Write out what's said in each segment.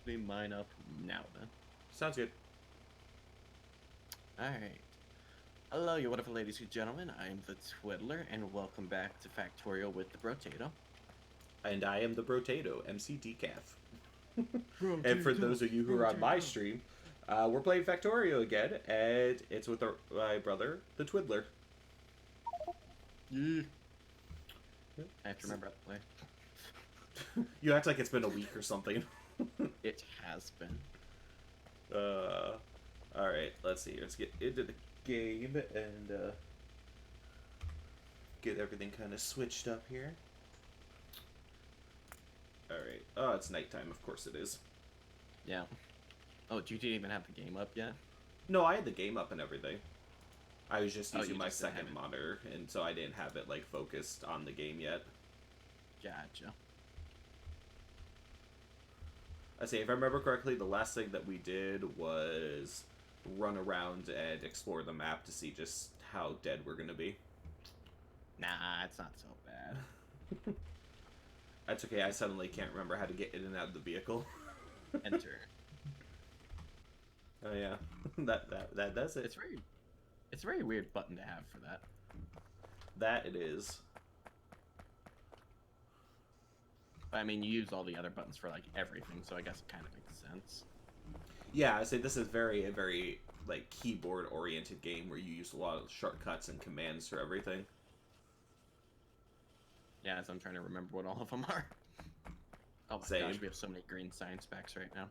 Opening mine up now then. Sounds good. Alright. Hello, you wonderful ladies and gentlemen. I am the Twiddler, and welcome back to Factorio with the Brotato. And I am the Brotato, MC Decaf. And for Brotato, those of you who are on my Brotato. stream, we're playing Factorio again, and it's with my brother, the Twiddler. Yeah. I have to remember how to play. You act like it's been a week or something. It has been. Alright, let's see. Let's get into the game and get everything kind of switched up here. Alright. Oh, it's nighttime. Of course it is. Yeah. Oh, you didn't even have the game up yet? No, I had the game up and everything. I was just Oh, using you my just didn't have second it. monitor, and so I didn't have it like focused on the game yet. Gotcha. I say, if I remember correctly, the last thing that we did was run around and explore the map to see just how dead we're gonna be. Nah, it's not so bad. That's okay. I suddenly can't remember how to get in and out of the vehicle. Enter. Oh yeah, that does it. It's a very weird button to have for that. That it is. But I mean, you use all the other buttons for like everything, so I guess it kind of makes sense. Yeah, I say this is a very like keyboard oriented game where you use a lot of shortcuts and commands for everything. Yeah, as I'm trying to remember what all of them are. Oh my Same. gosh, we have so many green science packs right now.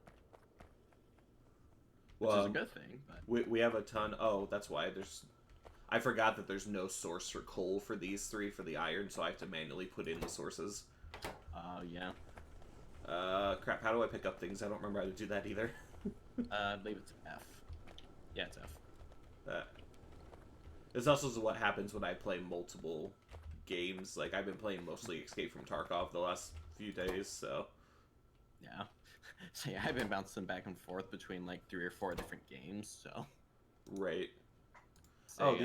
Which Well, is a good thing, but... we have a ton. Oh, that's why there's. I forgot that there's no source for coal for these three for the iron, so I have to manually put in the sources. Yeah. Crap, how do I pick up things? I don't remember how to do that either. I believe it's F. Yeah, it's F. Uh, this also is what happens when I play multiple games. Like, I've been playing mostly Escape from Tarkov the last few days, so... Yeah. So yeah, I've been bouncing back and forth between like 3 or 4 different games, so... Right. Say, Oh,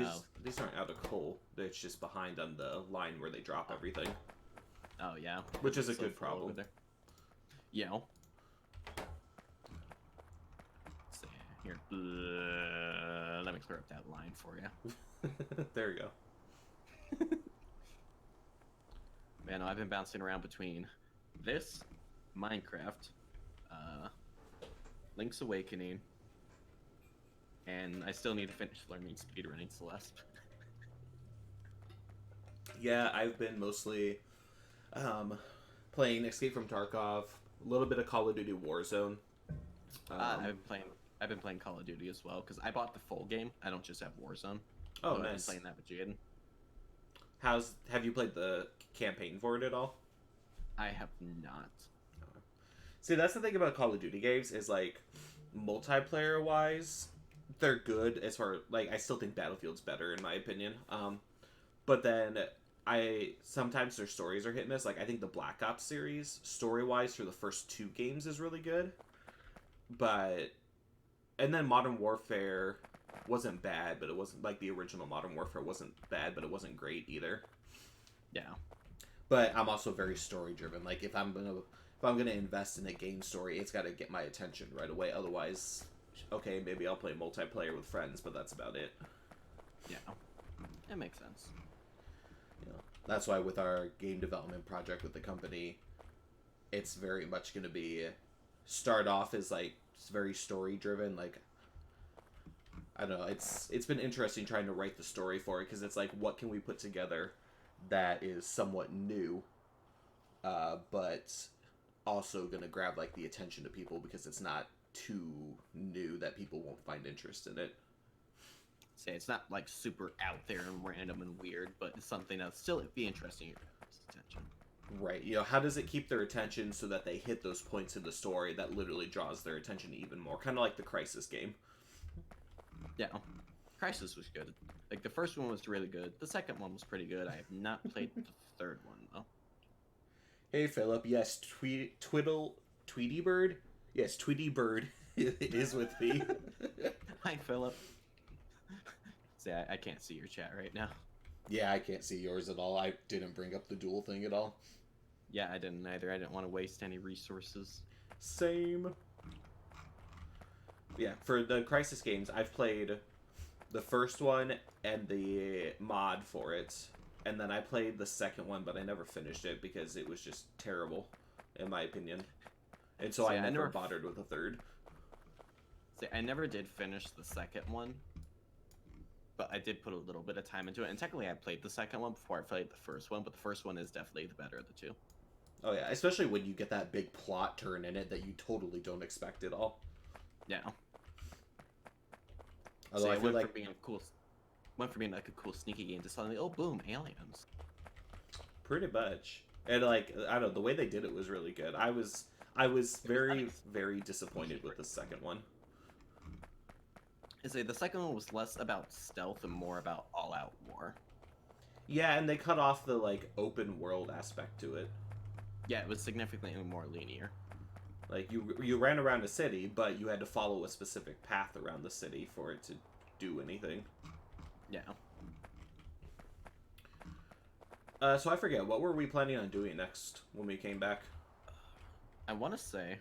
these aren't out of coal. It's just behind on the line where they drop everything. Oh, yeah. Which is a So good full over problem. there. You know. Say, here. Let me clear up that line for you. There you go. Man, I've been bouncing around between this, Minecraft, Link's Awakening, and I still need to finish learning speedrunning Celeste. Yeah, I've been mostly playing Escape from Tarkov, a little bit of Call of Duty Warzone. I've been playing Call of Duty as well because I bought the full game. I don't just have Warzone. Oh, So I've been nice. playing that with Jaden. Have you played the campaign for it at all? I have not. See, that's the thing about Call of Duty games is like multiplayer wise, they're good as far like I still think Battlefield's better in my opinion. But then I sometimes their stories are hit and miss. Like I think the Black Ops series, story wise, for the first 2 games is really good, but and then Modern Warfare wasn't bad, but it wasn't like the original Modern Warfare wasn't bad, but it wasn't great either. Yeah. But I'm also very story driven. Like if I'm gonna invest in a game story, it's got to get my attention right away. Otherwise, okay, maybe I'll play multiplayer with friends, but that's about it. Yeah. It makes sense. You know, that's why with our game development project with the company, it's very much gonna be start off as like very story driven. Like I don't know, it's been interesting trying to write the story for it because it's like what can we put together that is somewhat new, but also gonna grab like the attention of people because it's not too new that people won't find interest in it. Say it's not like super out there and random and weird, but it's something that'll still be interesting to your attention. Right. You know, how does it keep their attention so that they hit those points in the story that literally draws their attention even more? Kind of like the Crisis game. Yeah. Crisis was good. Like the first one was really good. The second one was pretty good. I have not played the third one though. Hey, Philip. Yes, Tweety Bird? Yes, Tweety Bird is with me. Hi, Philip. Say I can't see your chat right now. Yeah, I can't see yours at all. I didn't bring up the dual thing at all. Yeah, I didn't either. I didn't want to waste any resources. Same. Yeah, for the Crisis games, I've played the first one and the mod for it, and then I played the second one, but I never finished it because it was just terrible, in my opinion. And so See, I I never never bothered with a third. See, I never did finish the second one, but I did put a little bit of time into it. And technically, I played the second one before I played the first one, but the first one is definitely the better of the two. Oh yeah, especially when you get that big plot turn in it that you totally don't expect at all. Yeah. Although See, I it feel went like from being a cool, went from being like a cool sneaky game to suddenly, oh boom, aliens. pretty much, and like I don't know, the way they did it was really good. I was It was very disappointed with the second one. I say the second one was less about stealth and more about all-out war. Yeah, and they cut off the like open world aspect to it. Yeah, it was significantly more linear. Like you ran around a city, but you had to follow a specific path around the city for it to do anything. Yeah. So I forget, what were we planning on doing next when we came back? I want to say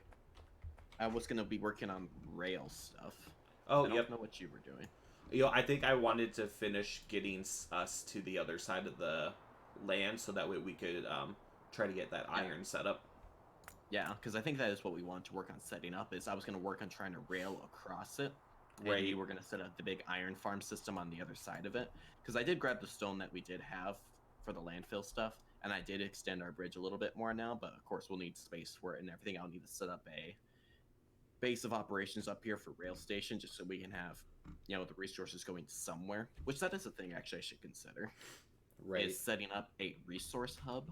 I was going to be working on rail stuff. Oh, I don't yep. know what you were doing. You know, I think I wanted to finish getting us to the other side of the land so that way we could try to get that iron set up. Yeah, because I think that is what we want to work on setting up. Is I was going to work on trying to rail across it, Right. and you were going to set up the big iron farm system on the other side of it. Because I did grab the stone that we did have for the landfill stuff, and I did extend our bridge a little bit more now. But of course, we'll need space for it and everything. I'll need to set up a base of operations up here for rail station, just so we can have, you know, the resources going somewhere. Which that is a thing actually I should consider. Right. Is setting up a resource hub.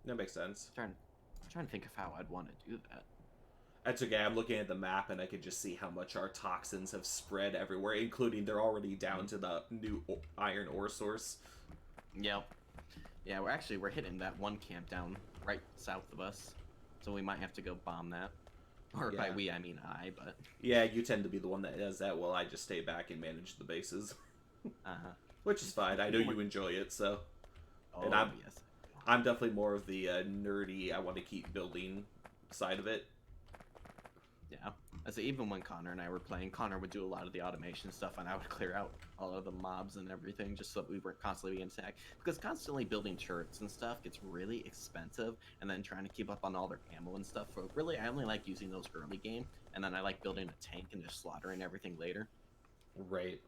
That makes sense. I'm trying to think of how I'd want to do that. That's okay. I'm looking at the map and I can just see how much our toxins have spread everywhere, including they're already down to the new iron ore source. Yep. Yeah, we're hitting that one camp down right south of us, so we might have to go bomb that. Or by we, I mean I, but... Yeah, you tend to be the one that does that while I just stay back and manage the bases. Uh-huh. Which is fine. I know you enjoy it, so... Oh, and yes. I'm definitely more of the nerdy, I want to keep building side of it. Yeah. I say, even when Connor and I were playing, Connor would do a lot of the automation stuff, and I would clear out all of the mobs and everything, just so that we weren't constantly being attacked. Because constantly building turrets and stuff gets really expensive, and then trying to keep up on all their ammo and stuff. So really, I only like using those early game, and then I like building a tank and just slaughtering everything later. Right.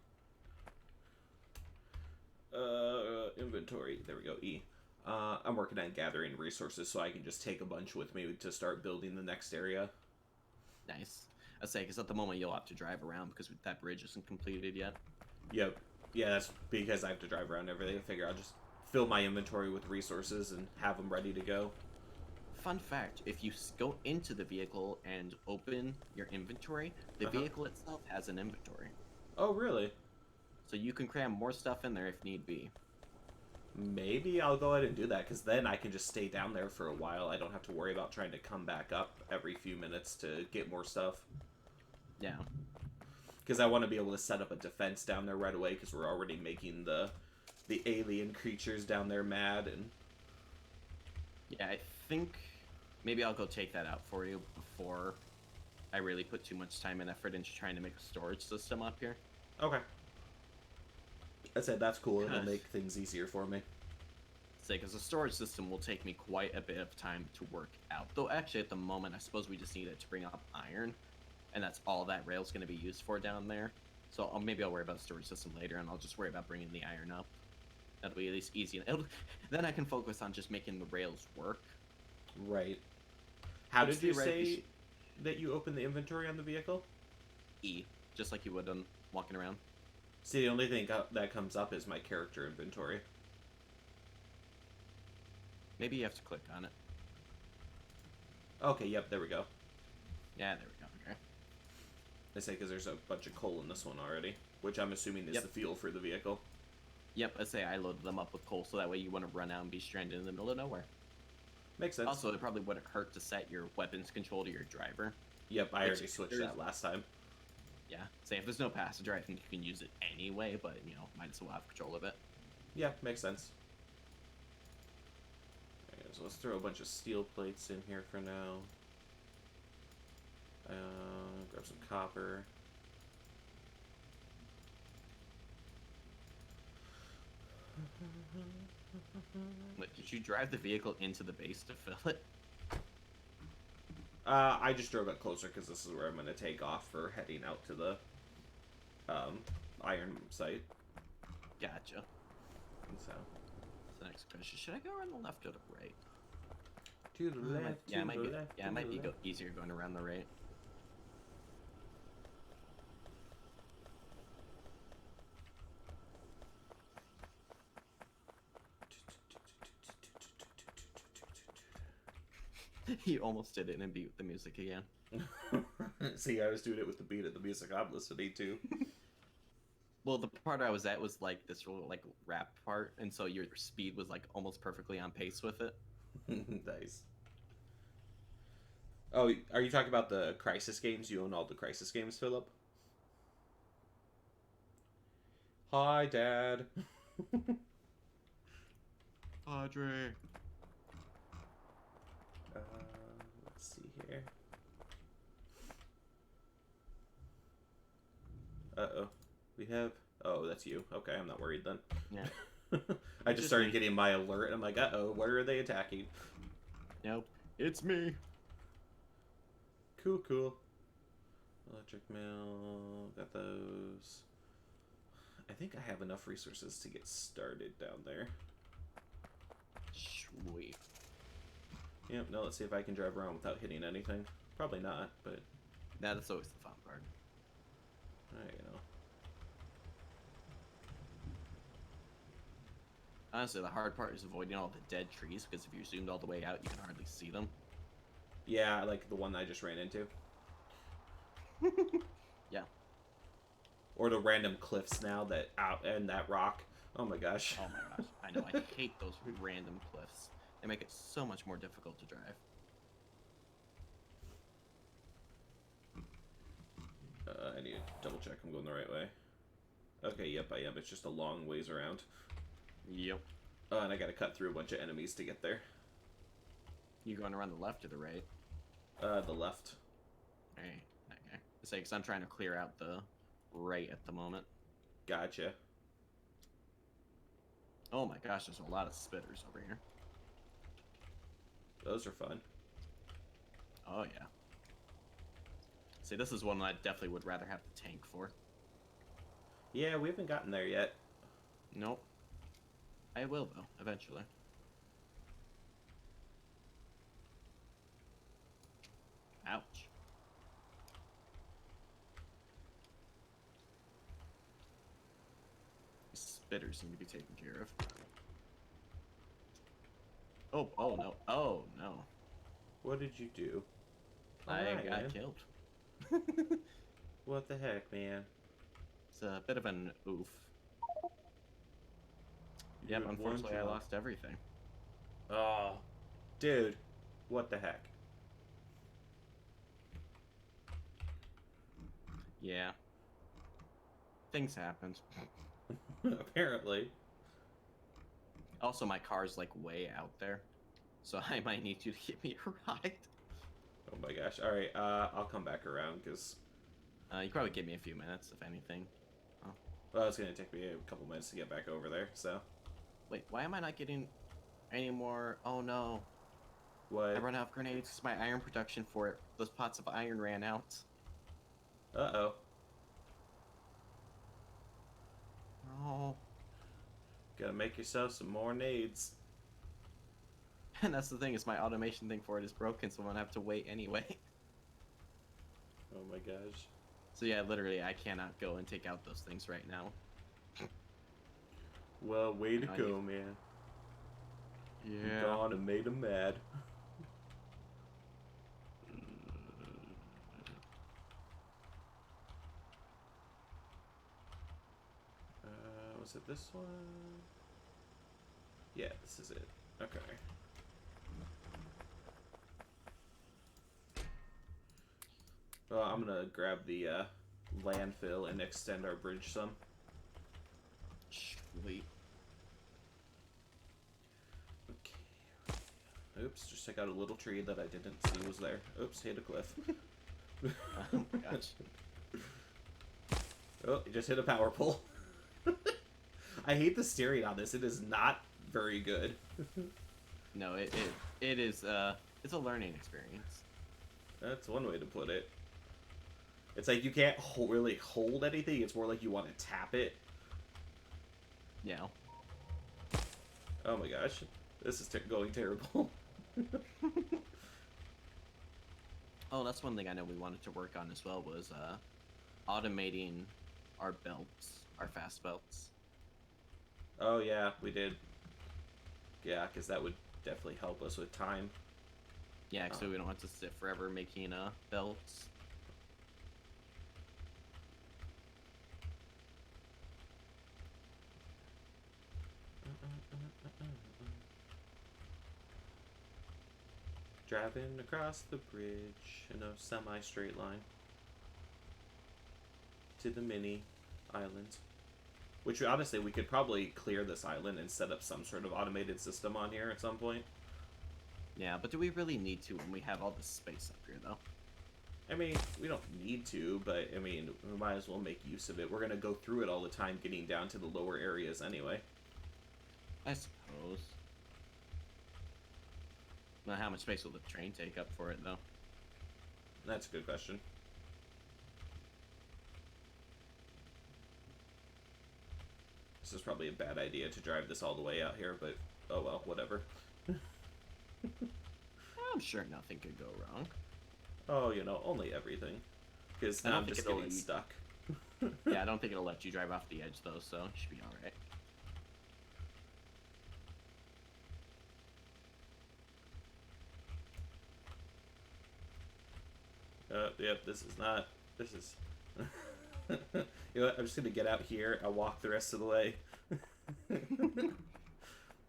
Inventory. There we go. E. I'm working on gathering resources so I can just take a bunch with me to start building the next area. Nice. I say, because at the moment you'll have to drive around because that bridge isn't completed yet. Yep. Yeah, that's because I have to drive around everything. I figure I'll just fill my inventory with resources and have them ready to go. Fun fact, if you go into the vehicle and open your inventory, the vehicle itself has an inventory. Oh, really? So you can cram more stuff in there if need be. Maybe I'll go ahead and do that, because then I can just stay down there for a while. I don't have to worry about trying to come back up every few minutes to get more stuff. Yeah. Because I want to be able to set up a defense down there right away, because we're already making the alien creatures down there mad. And yeah, I think maybe I'll go take that out for you before I really put too much time and effort into trying to make a storage system up here. Okay. I said that's cool. It'll make things easier for me. Say, because the storage system will take me quite a bit of time to work out. Though actually, at the moment, I suppose we just need it to bring up iron, and that's all that rail's going to be used for down there. So maybe I'll worry about the storage system later, and I'll just worry about bringing the iron up. That'll be at least easy. Then I can focus on just making the rails work. Right. How did you say that you open the inventory on the vehicle? E, just like you would on walking around. See, the only thing that comes up is my character inventory. Maybe you have to click on it. Okay, yep, there we go. Yeah, there we go. Okay. I say because there's a bunch of coal in this one already, which I'm assuming is the fuel for the vehicle. Yep, I say I loaded them up with coal so that way you wouldn't run out and be stranded in the middle of nowhere. Makes sense. Also, it probably wouldn't hurt to set your weapons control to your driver. Yep, I already switched that last time. Yeah, say if there's no passenger, I think you can use it anyway, but, you know, might as well have control of it. Yeah, makes sense. Okay, so let's throw a bunch of steel plates in here for now. Grab some copper. Wait, did you drive the vehicle into the base to fill it? I just drove it closer because this is where I'm going to take off for heading out to the iron site. Gotcha. So. The next question: should I go around the left or the right? To the left. Yeah, it might be easier going around the right. He almost did it and beat the music again. See, I was doing it with the beat of the music I'm listening to. Well, the part I was at was like this real like rap part, and so your speed was like almost perfectly on pace with it. Nice. Oh, are you talking about the Crisis games? You own all the Crisis games, Philip? Hi, Dad. Padre. Let's see here. Uh-oh. We have... Oh, that's you. Okay, I'm not worried then. Yeah. I just started getting my alert, and I'm like, uh-oh, where are they attacking? Nope. It's me. Cool, cool. Electric mill. Got those. I think I have enough resources to get started down there. Sweet. Yep, now let's see if I can drive around without hitting anything. Probably not, but... That's always the fun part. You know. Honestly, the hard part is avoiding all the dead trees, because if you zoomed all the way out, you can hardly see them. Yeah, like the one I just ran into. Yeah. Or the random cliffs now that out and that rock. Oh my gosh. Oh my gosh. I know. I hate those random cliffs. They make it so much more difficult to drive. I need to double check I'm going the right way. Okay, yep, I am. It's just a long ways around. Yep. And I gotta cut through a bunch of enemies to get there. You going around the left or the right? The left. Alright. Okay. Say, because I'm trying to clear out the right at the moment. Gotcha. Oh my gosh, there's a lot of spitters over here. Those are fun. Oh yeah. See, this is one I definitely would rather have the tank for. Yeah, we haven't gotten there yet. Nope. I will, though, eventually. Ouch. Spitters need to be taken care of. Oh no. Oh, no. What did you do? I got killed. What the heck, man? It's a bit of an oof. Yep, unfortunately I lost everything. Oh, dude, what the heck? Yeah. Things happened. Apparently. Also, my car's like way out there, so I might need you to give me a ride. Oh my gosh. Alright, I'll come back around, because... you probably give me a few minutes, if anything. Oh. Well, it's going to take me a couple minutes to get back over there, so... Wait, why am I not getting any more? Oh no. What? I run out of grenades because my iron production for it. Those pots of iron ran out. Uh-oh. Oh. Gotta make yourself some more nades. And that's the thing, is my automation thing for it is broken, so I'm gonna have to wait anyway. Oh my gosh. So yeah, literally, I cannot go and take out those things right now. Well, way to go, man. Yeah. Gone and made him mad. Was it this one? Yeah, this is it. Okay. Well, I'm gonna grab the landfill and extend our bridge some. Sweet. Okay. Oops, just took out a little tree that I didn't see was there. Oops, hit a cliff. Oh my gosh. Oh, you just hit a power pole. I hate the steering on this. It is not very good. No, it is it's a learning experience. That's one way to put it. It's like you can't really hold anything. It's more like you want to tap it. Yeah. Oh my gosh. This is going terrible. Oh, that's one thing I know we wanted to work on as well was automating our belts, our fast belts. Oh yeah, we did. Yeah, because that would definitely help us with time. Yeah, so we don't have to sit forever making belts. Driving across the bridge in a semi-straight line to the mini island. Which, honestly, we could probably clear this island and set up some sort of automated system on here at some point. Yeah, but do we really need to when we have all this space up here, though? I mean, we don't need to, but, I mean, we might as well make use of it. We're going to go through it all the time, getting down to the lower areas anyway. I suppose. Now, how much space will the train take up for it, though? That's a good question. This is probably a bad idea to drive this all the way out here, but oh well, whatever. I'm sure nothing could go wrong. Oh, you know, only everything. Because now I'm just getting stuck. Yeah, I don't think it'll let you drive off the edge, though, so you should be alright. Yep, this is not... This is... You know what, I'm just gonna get out here, I'll walk the rest of the way.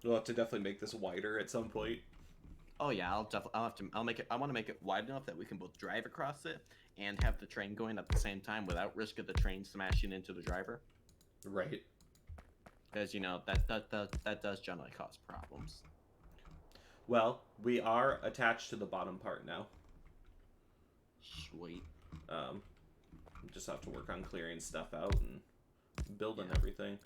We'll have to definitely make this wider at some point. Oh yeah, I'll make it. I want to make it wide enough that we can both drive across it and have the train going at the same time without risk of the train smashing into the driver. Right. Because you know that does generally cause problems. Well, we are attached to the bottom part now. Sweet. Just have to work on clearing stuff out and building everything.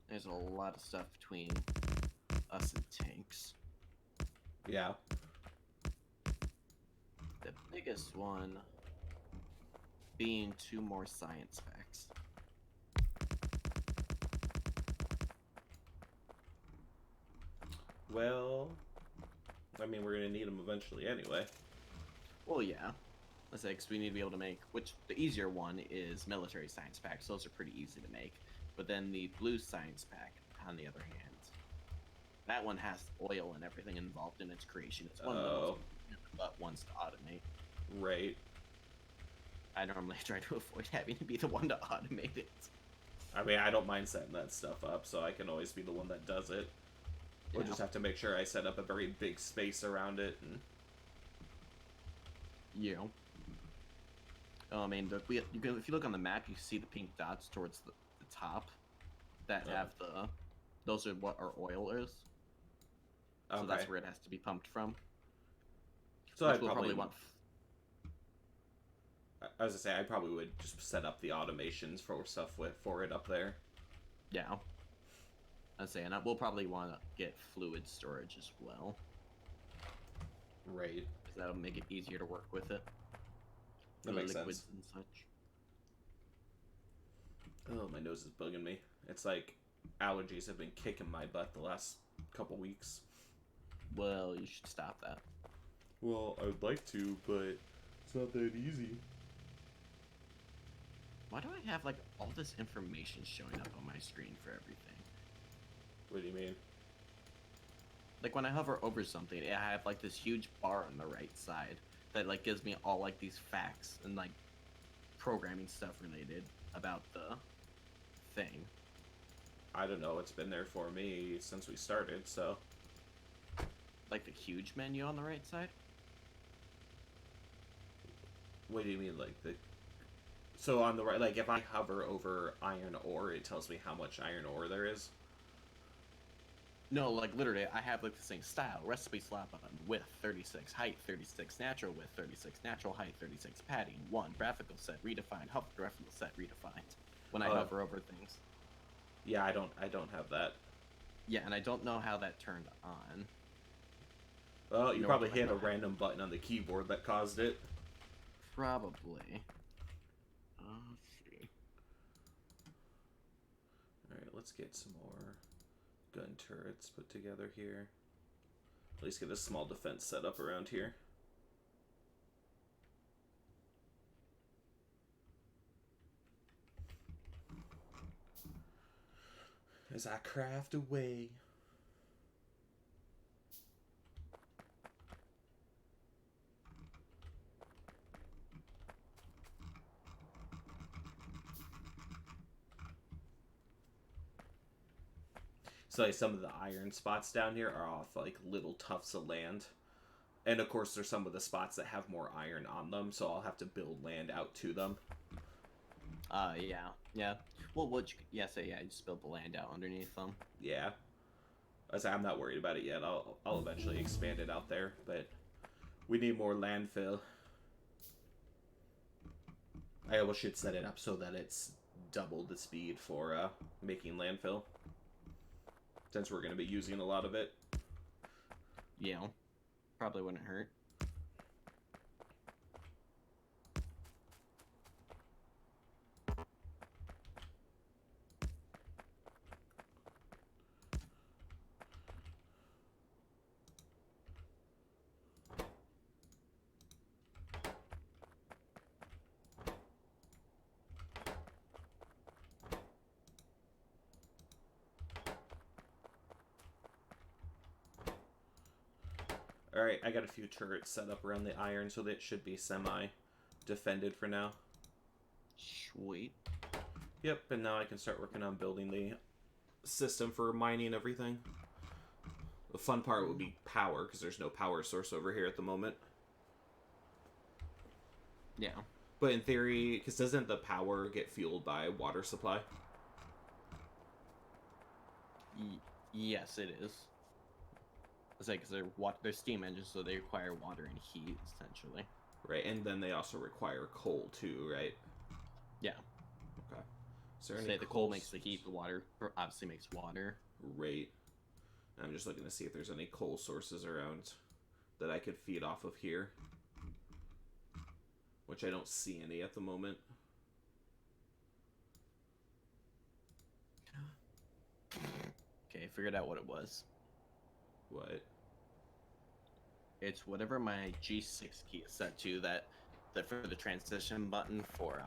There's a lot of stuff between us and tanks. Yeah. The biggest one being 2 more science packs. Well, I mean, we're gonna need them eventually anyway. Well, yeah. Let's say, because we need to be able to make, which the easier one is military science packs. Those are pretty easy to make. But then the blue science pack, on the other hand, that one has oil and everything involved in its creation. It's one of the most difficult ones to automate. Right. I normally try to avoid having to be the one to automate it. I mean, I don't mind setting that stuff up, so I can always be the one that does it. We'll just have to make sure I set up a very big space around it. And... Yeah. I mean, if you look on the map, you see the pink dots towards the top that have those are what our oil is. So that's where it has to be pumped from. So I probably want. I was gonna say I probably would just set up the automations for stuff for it up there. Yeah. I'd say, and we'll probably want to get fluid storage as well. Right. Because that'll make it easier to work with it. That makes liquids sense. and such. Oh, my nose is bugging me. It's like allergies have been kicking my butt the last couple weeks. Well, you should stop that. Well, I would like to, but it's not that easy. Why do I have like all this information showing up on my screen for everything? What do you mean? Like when I hover over something, I have like this huge bar on the right side that like gives me all like these facts and like programming stuff related about the thing. I don't know. It's been there for me since we started, so. Like the huge menu on the right side? What do you mean, like the... So on the right, like if I hover over iron ore, it tells me how much iron ore there is? No, like literally, I have like the same style, recipe slot button, width 36, height 36, natural width 36, natural height 36, padding 1, graphical set redefined, hover graphical set redefined. When I Oh, hover over things, yeah, I don't have that. yeah, and I don't know how that turned on, Well, you nor probably do I hit know a how. random button on the keyboard that caused it. Probably. Let's see. All right, let's get some more gun turrets put together here. At least get a small defense set up around here. As I craft away. So like some of the iron spots down here are off like little tufts of land. And of course there's some of the spots that have more iron on them, so I'll have to build land out to them. Yeah, yeah. Well, what you, yeah, say, yeah, you just build the land out underneath them. Yeah. I'm not worried about it yet. I'll eventually expand it out there, but we need more landfill. I should set it up so that it's double the speed for making landfill, since we're going to be using a lot of it. You know, probably wouldn't hurt. Alright, I got a few turrets set up around the iron, so that should be semi-defended for now. Sweet. Yep, and now I can start working on building the system for mining everything. The fun part would be power, because there's no power source over here at the moment. Yeah. But in theory, because doesn't the power get fueled by water supply? Yes, it is. It's like, because they're steam engines, so they require water and heat, essentially. Right, and then they also require coal too, right? Yeah. Okay. Is there any Say the coal makes the heat, the water obviously makes water. Right. I'm just looking to see if there's any coal sources around that I could feed off of here. Which I don't see any at the moment. Okay, I figured out what it was. What? It's whatever my G6 key is set to, that for the transition button for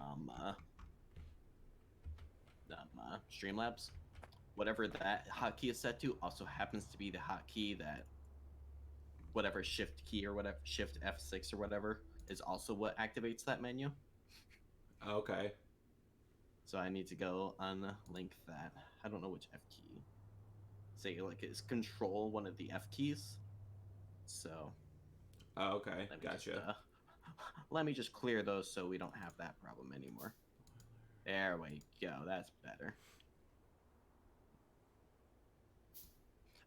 Streamlabs. Whatever that hotkey is set to also happens to be the hotkey that whatever shift key or whatever, shift F6 or whatever, is also what activates that menu. Okay. So I need to go unlink that. I don't know which F key. Say like it's control one of the F keys. So Okay, let me gotcha. just, let me just clear those so we don't have that problem anymore. There we go. That's better.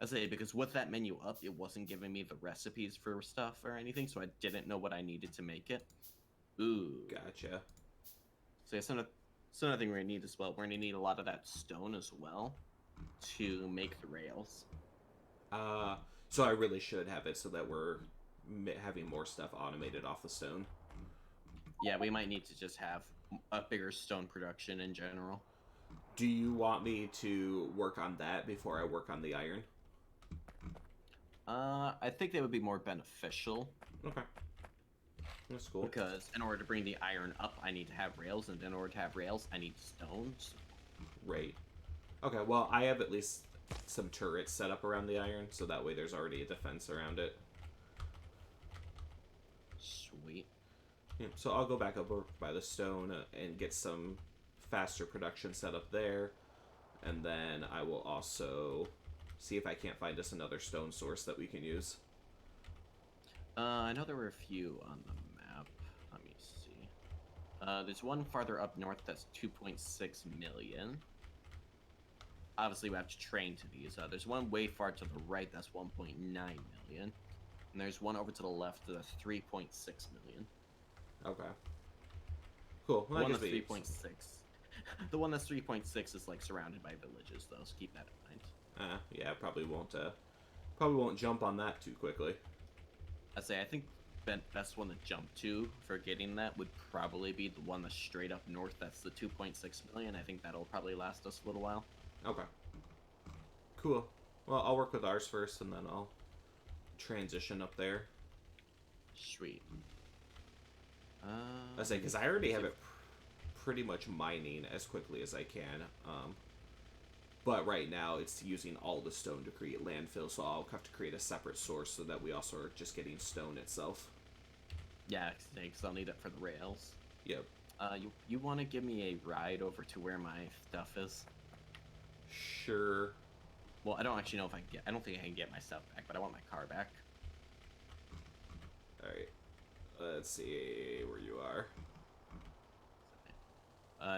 I say because with that menu up, it wasn't giving me the recipes for stuff or anything, so I didn't know what I needed to make it. Ooh. Gotcha. So it's another thing we're gonna need as well. We're gonna need a lot of that stone as well to make the rails. So I really should have it so that we're having more stuff automated off the stone. Yeah, we might need to just have a bigger stone production in general. Do you want me to work on that before I work on the iron? I think that would be more beneficial. Okay. That's cool. Because in order to bring the iron up, I need to have rails, and in order to have rails, I need stones. Right. Okay, well, I have at least some turrets set up around the iron, so that way there's already a defense around it. Sweet. Yeah, so I'll go back over by the stone and get some faster production set up there, and then I will also see if I can't find us another stone source that we can use. I know there were a few on the map. Let me see. There's one farther up north that's 2.6 million. obviously we have to train to these. There's one way far to the right that's 1.9 million, and there's one over to the left that's 3.6 million. Okay. Cool. The Well, one that's 3.6. The one that's 3.6 is like surrounded by villages, though, so keep that in mind. Yeah, probably won't jump on that too quickly. I'd say I think the best one to jump to for getting that would probably be the one that's straight up north. That's the 2.6 million. I think that'll probably last us a little while. Okay. Cool. Well, I'll work with ours first, and then I'll transition up there. Sweet. I say, because I already have it pretty much mining as quickly as I can. But right now, it's using all the stone to create landfill, so I'll have to create a separate source so that we also are just getting stone itself. Yeah, because I'll need it for the rails. Yep. You want to give me a ride over to where my stuff is? Sure. Well, I don't actually know if I don't think I can get my stuff back, but I want my car back. Alright. Let's see where you are.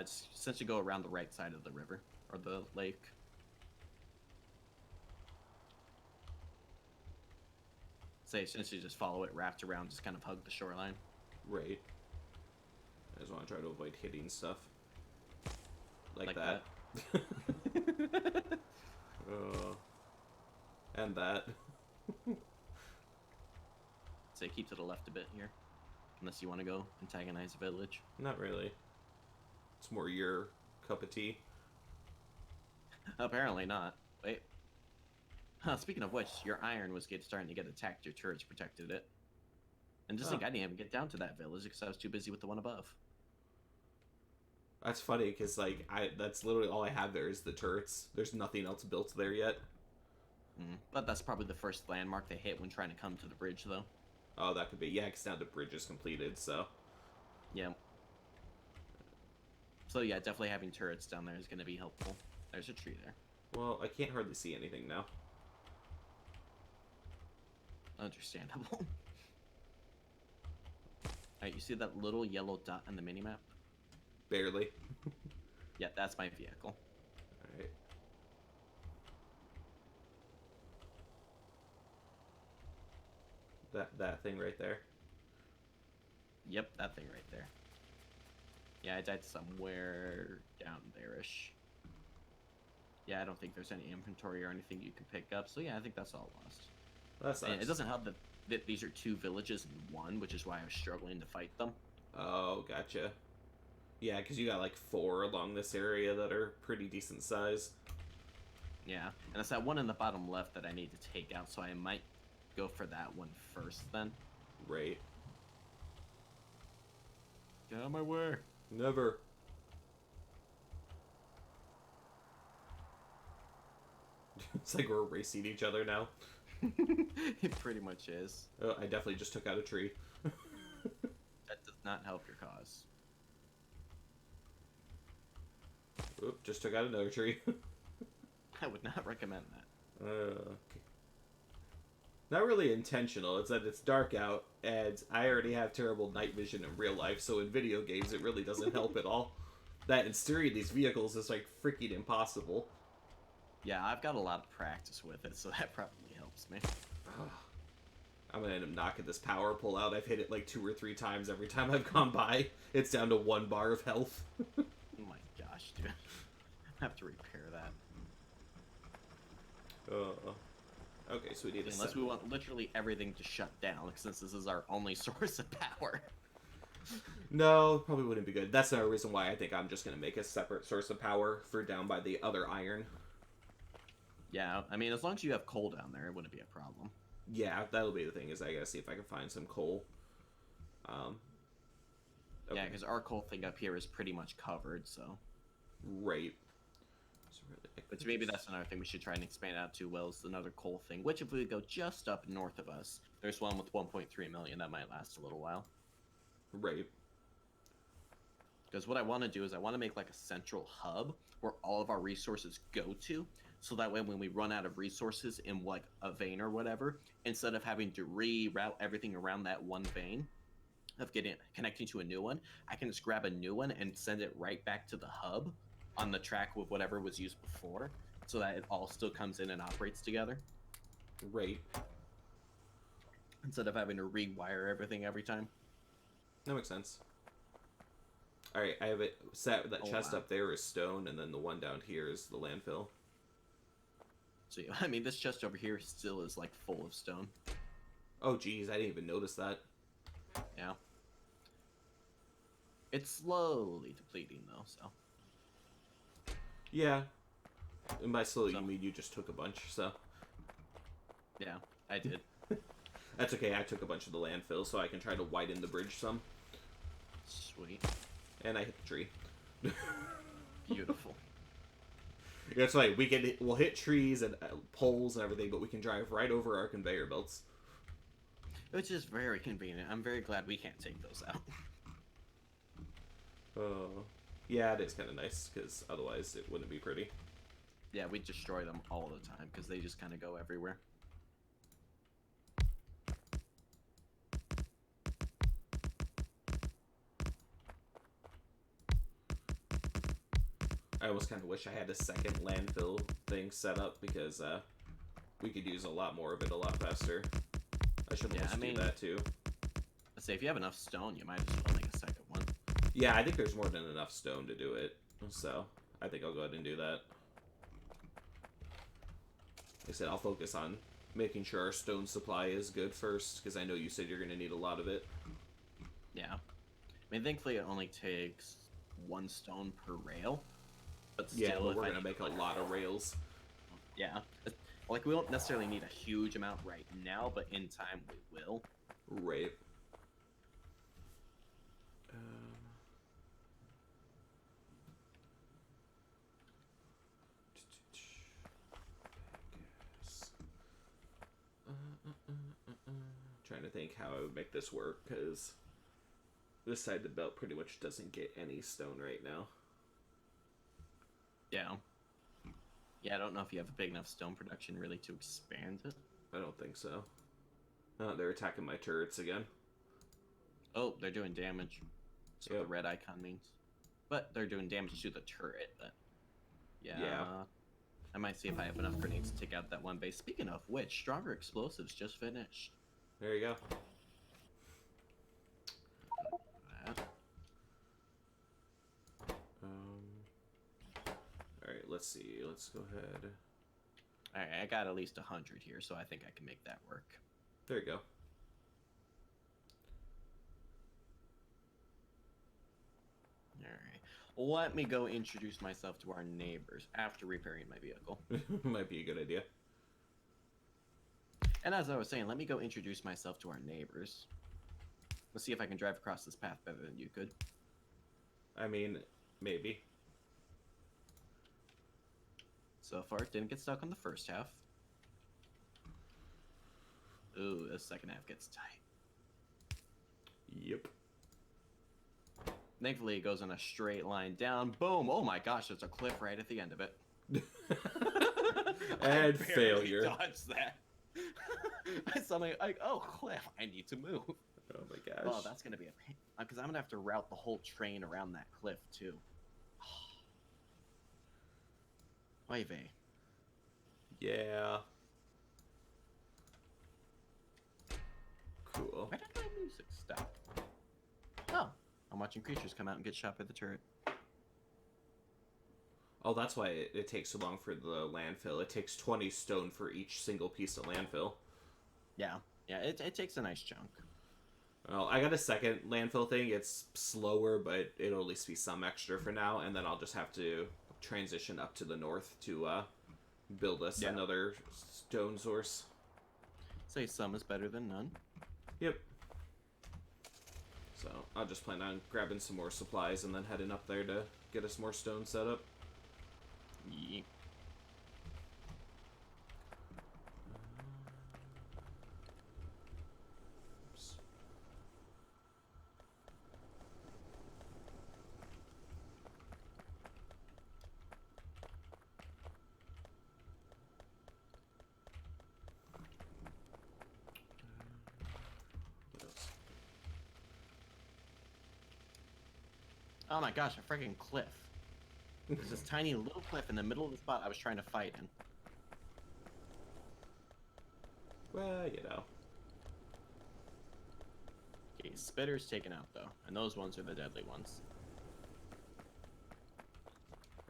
It's essentially go around the right side of the river, or the lake. Say, essentially just follow it, wrapped around, just kind of hug the shoreline. Right. I just want to try to avoid hitting stuff. Like that. And that. Say, keep to the left a bit here. Unless you want to go antagonize a village. Not really. It's more your cup of tea. Apparently not. Wait. Huh, speaking of which, your iron was starting to get attacked. Your turrets protected it. And just think, I didn't even get down to that village because I was too busy with the one above. That's funny, because, like, that's literally all I have there is the turrets. There's nothing else built there yet. But that's probably the first landmark they hit when trying to come to the bridge, though. Oh, that could be. Yeah, because now the bridge is completed, so. Yeah. So, yeah, definitely having turrets down there is going to be helpful. There's a tree there. Well, I can't hardly see anything now. Understandable. Alright, you see that little yellow dot on the minimap? Barely. Yeah, that's my vehicle. Alright. That thing right there. Yep, that thing right there. Yeah, I died somewhere down there-ish. Yeah, I don't think there's any inventory or anything you can pick up, so yeah, I think that's all lost. That sucks. And it doesn't help that these are two villages in one, which is why I was struggling to fight them. Oh, gotcha. Yeah, because you got like 4 along this area that are pretty decent size. Yeah, and it's that one in the bottom left that I need to take out, so I might go for that one first then. Right. Get out of my way. Never. It's like we're racing each other now. It pretty much is. Oh, I definitely just took out a tree. That does not help your cause. Oop, just took out another tree. I would not recommend that. Okay. Not really intentional. It's that it's dark out, and I already have terrible night vision in real life, so in video games it really doesn't help at all. That and steering these vehicles is like freaking impossible. Yeah, I've got a lot of practice with it, so that probably helps me. I'm gonna end up knocking this power pole out. I've hit it like 2 or 3 times every time I've gone by. It's down to 1 bar of health. Oh my gosh, dude. I have to repair that. Okay, so we need Unless we want literally everything to shut down, since this is our only source of power. No, probably wouldn't be good. That's another reason why I think I'm just going to make a separate source of power for down by the other iron. Yeah, I mean, as long as you have coal down there, it wouldn't be a problem. Yeah, that'll be the thing, is I gotta see if I can find some coal. Okay. Yeah, because our coal thing up here is pretty much covered, so... Right. Which maybe that's another thing we should try and expand out to, well, is another coal thing. Which, if we go just up north of us, there's one with 1.3 million that might last a little while. Right. Because what I want to do is I want to make like a central hub where all of our resources go to, so that way when we run out of resources in like a vein or whatever, instead of having to reroute everything around that one vein, of connecting to a new one, I can just grab a new one and send it right back to the hub on the track with whatever was used before. so that it all still comes in and operates together Right. instead of having to rewire everything every time. That makes sense. Alright, I have it set. That Oh, chest wow. up there is stone, and then the one down here is the landfill. So yeah, I mean, this chest over here still is like full of stone. Oh, geez, I didn't even notice that. Yeah. It's slowly depleting though, so. Yeah. And by slow, So. you mean you just took a bunch, so. Yeah, I did. That's okay, I took a bunch of the landfill, so I can try to widen the bridge some. Sweet. And I hit the tree. Beautiful. That's right, we'll hit trees and poles and everything, but we can drive right over our conveyor belts. Which is very convenient. I'm very glad we can't take those out. Yeah, it is kind of nice, because otherwise it wouldn't be pretty. Yeah, we destroy them all the time because they just kind of go everywhere. I almost kind of wish I had a second landfill thing set up, because we could use a lot more of it a lot faster. I should almost do that too. Let's say if you have enough stone, you might as well make a second one. Yeah, I think there's more than enough stone to do it, so I think I'll go ahead and do that. Like I said, I'll focus on making sure our stone supply is good first, because I know you said you're going to need a lot of it. Yeah. I mean, thankfully it only takes 1 stone per rail. But still, yeah, but we're going to make a lot of rails. Yeah. Like, we don't necessarily need a huge amount right now, but in time we will. Right. Trying to think how I would make this work, because this side of the belt pretty much doesn't get any stone right now. Yeah. Yeah, I don't know if you have a big enough stone production really to expand it. I don't think so. Oh, they're attacking my turrets again. Oh, they're doing damage. That's what the red icon means. But they're doing damage to the turret, but... Yeah. I might see if I have enough grenades to take out that one base. Speaking of which, Stronger Explosives just finished. There you go. Alright, let's see. Let's go ahead. Alright, I got at least 100 here, so I think I can make that work. There you go. Alright. Let me go introduce myself to our neighbors after repairing my vehicle. Might be a good idea. And as I was saying, let me go introduce myself to our neighbors. Let's see if I can drive across this path better than you could. I mean, maybe. So far, it didn't get stuck on the first half. Ooh, the second half gets tight. Yep. Thankfully, it goes in a straight line down. Boom! Oh my gosh, there's a cliff right at the end of it. And failure. Dodge that. I suddenly like, oh, cliff! I need to move. Oh my gosh. Oh, that's gonna be a pain. Because I'm gonna have to route the whole train around that cliff too. Oy vey. Yeah. Cool. Why did my music stop? Oh, I'm watching creatures come out and get shot by the turret. Oh, that's why it takes so long for the landfill. It takes 20 stone for each single piece of landfill. Yeah, yeah, it takes a nice chunk. Well, I got a second landfill thing. It's slower, but it'll at least be some extra for now, and then I'll just have to transition up to the north to build us another stone source. Say some is better than none. Yep. So I'll just plan on grabbing some more supplies and then heading up there to get us more stone set up. Yeep. Oh my gosh, a freaking cliff. There's this tiny little cliff in the middle of the spot I was trying to fight in. Well, you know. Okay, Spitter's taken out though, and those ones are the deadly ones.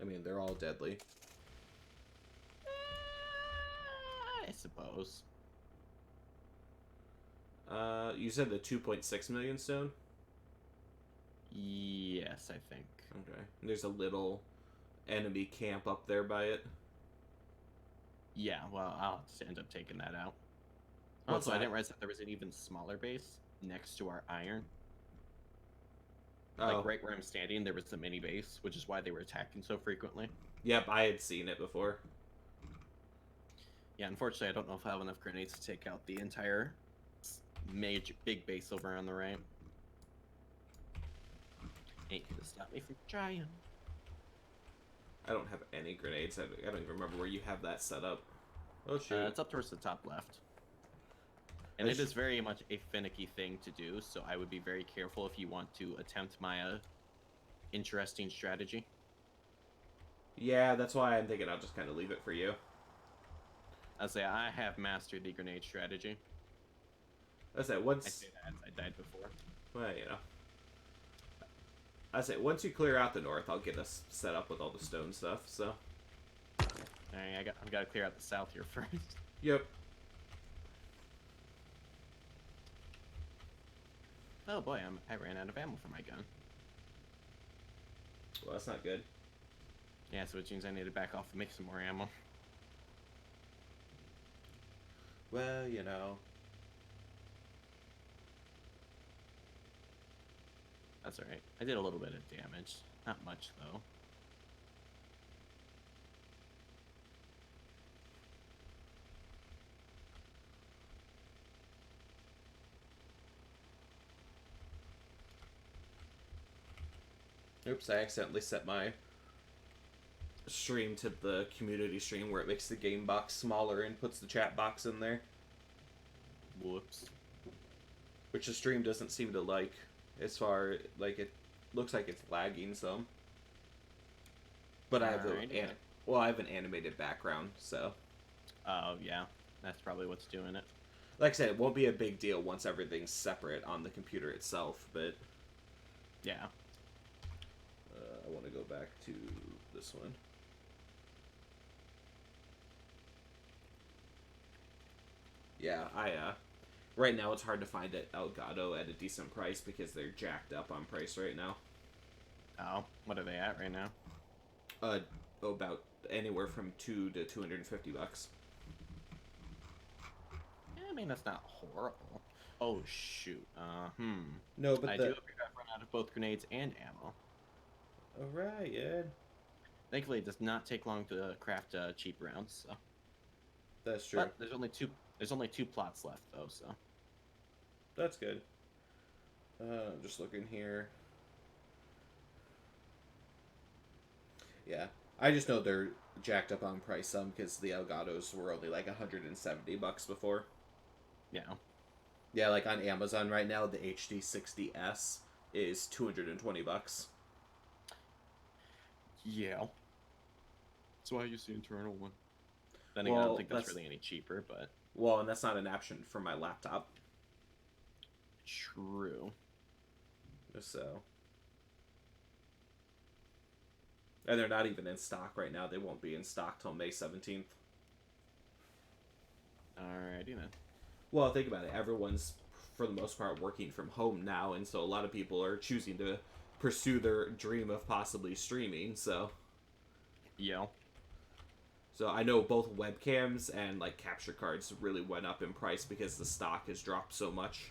I mean, they're all deadly. I suppose. You said the 2.6 million stone? Yes, I think. Okay. There's a little enemy camp up there by it. Yeah, well, I'll just end up taking that out. What's Also, I that? didn't realize that there was an even smaller base next to our iron. Oh. Like, right where I'm standing, there was a mini base, which is why they were attacking so frequently. Yep, I had seen it before. Yeah, unfortunately, I don't know if I have enough grenades to take out the entire major big base over on the right. Ain't gonna stop me from trying. I don't have any grenades. I don't even remember where you have that set up. Oh, shoot. It's up towards the top left. And it is very much a finicky thing to do, so I would be very careful if you want to attempt my interesting strategy. Yeah, that's why I'm thinking I'll just kind of leave it for you. I'll say I have mastered the grenade strategy. I say I once... say that as I died before. Well, you know. I say once you clear out the north, I'll get us set up with all the stone stuff, so... Alright, I've got to clear out the south here first. Yep. Oh boy, I ran out of ammo for my gun. Well, that's not good. Yeah, so it means I need to back off and make some more ammo. Well, you know. That's alright. I did a little bit of damage. Not much, though. Oops, I accidentally set my stream to the community stream where it makes the game box smaller and puts the chat box in there. Whoops. Which the stream doesn't seem to like. As far, like, it looks like it's lagging some. But I have I have an animated background, so. Oh, yeah. That's probably what's doing it. Like I said, it won't be a big deal once everything's separate on the computer itself, but... Yeah. I want to go back to this one. Yeah, right now it's hard to find an Elgato at a decent price because they're jacked up on price right now. Oh, what are they at right now? About anywhere from $2 to $250. Yeah, I mean, that's not horrible. Oh, shoot. No, but I do appear to have run out of both grenades and ammo. Alright, yeah. Thankfully, it does not take long to craft cheap rounds, so. That's true. But there's only two plots left, though, so. That's good. I'm just looking here. Yeah. I just know they're jacked up on price some because the Elgatos were only like $170 before. Yeah. Yeah, like on Amazon right now, the HD60S is $220. Yeah. So I use the internal one. Then again, I don't think that's really any cheaper, but... Well, and that's not an option for my laptop. True. So... And they're not even in stock right now. They won't be in stock till May 17th. Alrighty then. Well, think about it. Everyone's, for the most part, working from home now, and so a lot of people are choosing to pursue their dream of possibly streaming, so... Yeah. So I know both webcams and, like, capture cards really went up in price because the stock has dropped so much.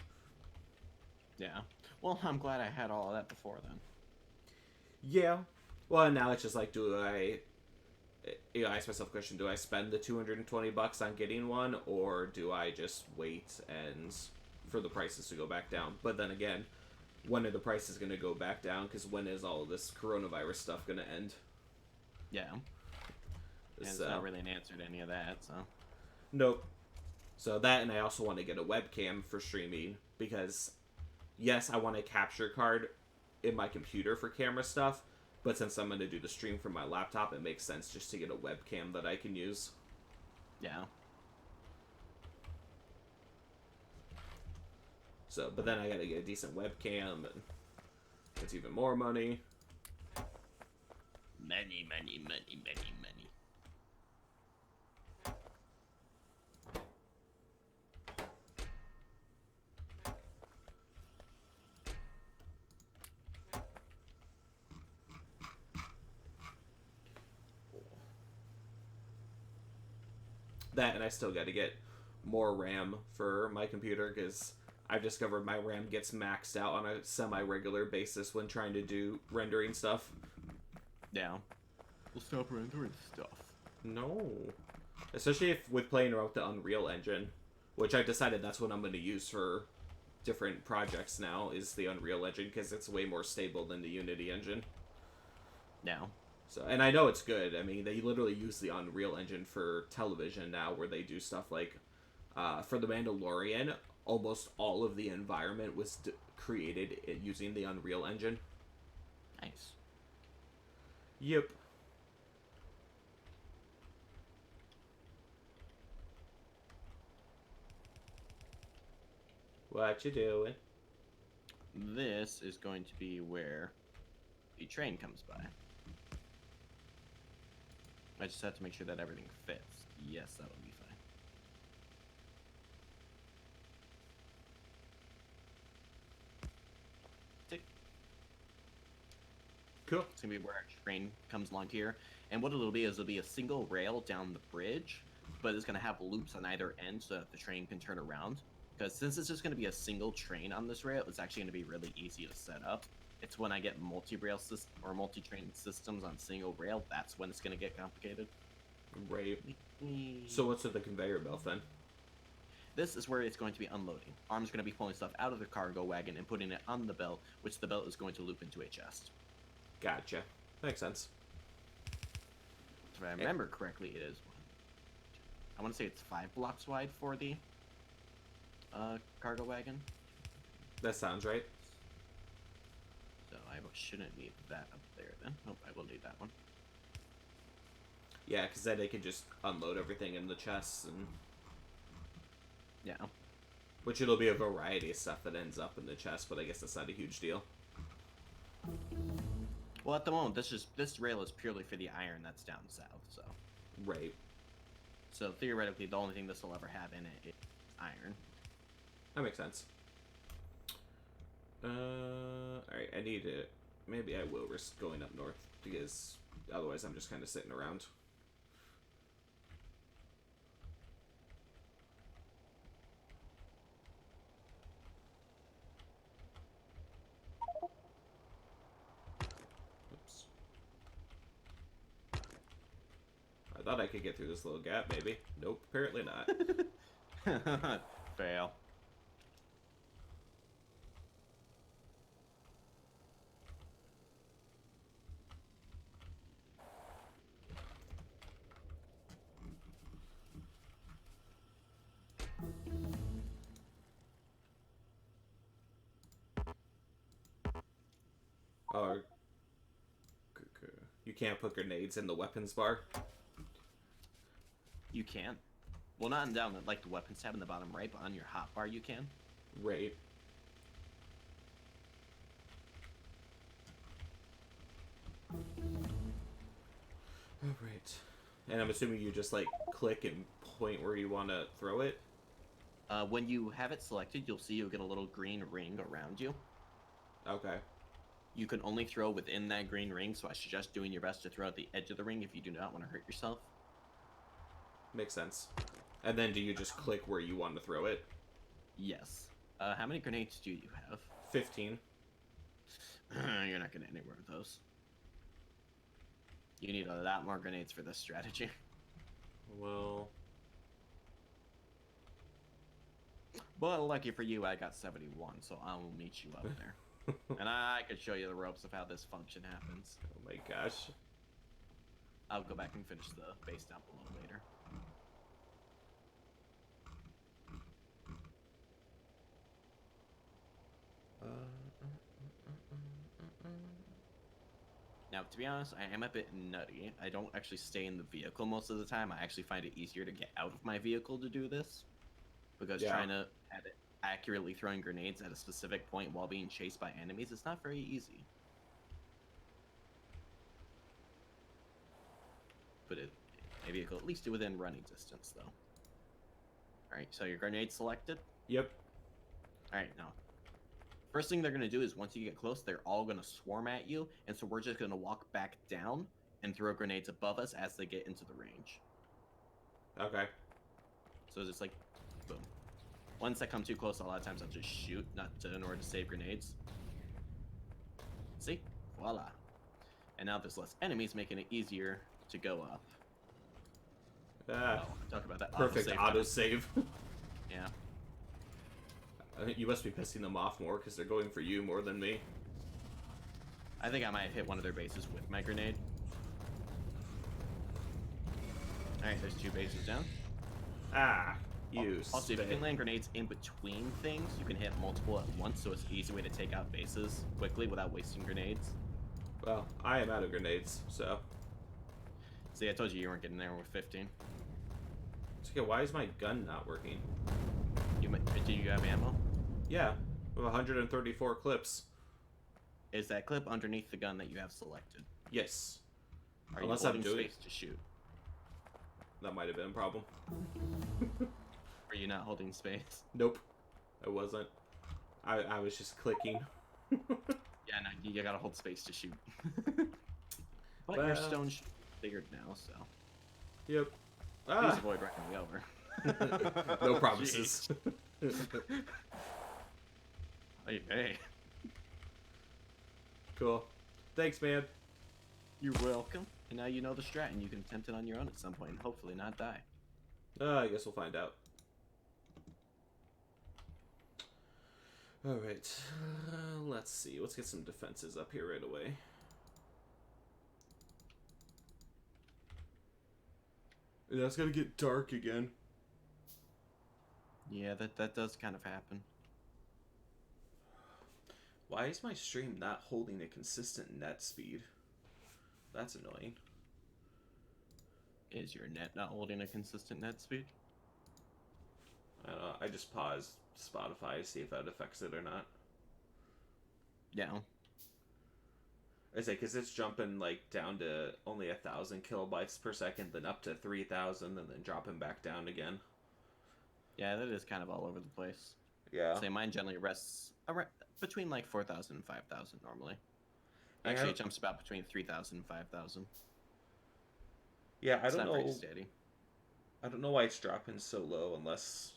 Yeah. Well, I'm glad I had all of that before then. Yeah. Well, now it's just like, do I... You know, I ask myself the question, do I spend the $220 on getting one, or do I just wait and for the prices to go back down? But then again, when are the prices going to go back down? Because when is all of this coronavirus stuff going to end? Yeah. And it's not really an answer to any of that, so... Nope. So that, and I also want to get a webcam for streaming, because, yes, I want a capture card in my computer for camera stuff, But since I'm going to do the stream from my laptop, it makes sense just to get a webcam that I can use. Yeah. So, but then I got to get a decent webcam, and it's even more money. Money, money, money, money, money. That, and I still got to get more RAM for my computer, because I've discovered my RAM gets maxed out on a semi-regular basis when trying to do rendering stuff. Yeah. We'll stop rendering stuff. No. Especially if with playing around with the Unreal Engine, which I've decided that's what I'm going to use for different projects now, is the Unreal Engine, because it's way more stable than the Unity engine. Yeah. So, and I know it's good. I mean, they literally use the Unreal Engine for television now, where they do stuff like, for The Mandalorian, almost all of the environment was created using the Unreal Engine. Nice. Yep. What you doing? This is going to be where the train comes by. I just have to make sure that everything fits. Yes, that'll be fine. Tick. Cool. It's gonna be where our train comes along here, and what it'll be is it'll be a single rail down the bridge, but it's gonna have loops on either end so that the train can turn around. Because since it's just gonna be a single train on this rail, it's actually gonna be really easy to set up. It's when I get multi-rail or multi-train systems on single rail, that's when it's gonna get complicated. Right. So what's with the conveyor belt then? This is where it's going to be unloading. Arm's going to be pulling stuff out of the cargo wagon and putting it on the belt, which the belt is going to loop into a chest. Gotcha. Makes sense. If I remember correctly, it is I want to say it's 5 blocks wide for the cargo wagon. That sounds right. So I shouldn't need that up there then. Nope, I will need that one. Yeah, because then they can just unload everything in the chests, and Yeah. which it'll be a variety of stuff that ends up in the chest, but I guess that's not a huge deal. Well, at the moment, this rail is purely for the iron that's down south. So. Right. So theoretically, the only thing this will ever have in it is iron. That makes sense. Alright, I need to... Maybe I will risk going up north, because otherwise I'm just kind of sitting around. Oops. I thought I could get through this little gap, maybe. Nope, apparently not. Fail. Oh, you can't put grenades in the weapons bar? You can. Well, not in down like the weapons tab in the bottom right, but on your hotbar you can. Right. Alright. And I'm assuming you just, like, click and point where you want to throw it? When you have it selected, you'll see you'll get a little green ring around you. Okay. You can only throw within that green ring, so I suggest doing your best to throw at the edge of the ring if you do not want to hurt yourself. Makes sense. And then do you just click where you want to throw it? Yes. How many grenades do you have? 15. You're not getting anywhere with those. You need a lot more grenades for this strategy. Well... But lucky for you, I got 71, so I will meet you up there. And I could show you the ropes of how this function happens. Oh my gosh. I'll go back and finish the base down below later. Now, to be honest, I am a bit nutty. I don't actually stay in the vehicle most of the time. I actually find it easier to get out of my vehicle to do this. Because Yeah. trying to have it accurately throwing grenades at a specific point while being chased by enemies is not very easy. But my vehicle at least within running distance, though. Alright, so your grenade selected? Yep. Alright, now. First thing they're going to do is once you get close, they're all going to swarm at you. And so we're just going to walk back down and throw grenades above us as they get into the range. Okay. So it's just like, boom. Once I come too close, a lot of times I'll just shoot, in order to save grenades. See? Voila. And now there's less enemies, making it easier to go up. Talk about that. Perfect autosave. Yeah. I think you must be pissing them off more because they're going for you more than me. I think I might have hit one of their bases with my grenade. Alright, there's 2 bases down. Ah, you Also, if you can land grenades in between things, you can hit multiple at once, so it's an easy way to take out bases quickly without wasting grenades. Well, I am out of grenades, so... See, I told you weren't getting there with 15. Okay, why is my gun not working? Do you have ammo? Yeah, with 134 clips. Is that clip underneath the gun that you have selected? Yes. Unless you holding space to shoot? That might have been a problem. Were you not holding space? Nope, I wasn't. I was just clicking. Yeah, no, you gotta hold space to shoot. But your stone's figured now, so. Yep. Please avoid running me over. No promises. Hey. Cool. Thanks, man. You're welcome. And now you know the strat, and you can attempt it on your own at some point, and hopefully not die. I guess we'll find out. Alright. Let's see. Let's get some defenses up here right away. Yeah, it's gonna get dark again. Yeah, that does kind of happen. Why is my stream not holding a consistent net speed? That's annoying. Is your net not holding a consistent net speed? I don't know. I just paused Spotify to see if that affects it or not. Yeah. I say, because it's jumping like down to only 1,000 kilobytes per second, then up to 3,000, and then dropping back down again. Yeah, that is kind of all over the place. Yeah. Say mine generally rests around, between like 4,000 and 5,000 normally. Actually, it jumps about between 3,000 and 5,000. Yeah, I don't not know. very steady. I don't know why it's dropping so low unless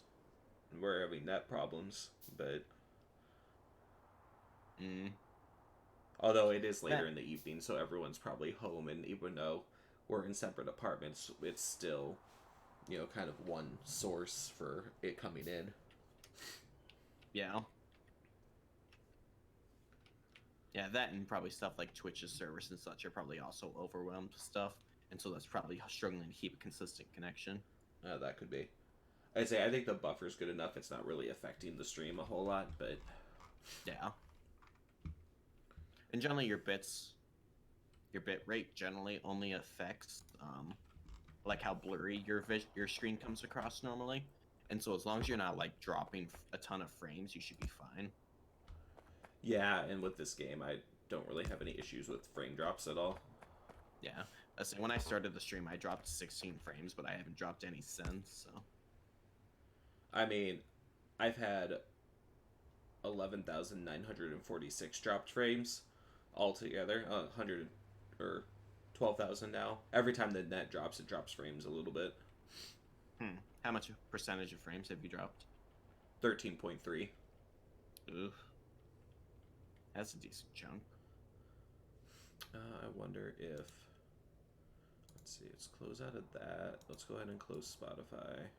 we're having net problems, but... Although it is later in the evening, so everyone's probably home, and even though we're in separate apartments, it's still, you know, kind of one source for it coming in. Yeah. Yeah, that and probably stuff like Twitch's servers and such are probably also overwhelmed with stuff, and so that's probably struggling to keep a consistent connection. That could be. I'd say I think the buffer's good enough. It's not really affecting the stream a whole lot, but... Yeah. And generally your bit rate generally only affects like how blurry your screen comes across normally, and so as long as you're not like dropping a ton of frames, you should be fine. Yeah, and with this game, I don't really have any issues with frame drops at all. Yeah, when I started the stream, I dropped 16 frames, but I haven't dropped any since. So, I mean, I've had 11,946 dropped frames altogether. 100 or 12,000 now. Every time the net drops, it drops frames a little bit. How much percentage of frames have you dropped? 13.3. Oof. That's a decent chunk. I wonder if... Let's see, let's close out of that. Let's go ahead and close Spotify.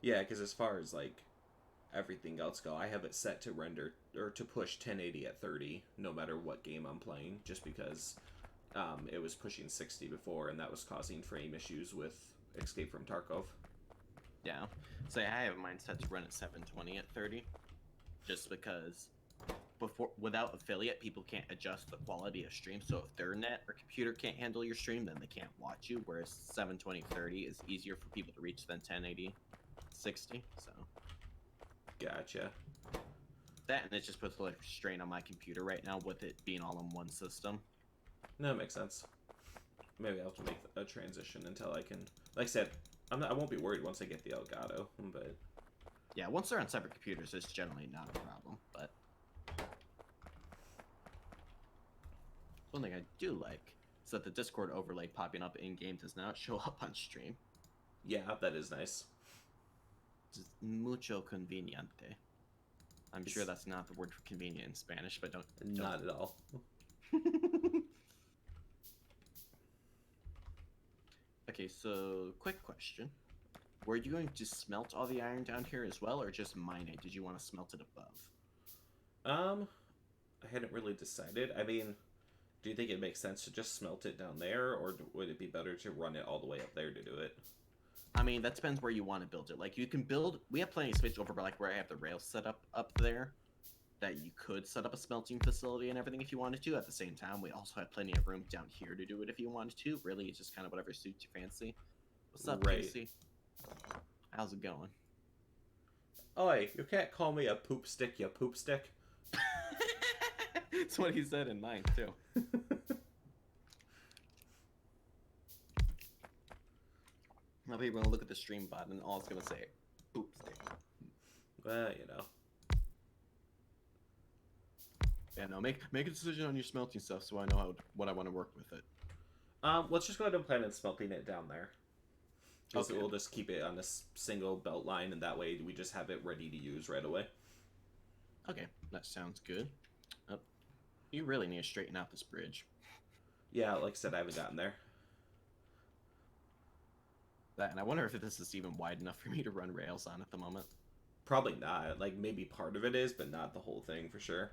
Yeah, because as far as like everything else go, I have it set to render or to push 1080 at 30 no matter what game I'm playing, just because it was pushing 60 before, and that was causing frame issues with Escape from Tarkov. Yeah. So I have mine set to run at 720 at 30, just because without affiliate, people can't adjust the quality of stream. So if their net or computer can't handle your stream, then they can't watch you. Whereas 720 30 is easier for people to reach than 1080 60. So Gotcha. that, and it just puts a little strain on my computer right now with it being all in one system. No, that makes sense. Maybe I'll have to make a transition until I can. Like I said, I won't be worried once I get the Elgato, but Yeah, once they're on separate computers, it's generally not a problem. But one thing I do like is that the Discord overlay popping up in game does not show up on stream. yeah, that is nice. It's mucho conveniente. I'm sure that's not the word for convenient in Spanish, but don't. Not at all. Okay, so quick question. Were you going to smelt all the iron down here as well, or just mine it? Did you want to smelt it above? I hadn't really decided. I mean, do you think it makes sense to just smelt it down there, or would it be better to run it all the way up there to do it? I mean, that depends where you want to build it. Like, you can build... We have plenty of space over, like, where I have the rails set up there, that you could set up a smelting facility and everything if you wanted to. At the same time, we also have plenty of room down here to do it if you wanted to. Really, it's just kind of whatever suits your fancy. What's up, Right. Casey? How's it going? Oi, you can't call me a poop stick, you poop stick. That's what he said in mine, too. Now people are gonna look at the stream bot and all it's gonna say, poop stick. Well, you know. Yeah, no, make a decision on your smelting stuff so I know what I want to work with it. Let's just go ahead and plan on smelting it down there. Because Okay. we'll just keep it on a single belt line, and that way we just have it ready to use right away. Okay, that sounds good. You really need to straighten out this bridge. Yeah, like I said, I haven't gotten there. That, and I wonder if this is even wide enough for me to run rails on at the moment. Probably not. Like, maybe part of it is, but not the whole thing for sure.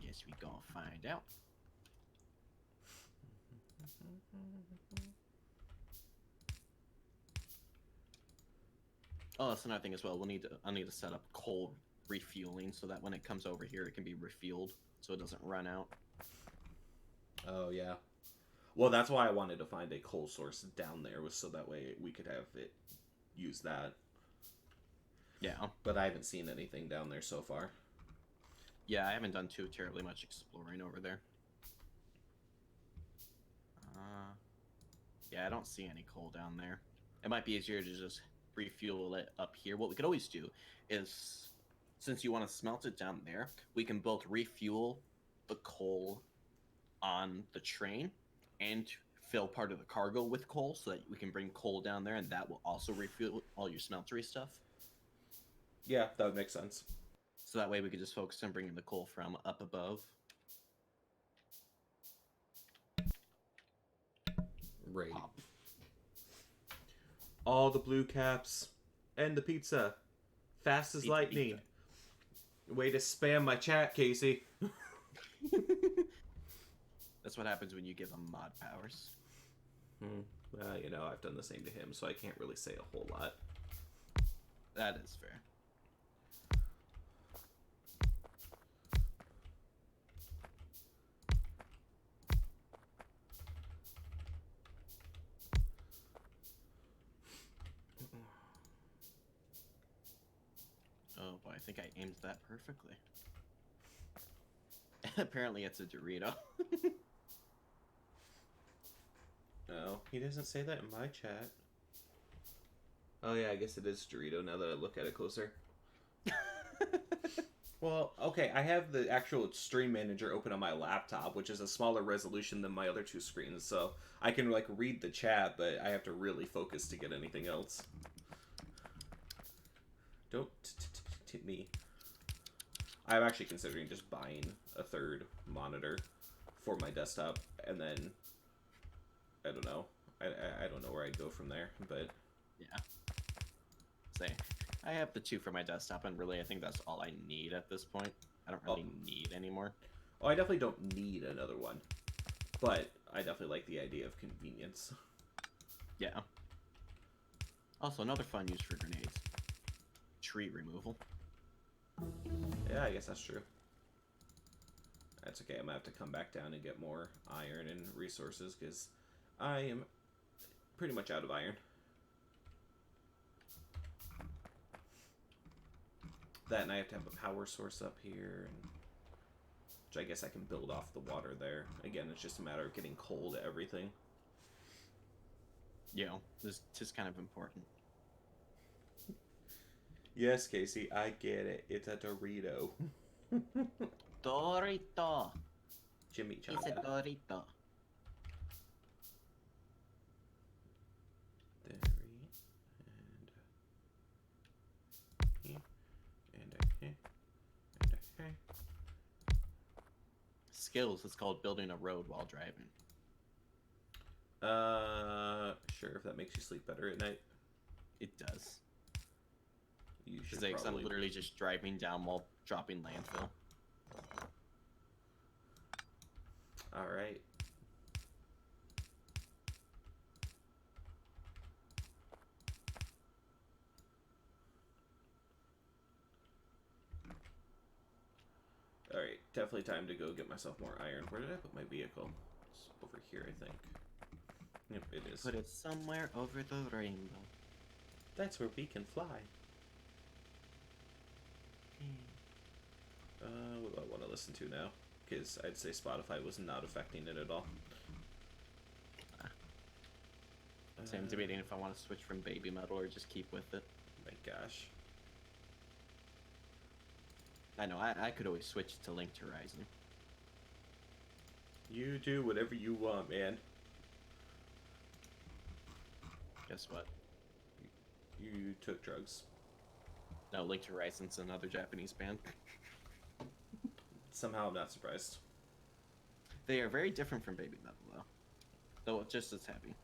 Guess we gonna find out. Oh, that's another thing as well. I'll need to set up coal refueling so that when it comes over here, it can be refueled so it doesn't run out. Oh, yeah. Well, that's why I wanted to find a coal source down there, was so that way we could have it use that. Yeah. But I haven't seen anything down there so far. Yeah, I haven't done too terribly much exploring over there. Yeah, I don't see any coal down there. It might be easier to just refuel it up here. What we could always do is, since you want to smelt it down there, we can both refuel the coal on the train and fill part of the cargo with coal so that we can bring coal down there, and that will also refuel all your smeltery stuff. Yeah, that would make sense. So that way we could just focus on bringing the coal from up above. Right. Pop. All the blue caps and the pizza. Fast as Pizza, lightning. pizza. Way to spam my chat, Casey. That's what happens when you give him mod powers. You know, I've done the same to him, so I can't really say a whole lot. That is fair. Oh boy, I think I aimed that perfectly. Apparently it's a Dorito. No, he doesn't say that in my chat. Oh yeah, I guess it is Dorito now that I look at it closer. Well, okay, I have the actual stream manager open on my laptop, which is a smaller resolution than my other two screens, so I can like read the chat, but I have to really focus to get anything else. Don't tip me. I'm actually considering just buying a third monitor for my desktop, and then I don't know. I don't know where I'd go from there, but Yeah. Say, I have the two for my desktop, and really I think that's all I need at this point. I don't really need anymore. well, I definitely don't need another one, but I definitely like the idea of convenience. Yeah. Also, another fun use for grenades. Tree removal. Yeah, I guess that's true. That's okay. I'm gonna have to come back down and get more iron and resources because I am pretty much out of iron. That, and I have to have a power source up here, and which I guess I can build off the water there. Again, it's just a matter of getting coal to everything. Yeah, this is kind of important. Yes, Casey, I get it. It's a Dorito. Dorito. Jimmy It's a Changa. Dorito. There and Skills. It's called building a road while driving. sure, if that makes you sleep better at night. It does. You should Because I'm probably... literally just driving down while dropping landfill. Alright. Alright, definitely time to go get myself more iron. Where did I put my vehicle? It's over here, I think. Yep, it is. Put it somewhere over the rainbow. That's where we can fly. What do I want to listen to now? Because I'd say Spotify was not affecting it at all. So I'm debating if I want to switch from baby metal or just keep with it. My gosh. I know, I could always switch to Linked Horizon. You do whatever you want, man. Guess what? You took drugs. No, Linked Horizon's another Japanese band. Somehow I'm not surprised. They are very different from baby metal, though. Though just as heavy.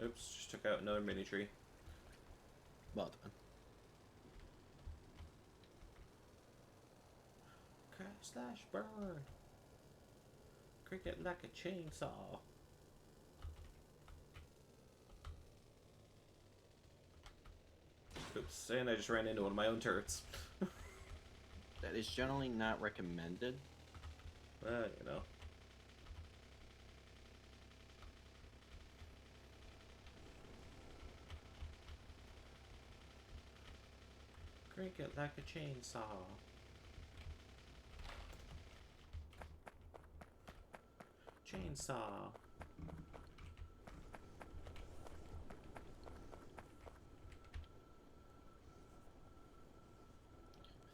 Oops, just took out another mini tree. Well done. Crash slash burn. Cricket like a chainsaw. Oops, and I just ran into one of my own turrets. That is generally not recommended. You know. Cricket like a chainsaw. Chainsaw.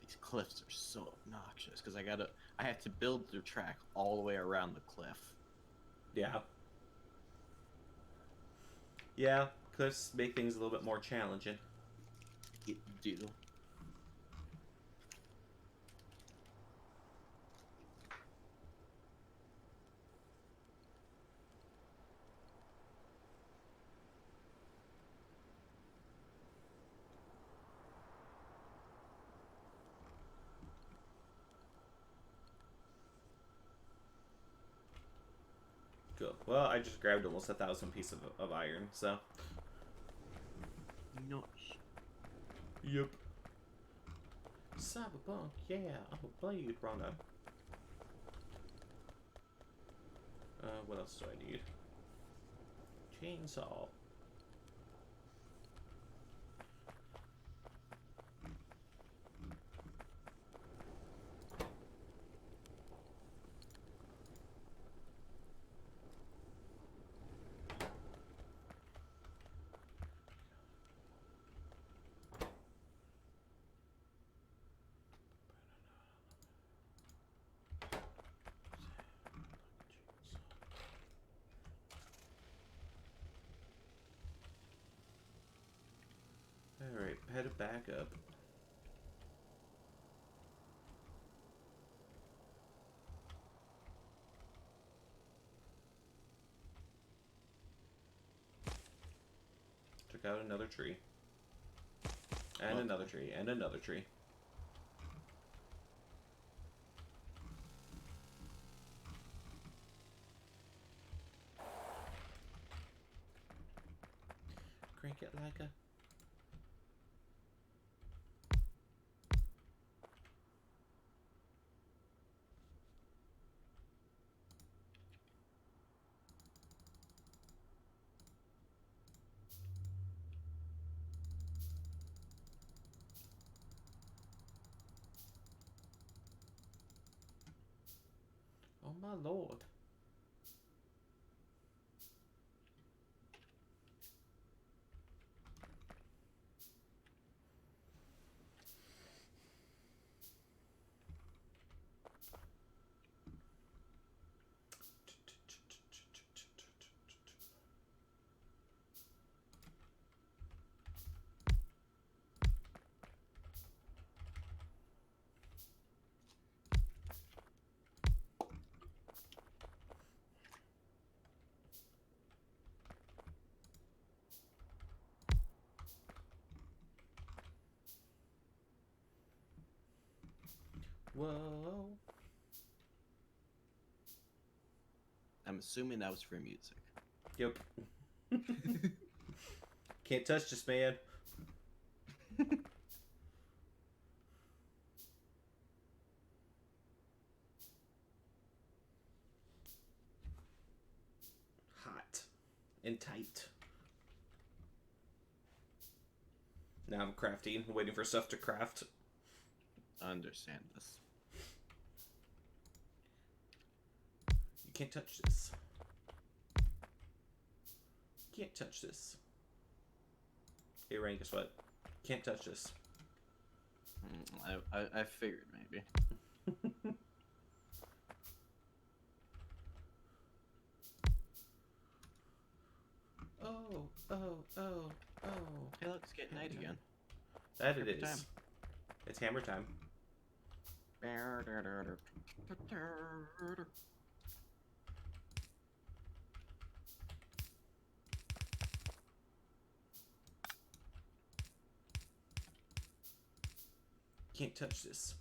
These cliffs are so obnoxious because I have to build the track all the way around the cliff. Yeah. Yeah, cliffs make things a little bit more challenging. It do. Cool. Well, I just grabbed almost 1,000 pieces of iron, so. Nice. Yep. Cyberpunk, yeah, I'm a Blade Runner. What else do I need? Chainsaw. Alright, head back up. Took out another tree. And another tree, and another tree. my lord. Whoa. I'm assuming that was for music. Yep. Can't touch this, man. Hot and tight. Now I'm crafting, waiting for stuff to craft. Understand this. You can't touch this. Can't touch this. Hey, Ryan, guess what? Can't touch this. I figured maybe. Oh. Hey, look, it's getting night again. That it Hammer is. time. It's hammer time. Can't touch this.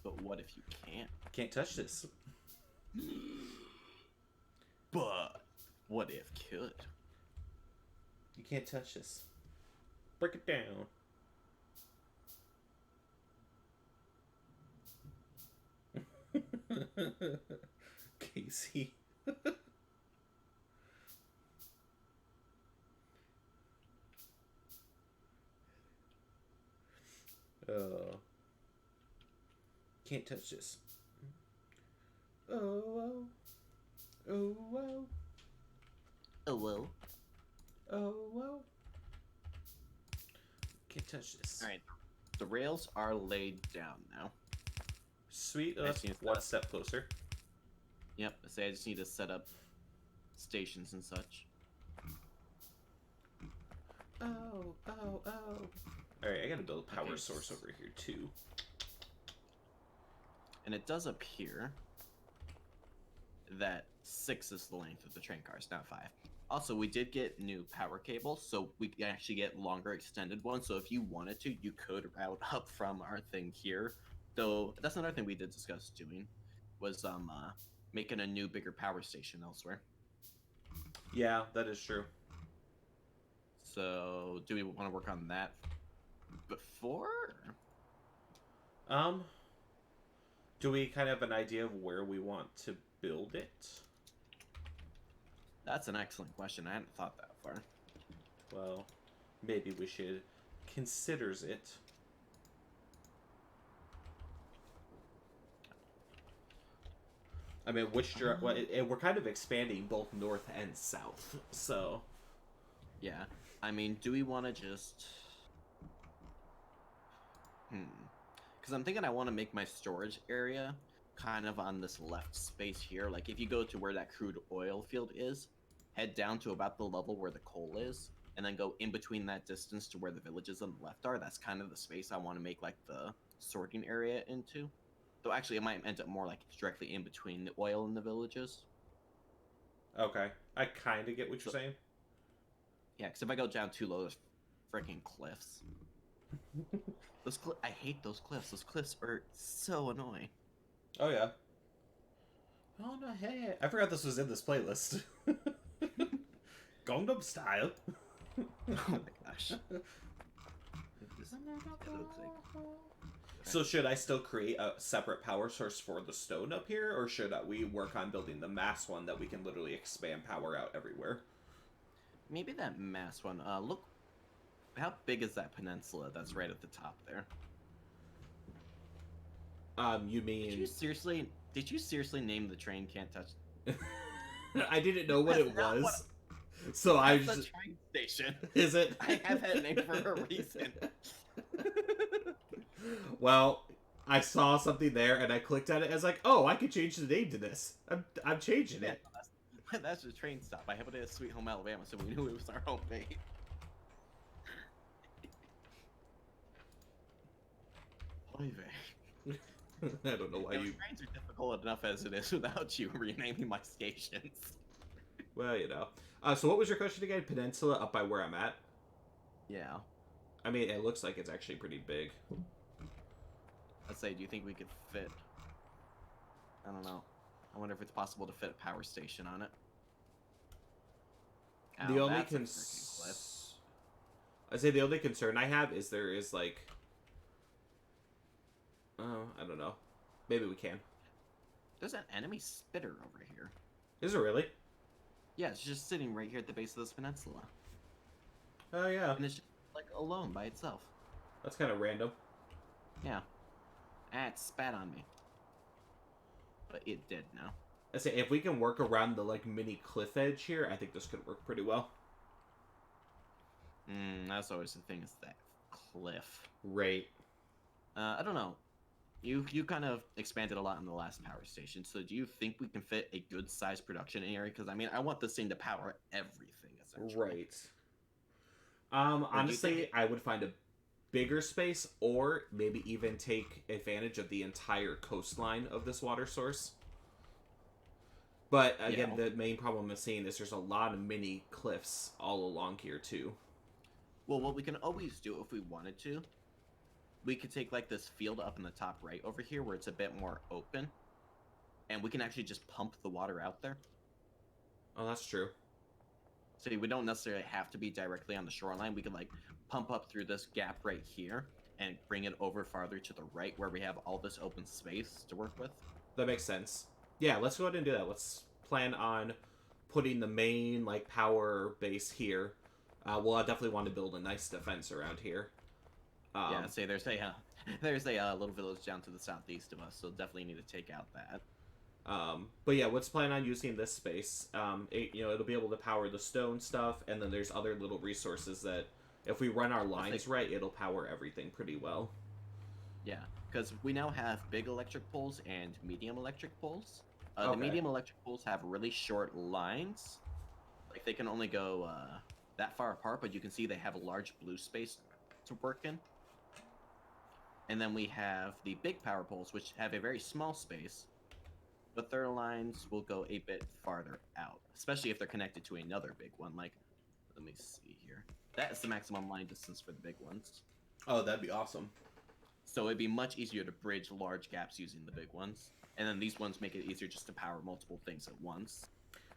But what if you can't? Can't touch this. But what if could? You can't touch this. Break it down. Casey. Can't touch this. Oh. Oh well. Oh. Can't touch this. Alright. The rails are laid down now. Sweet. I see One that. step closer. Yep, so I just need to set up stations and such. Oh. Alright, I gotta build a power source over here too. And it does appear that 6 is the length of the train cars, not 5. Also, we did get new power cables, so we can actually get longer extended ones. So if you wanted to, you could route up from our thing here. Though that's another thing we did discuss doing was making a new, bigger power station elsewhere. Yeah, that is true. So do we want to work on that before? Do we kind of have an idea of where we want to build it? That's an excellent question. I hadn't thought that far. Well, maybe we should considers it. I mean, we're kind of expanding both north and south, so. Yeah, I mean, do we want to just... Because I'm thinking I want to make my storage area kind of on this left space here. Like, if you go to where that crude oil field is, head down to about the level where the coal is, and then go in between that distance to where the villages on the left are. That's kind of the space I want to make, like, the sorting area into. Though, actually, it might end up more, like, directly in between the oil and the villages. Okay. I kind of get what you're saying. Yeah, because if I go down too low, there's freaking cliffs. I hate those cliffs. Those cliffs are so annoying. Oh, yeah. Oh, no, hey. I forgot this was in this playlist. Gangnam Style. Oh my gosh. So should I still create a separate power source for the stone up here, or should we work on building the mass one that we can literally expand power out everywhere? Maybe that mass one. Look, how big is that peninsula that's right at the top there? You mean... Did you seriously Did you seriously name the train can't touch? I didn't know what That's it not what. was, so I That's the just train station. is it? I have that name for a reason. Well, I saw something there and I clicked at it. As like, oh, I could change the name to this. I'm changing Yeah, it. that's the train stop. I happened to Sweet Home Alabama, so we knew it was our home base. Oy vey. I don't know why you. Trains are difficult enough as it is without you renaming my stations. Well, you know. So what was your question again? Peninsula up by where I'm at. Yeah. I mean, it looks like it's actually pretty big. Let's say, do you think we could fit? I don't know. I wonder if it's possible to fit a power station on it. The Ow, only that's a freaking cliff. I say the only concern I have is there is like, I don't know. Maybe we can. There's an enemy spitter over here. Is it really? Yeah, it's just sitting right here at the base of this peninsula. Oh yeah. And it's just, like, alone by itself. That's kind of random. Yeah. Ah, it spat on me. But it did now. I say if we can work around the like mini cliff edge here, I think this could work pretty well. That's always the thing, is that cliff. Right. I don't know. You kind of expanded a lot in the last power station, so do you think we can fit a good sized production area? Because I mean, I want this thing to power everything essentially. Right. Honestly, I would find a bigger space, or maybe even take advantage of the entire coastline of this water source. But again, the main problem I'm seeing is there's a lot of mini cliffs all along here too. Well, what we can always do if we wanted to, we could take like this field up in the top right over here where it's a bit more open, and we can actually just pump the water out there. Oh, that's true. So we don't necessarily have to be directly on the shoreline. We can like pump up through this gap right here and bring it over farther to the right where we have all this open space to work with. That makes sense. Yeah, let's go ahead and do that. Let's plan on putting the main like power base here. We'll definitely want to build a nice defense around here. Yeah, say there's a little village down to the southeast of us, so definitely need to take out that. But yeah, let's plan on using this space. It'll be able to power the stone stuff, and then there's other little resources that, if we run our lines right, it'll power everything pretty well. Yeah, because we now have big electric poles and medium electric poles. Okay. The medium electric poles have really short lines. Like, they can only go that far apart, but you can see they have a large blue space to work in. And then we have the big power poles, which have a very small space, but their lines will go a bit farther out, especially if they're connected to another big one. Like, let me see here. That's the maximum line distance for the big ones. Oh, that'd be awesome. So it'd be much easier to bridge large gaps using the big ones. And then these ones make it easier just to power multiple things at once.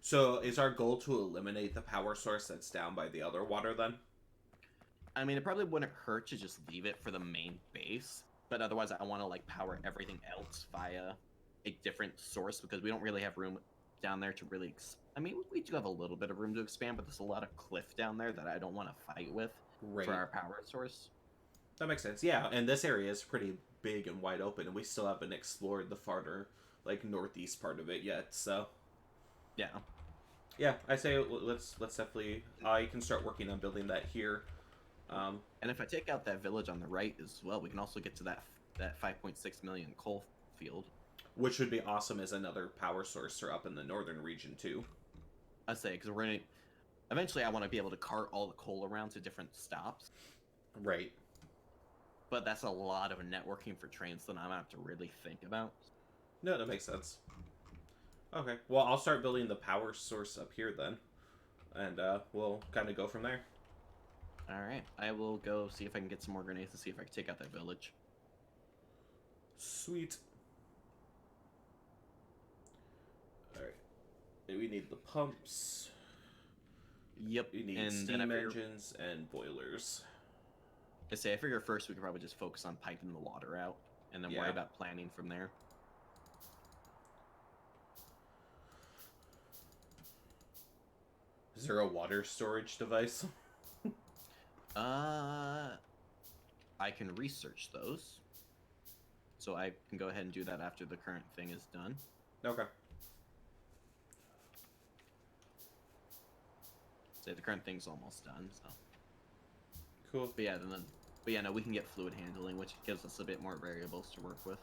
So is our goal to eliminate the power source that's down by the other water then? I mean, it probably wouldn't hurt to just leave it for the main base, but otherwise I want to like power everything else via a different source, because we don't really have room down there to really I mean, we do have a little bit of room to expand, but there's a lot of cliff down there that I don't want to fight with for our power source. That makes sense. Yeah, and this area is pretty big and wide open, and we still haven't explored the farther, like, northeast part of it yet, so... Yeah, I say let's definitely... I can start working on building that here. And if I take out that village on the right as well, we can also get to that 5.6 million coal field. Which would be awesome as another power source for up in the northern region, too. I say, because we're going to... Eventually, I want to be able to cart all the coal around to different stops. Right. But that's a lot of networking for trains that I'm going to have to really think about. No, that makes sense. Okay, well, I'll start building the power source up here then. And we'll kind of go from there. Alright, I will go see if I can get some more grenades and see if I can take out that village. Sweet. Alright. We need the pumps. Yep. We need steam engines and boilers. I figure first we could probably just focus on piping the water out, and then worry about planning from there. Is there a water storage device? I can research those. so I can go ahead and do that after the current thing is done. Okay. Say the current thing's almost done, so. Cool. But yeah, no, we can get fluid handling, which gives us a bit more variables to work with.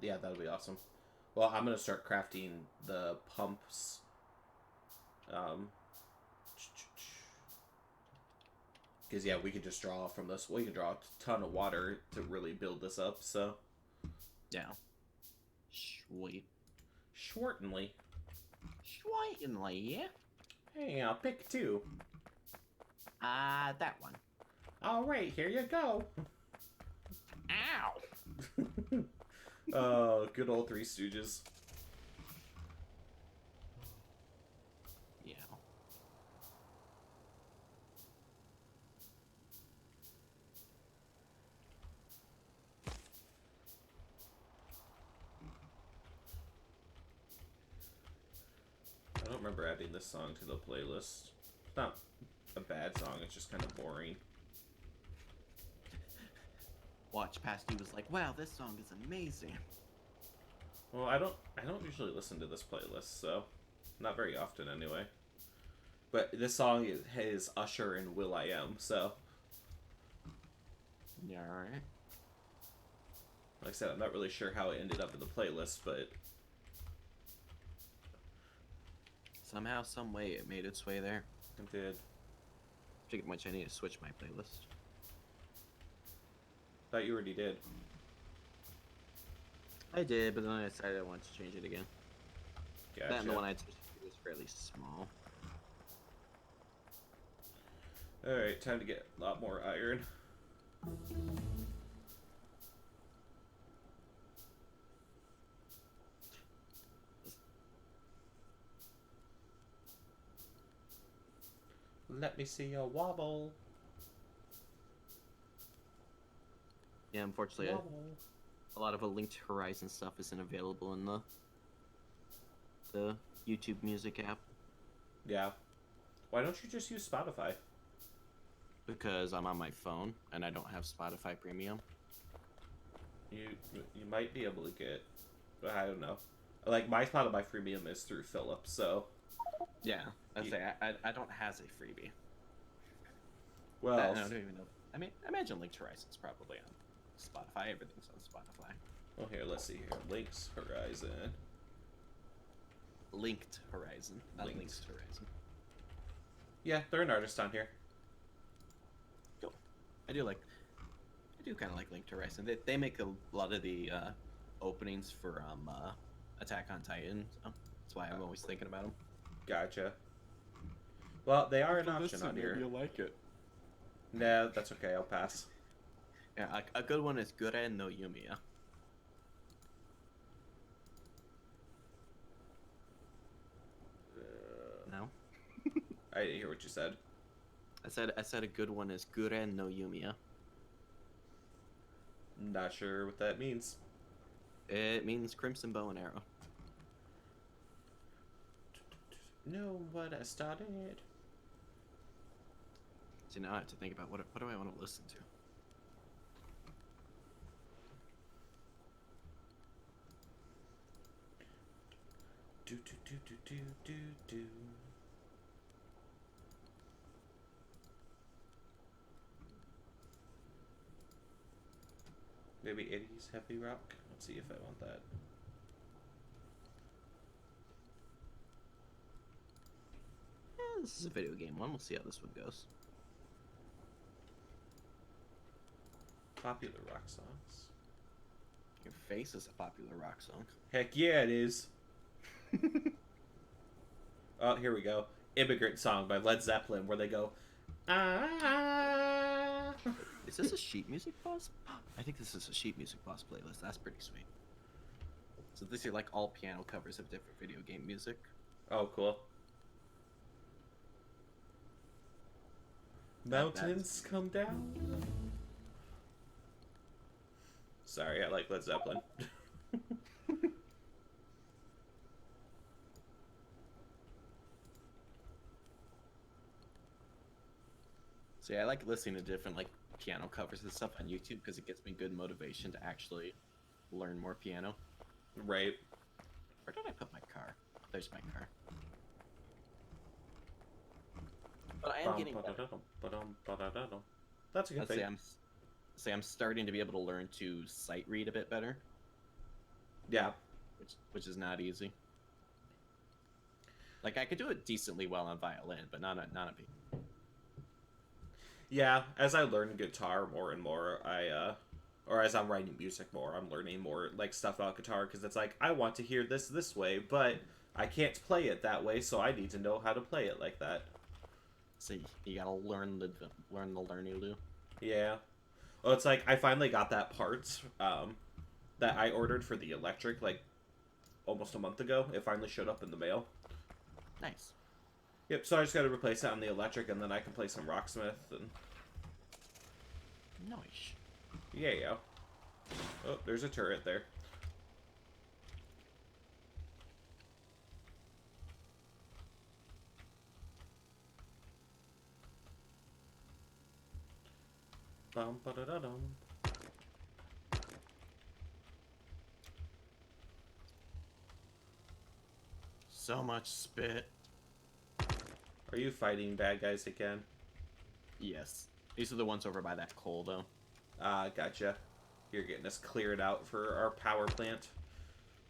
Yeah, that'll be awesome. Well, I'm gonna start crafting the pumps. Because yeah, we could just draw from this. We can draw a ton of water to really build this up. So Yeah. Sweet. Shortenly. Yeah. Hey, I'll pick two. That one. All right, here you go. Ow! Oh, good old Three Stooges. Yeah. I don't remember adding this song to the playlist. It's not a bad song, it's just kind of boring. Watch Past You was like, wow, this song is amazing. Well, I don't usually listen to this playlist, so not very often anyway. But this song is Usher and Will I Am, so Yeah, alright. like I said, I'm not really sure how it ended up in the playlist, but Somehow, some way, it made its way there. it did. Speaking of which, I need to switch my playlist. Thought you already did. I did, but then I decided I wanted to change it again. Gotcha. That and the one I switched to was fairly small. Alright, time to get a lot more iron. Let me see your wobble. Yeah, unfortunately, Wobble. a lot of a Linked Horizon stuff isn't available in the YouTube Music app Yeah. Why don't you just use Spotify? because I'm on my phone and I don't have Spotify Premium. You might be able to get, I don't know. Like my Spotify Premium is through Philip, so Yeah, I say I don't has a freebie. well, I don't even know. I mean, I imagine Linked Horizon's probably on Spotify. Everything's on Spotify. well here, let's see here. Links Horizon. Linked Horizon, not Linked. Linked Horizon. Yeah, they're an artist on here. Cool. I do kind of like Linked Horizon. They make a lot of the openings for Attack on Titan. So that's why I'm always thinking about them. Gotcha. Well, they are an option on here. You'll like it. Nah, that's okay. I'll pass. Yeah, a good one is Guren no Yumiya. No, I didn't hear what you said. I said a good one is Guren no Yumiya. Not sure what that means. It means Crimson Bow and Arrow. No, what I started. So now I have to think about what do I want to listen to. Do do do do do do do. Maybe 80s heavy rock. Let's see if I want that. This is a video game one. We'll see how this one goes. Popular rock songs. Your Face is a popular rock song. Heck yeah, it is. Oh, here we go. Immigrant Song by Led Zeppelin, where they go, ah. Is this a sheet music boss? I think this is a sheet music boss playlist. That's pretty sweet. So these are like all piano covers of different video game music. Oh, cool. Mountains come down. Sorry, I like Led Zeppelin. So yeah, I like listening to different like piano covers and stuff on YouTube because it gives me good motivation to actually learn more piano. Right. Where did I put my car? There's my car. But I am getting better. That's a good thing. I'm starting to be able to learn to sight read a bit better. Yeah. Which is not easy. Like I could do it decently well on violin, but not a piano. Yeah, as I learn guitar more and more, or as I'm writing music more, I'm learning more like stuff about guitar because it's like I want to hear this way, but I can't play it that way, so I need to know how to play it like that. So you gotta learn the learn-y-loo. Yeah. Well, it's like I finally got that part that I ordered for the electric like almost a month ago. It finally showed up in the mail. Nice. Yep. So I just got to replace it on the electric, and then I can play some Rocksmith and. Nice. Yeah. Oh, there's a turret there. Bum, ba-da-da-dum. So much spit. Are you fighting bad guys again? Yes. These are the ones over by that coal, though. Ah, gotcha. You're getting us cleared out for our power plant.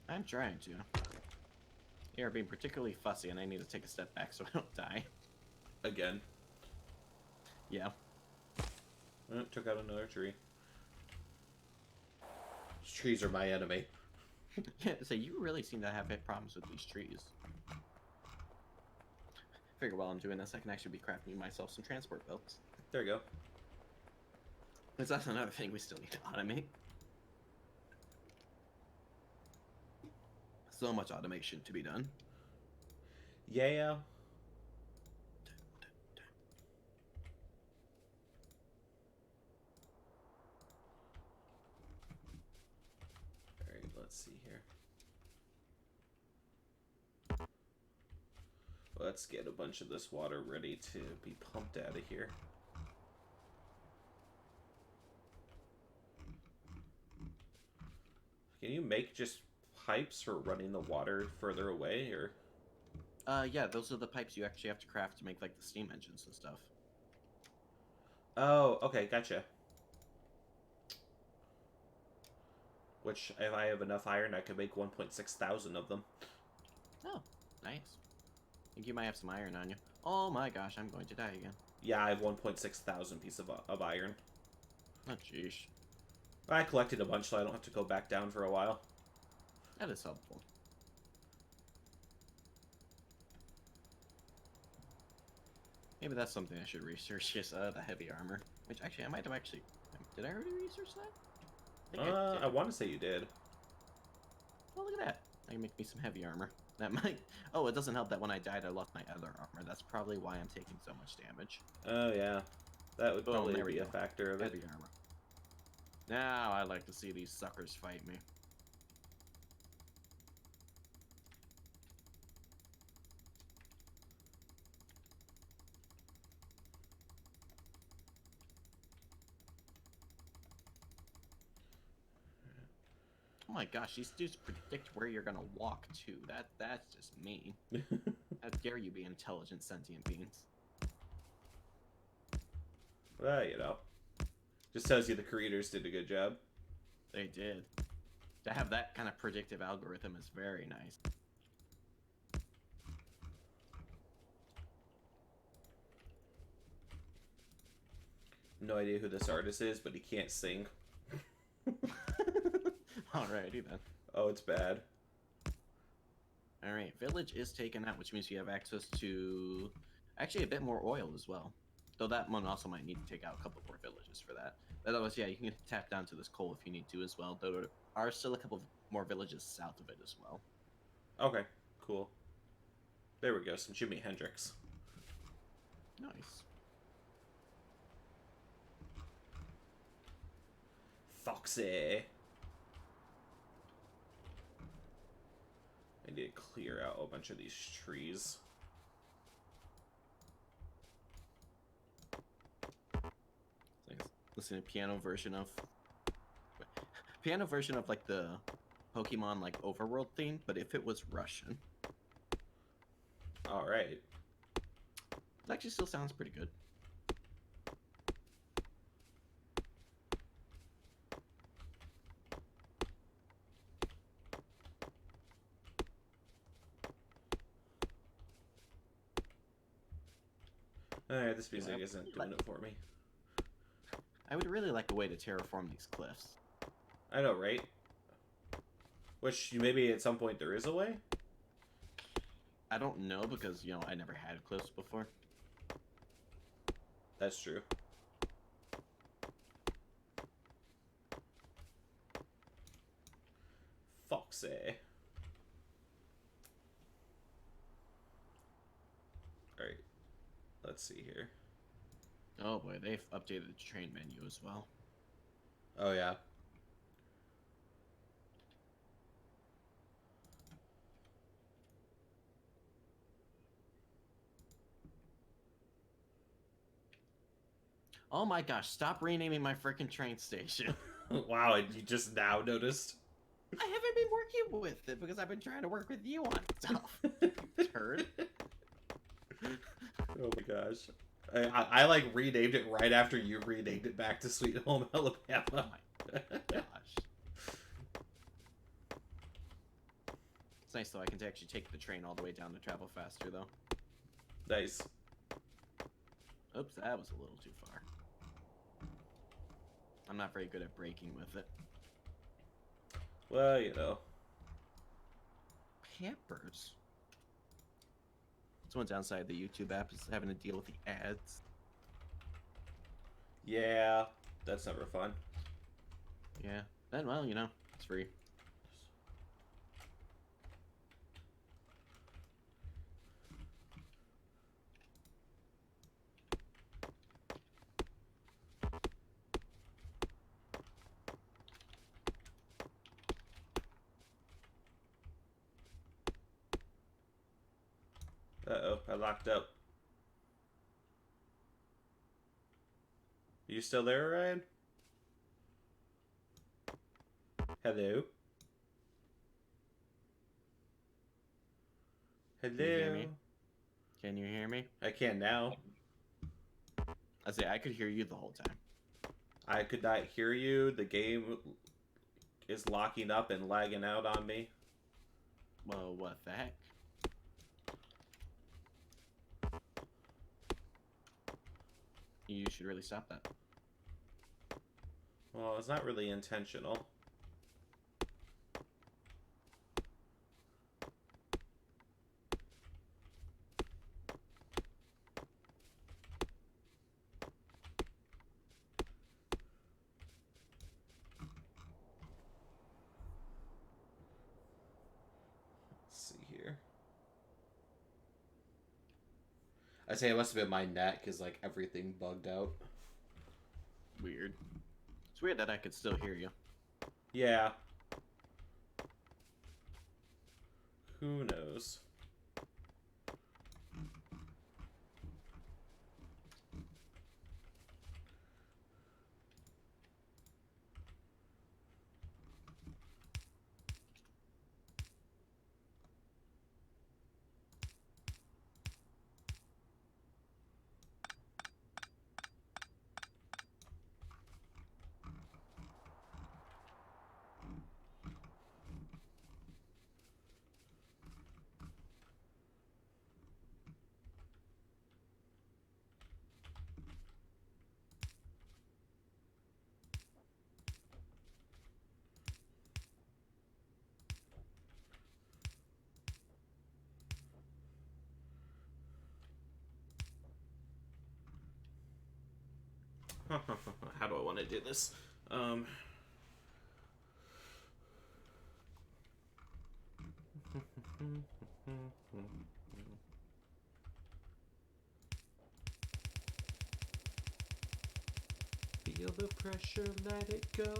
I'm trying to. You're being particularly fussy, and I need to take a step back so I don't die. Again. Yeah. Oh, took out another tree. These trees are my enemy. Yeah, so you really seem to have hit problems with these trees. Figure while I'm doing this, I can actually be crafting myself some transport belts. There you go. Because that's another thing we still need to automate. So much automation to be done. Yeah. Alright, let's see here. Let's get a bunch of this water ready to be pumped out of here. Can you make just pipes for running the water further away, or? Yeah, those are the pipes you actually have to craft to make, like, the steam engines and stuff. Oh, okay, gotcha. Which, if I have enough iron, I could make 1.6 thousand of them. Oh, nice. I think you might have some iron on you. Oh my gosh, I'm going to die again. Yeah, I have 1.6 thousand pieces of iron. Oh, jeez. I collected a bunch, so I don't have to go back down for a while. That is helpful. Maybe that's something I should research, is the heavy armor. Which, actually, I might have actually... Did I already research that? I want to say you did. Oh, look at that. I can make me some heavy armor. That might... Oh, it doesn't help that when I died, I lost my other armor. That's probably why I'm taking so much damage. Oh, yeah. That would probably there we be a go. factor of it. Heavy armor. Now I like to see these suckers fight me. Oh my gosh, these dudes predict where you're gonna walk to. That's just mean. How dare you be intelligent sentient beings? Well, you know. Just tells you the creators did a good job. They did. To have that kind of predictive algorithm is very nice. No idea who this artist is, but he can't sing. Alrighty then. Oh, it's bad. Alright, village is taken out, which means you have access to actually a bit more oil as well. Though that one also might need to take out a couple more villages for that. But otherwise, yeah, you can tap down to this coal if you need to as well. Though there are still a couple more villages south of it as well. Okay, cool. There we go, some Jimi Hendrix. Nice. Foxy. I need to clear out a bunch of these trees. Thanks. Listen to piano version of like the Pokemon like overworld theme, but if it was Russian. All right. It actually still sounds pretty good. All right, this music isn't doing it for me. I would really like a way to terraform these cliffs. I know, right? Which maybe at some point there is a way? I don't know because, you know, I never had cliffs before. That's true. Foxy. Alright. Let's see here. Oh boy, they've updated the train menu as well. Oh, yeah. Oh my gosh, stop renaming my freaking train station. Wow, you just now noticed? I haven't been working with it because I've been trying to work with you on stuff. Turd. Oh my gosh. I like renamed it right after you renamed it back to Sweet Home Alabama. Oh my gosh. It's nice though, I can actually take the train all the way down to travel faster though. Nice. Oops, that was a little too far. I'm not very good at braking with it. Well, you know. Pampers. Someone outside the YouTube app is having to deal with the ads. Yeah, that's never fun. Yeah. Then, well, you know, it's free. Uh-oh, I locked up. You still there, Ryan? Hello? Hello? Can you hear me? Can you hear me? I can now. I say I could hear you the whole time. I could not hear you. The game is locking up and lagging out on me. Well, what the heck? You should really stop that. Well, it's not really intentional. Let's see here. I say it must have been my net because like everything bugged out. Weird. It's weird that I could still hear you. Yeah. Who knows? How do I want to do this? Feel the pressure, let it go.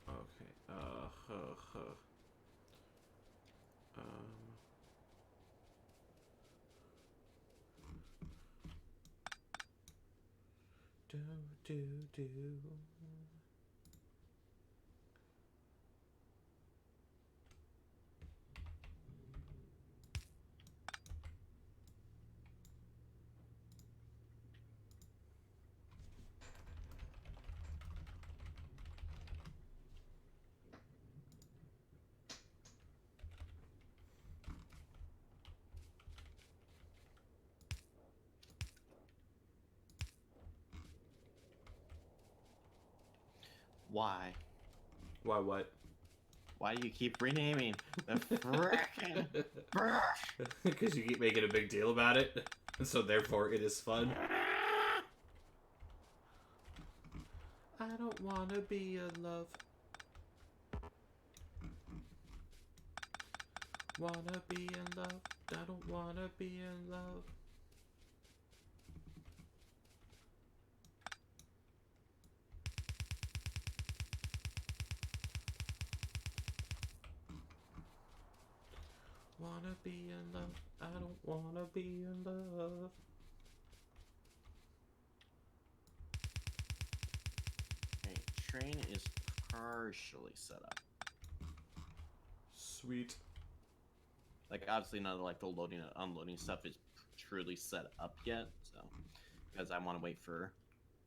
Okay. Do do do. Why? Why what? Why do you keep renaming the frickin' brush? Because you keep making a big deal about it, and so therefore it is fun. I don't wanna be in love. Wanna be in love. I don't wanna be in love. Wanna be in love. I don't wanna be in love. Okay, train is partially set up. Sweet. Like, obviously none of like the loading and unloading stuff is truly set up yet, so because I want to wait for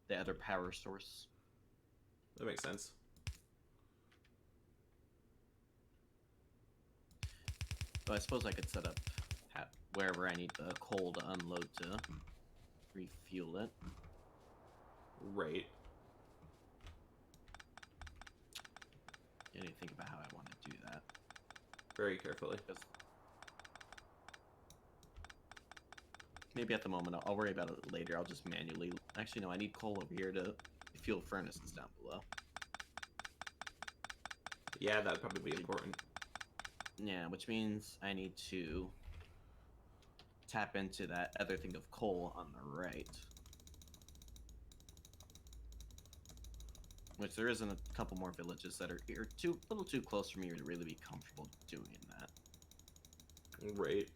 the other power source. That makes sense. So I suppose I could set up wherever I need the coal to unload to refuel it. Right. I need to think about how I want to do that. Very carefully. Maybe at the moment, I'll worry about it later. I'll just manually... Actually, no, I need coal over here to fuel furnaces down below. Yeah, that'd probably be important. Yeah, which means I need to tap into that other thing of coal on the right. Which there isn't a couple more villages that are here, a little too close for me to really be comfortable doing that. Right.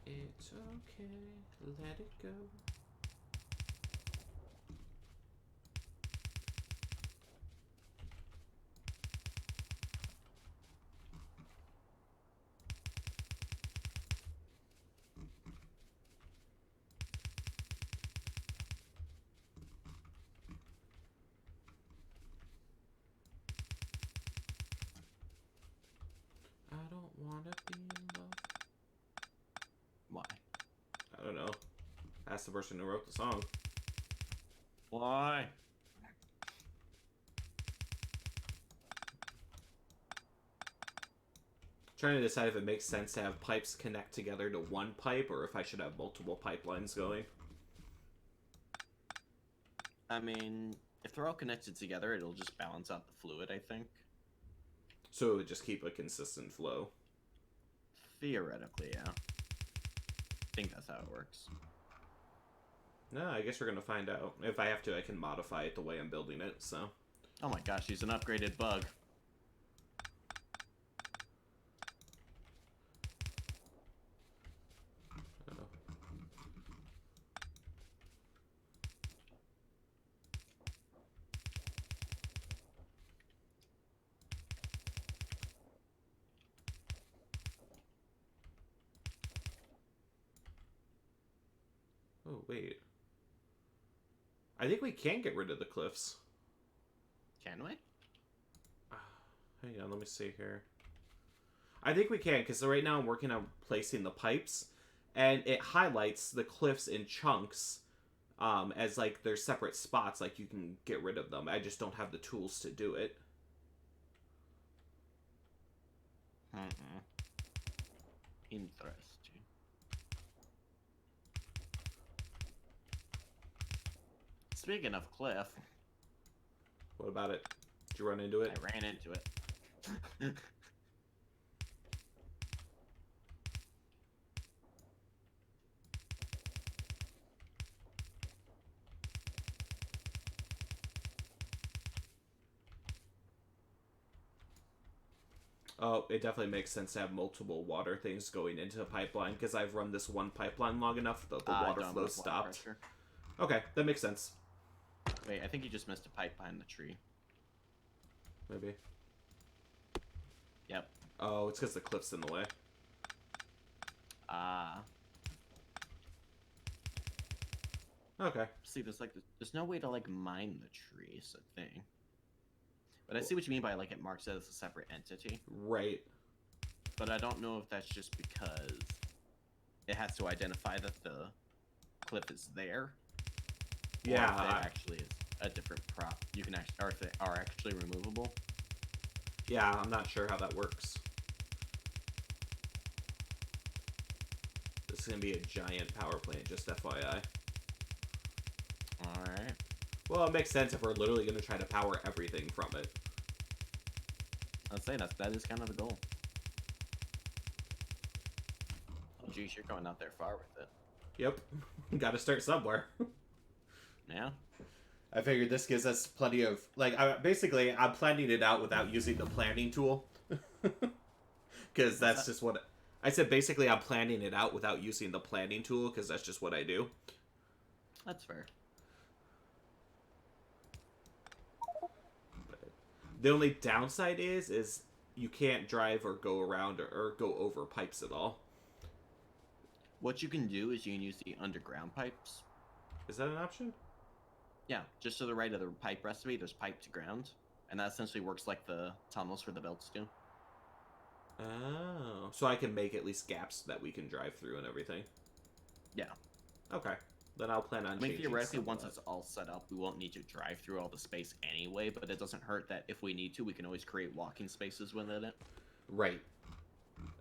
It's okay, let it go. I don't wanna be in love. Why? I don't know. Ask the person who wrote the song. Why? Trying to decide if it makes sense to have pipes connect together to one pipe or if I should have multiple pipelines going. I mean, if they're all connected together, it'll just balance out the fluid, I think. So it would just keep a consistent flow. Theoretically, yeah. I think that's how it works. No, I guess we're gonna find out. If I have to, I can modify it the way I'm building it, so. Oh my gosh, he's an upgraded bug. Oh, wait. I think we can get rid of the cliffs. Can we? Hang on, let me see here. I think we can, because right now I'm working on placing the pipes, and it highlights the cliffs in chunks as, like, they're separate spots, like you can get rid of them. I just don't have the tools to do it. Interesting. Speaking of cliff, What about it? Did you run into it? I ran into it. Oh, it definitely makes sense to have multiple water things going into a pipeline, because I've run this one pipeline long enough that the water flow stopped. Okay, that makes sense. Wait, I think you just missed a pipe behind the tree. Maybe. Yep. Oh, it's because the cliff's in the way. Okay. See, there's no way to like mine the tree, is a thing. But I see what you mean by like it marks it as a separate entity. Right. But I don't know if that's just because it has to identify that the cliff is there. Yeah. Or if it actually is a different prop. You can actually, or if they are actually removable. Yeah, I'm not sure how that works. This is gonna be a giant power plant, just FYI. Alright. Well, it makes sense if we're literally gonna try to power everything from it. Let's say that is kind of the goal. Oh geez, you're going out there far with it. Yep. Gotta start somewhere. Yeah. I figured this gives us plenty of, like, basically, I'm planning it out without using the planning tool. Because that's just what... I said basically I'm planning it out without using the planning tool, because that's just what I do. That's fair. The only downside is you can't drive or go around or go over pipes at all. What you can do is you can use the underground pipes. Is that an option? Yeah, just to the right of the pipe recipe, there's pipe to ground. And that essentially works like the tunnels for the belts do. Oh. So I can make at least gaps that we can drive through and everything. Yeah. Okay. Then I'll plan on changing theoretically, once it's all set up, we won't need to drive through all the space anyway, but it doesn't hurt that if we need to, we can always create walking spaces within it. Right.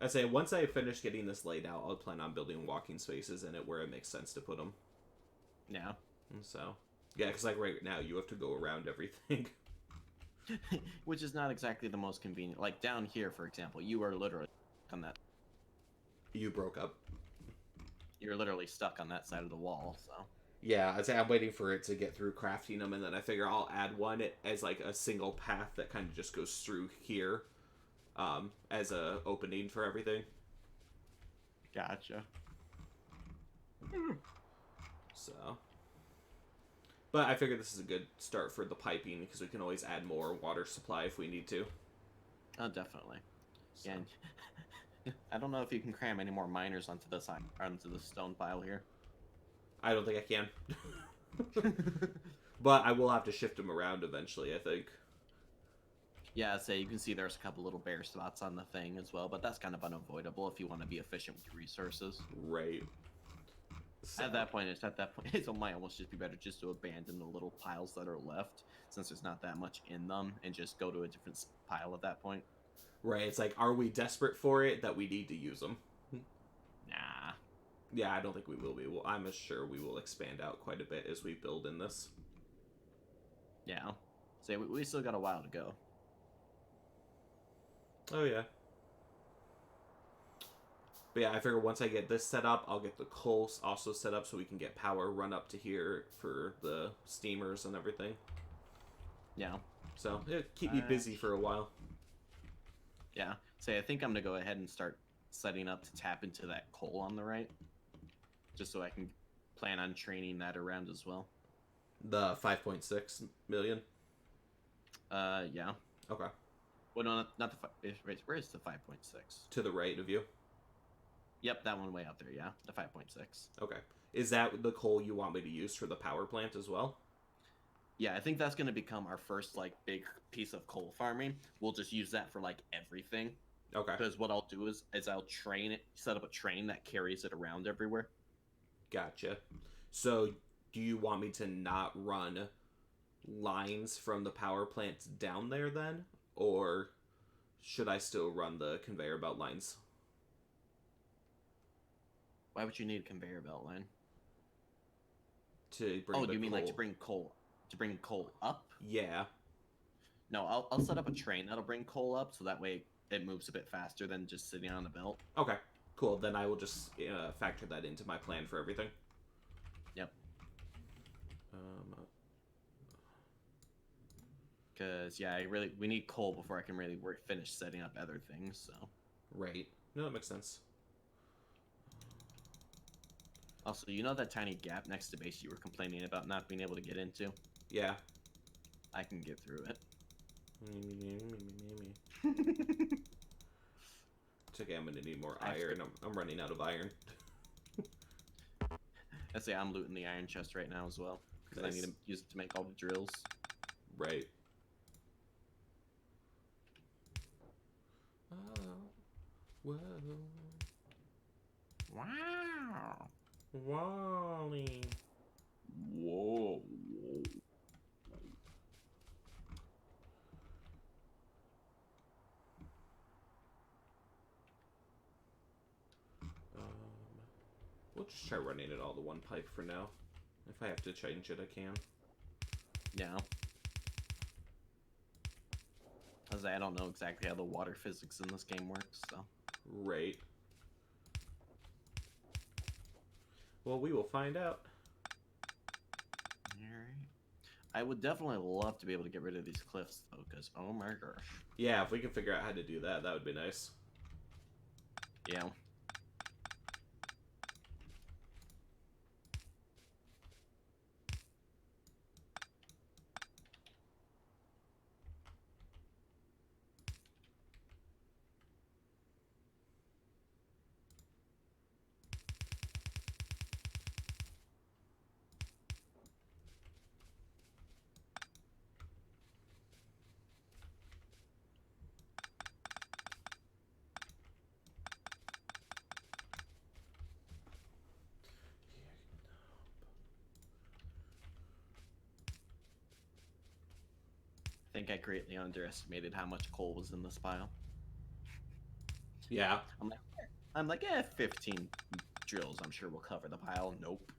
I say, once I finish getting this laid out, I'll plan on building walking spaces in it where it makes sense to put them. Yeah. So, yeah, because like right now, you have to go around everything. Which is not exactly the most convenient. Like down here, for example, you are literally stuck on that. You broke up. You're literally stuck on that side of the wall, so. Yeah, I'd say I'm waiting for it to get through crafting them, and then I figure I'll add one as like a single path that kind of just goes through here, as a opening for everything. Gotcha. So, but I figure this is a good start for the piping because we can always add more water supply if we need to. Oh, definitely. So. Yeah. I don't know if you can cram any more miners onto the stone pile here. I don't think I can. But I will have to shift them around eventually, I think. Yeah, so you can see there's a couple little bare spots on the thing as well, but that's kind of unavoidable if you want to be efficient with your resources. Right. So. At that point, it might almost just be better just to abandon the little piles that are left, since there's not that much in them, and just go to a different pile at that point. Right, it's like, are we desperate for it that we need to use them? Nah. Yeah, I don't think we will be. Well, I'm sure we will expand out quite a bit as we build in this. Yeah. So we still got a while to go. Oh, yeah. But yeah, I figure once I get this set up, I'll get the coal also set up so we can get power run up to here for the steamers and everything. Yeah. So, it'll keep me busy for a while. Yeah. So I think I'm going to go ahead and start setting up to tap into that coal on the right. Just so I can plan on training that around as well. The 5.6 million? Yeah. Okay. Well, no, not the... Where is the 5.6? To the right of you? Yep, that one way out there, yeah. The 5.6. Okay. Is that the coal you want me to use for the power plant as well? Yeah, I think that's going to become our first, like, big piece of coal farming. We'll just use that for, like, everything. Okay. Because what I'll do is I'll set up a train that carries it around everywhere. Gotcha. So, do you want me to not run lines from the power plants down there then? Or should I still run the conveyor belt lines? Why would you need a conveyor belt line? To bring you mean coal. like to bring coal up? Yeah. No, I'll set up a train that'll bring coal up, so that way it moves a bit faster than just sitting on the belt. Okay, cool. Then I will just factor that into my plan for everything. Yep. Um, Because yeah, we need coal before I can really finish setting up other things. So. right. No, that makes sense. Also, you know that tiny gap next to base you were complaining about not being able to get into? Yeah. I can get through it. It's okay, I'm gonna need more iron. I'm running out of iron. I say I'm looting the iron chest right now as well. Because I need to use it to make all the drills. Right. Whoa. Wow. Wally. Whoa. We'll just try running it all to one pipe for now. If I have to change it, I can. Yeah. As I don't know exactly how the water physics in this game works, so. Right. Well, we will find out. Alright. I would definitely love to be able to get rid of these cliffs, though, because, oh my gosh. Yeah, if we can figure out how to do that, that would be nice. Yeah. I think I greatly underestimated how much coal was in this pile. Yeah. I'm like, 15 drills. I'm sure we'll cover the pile. Nope.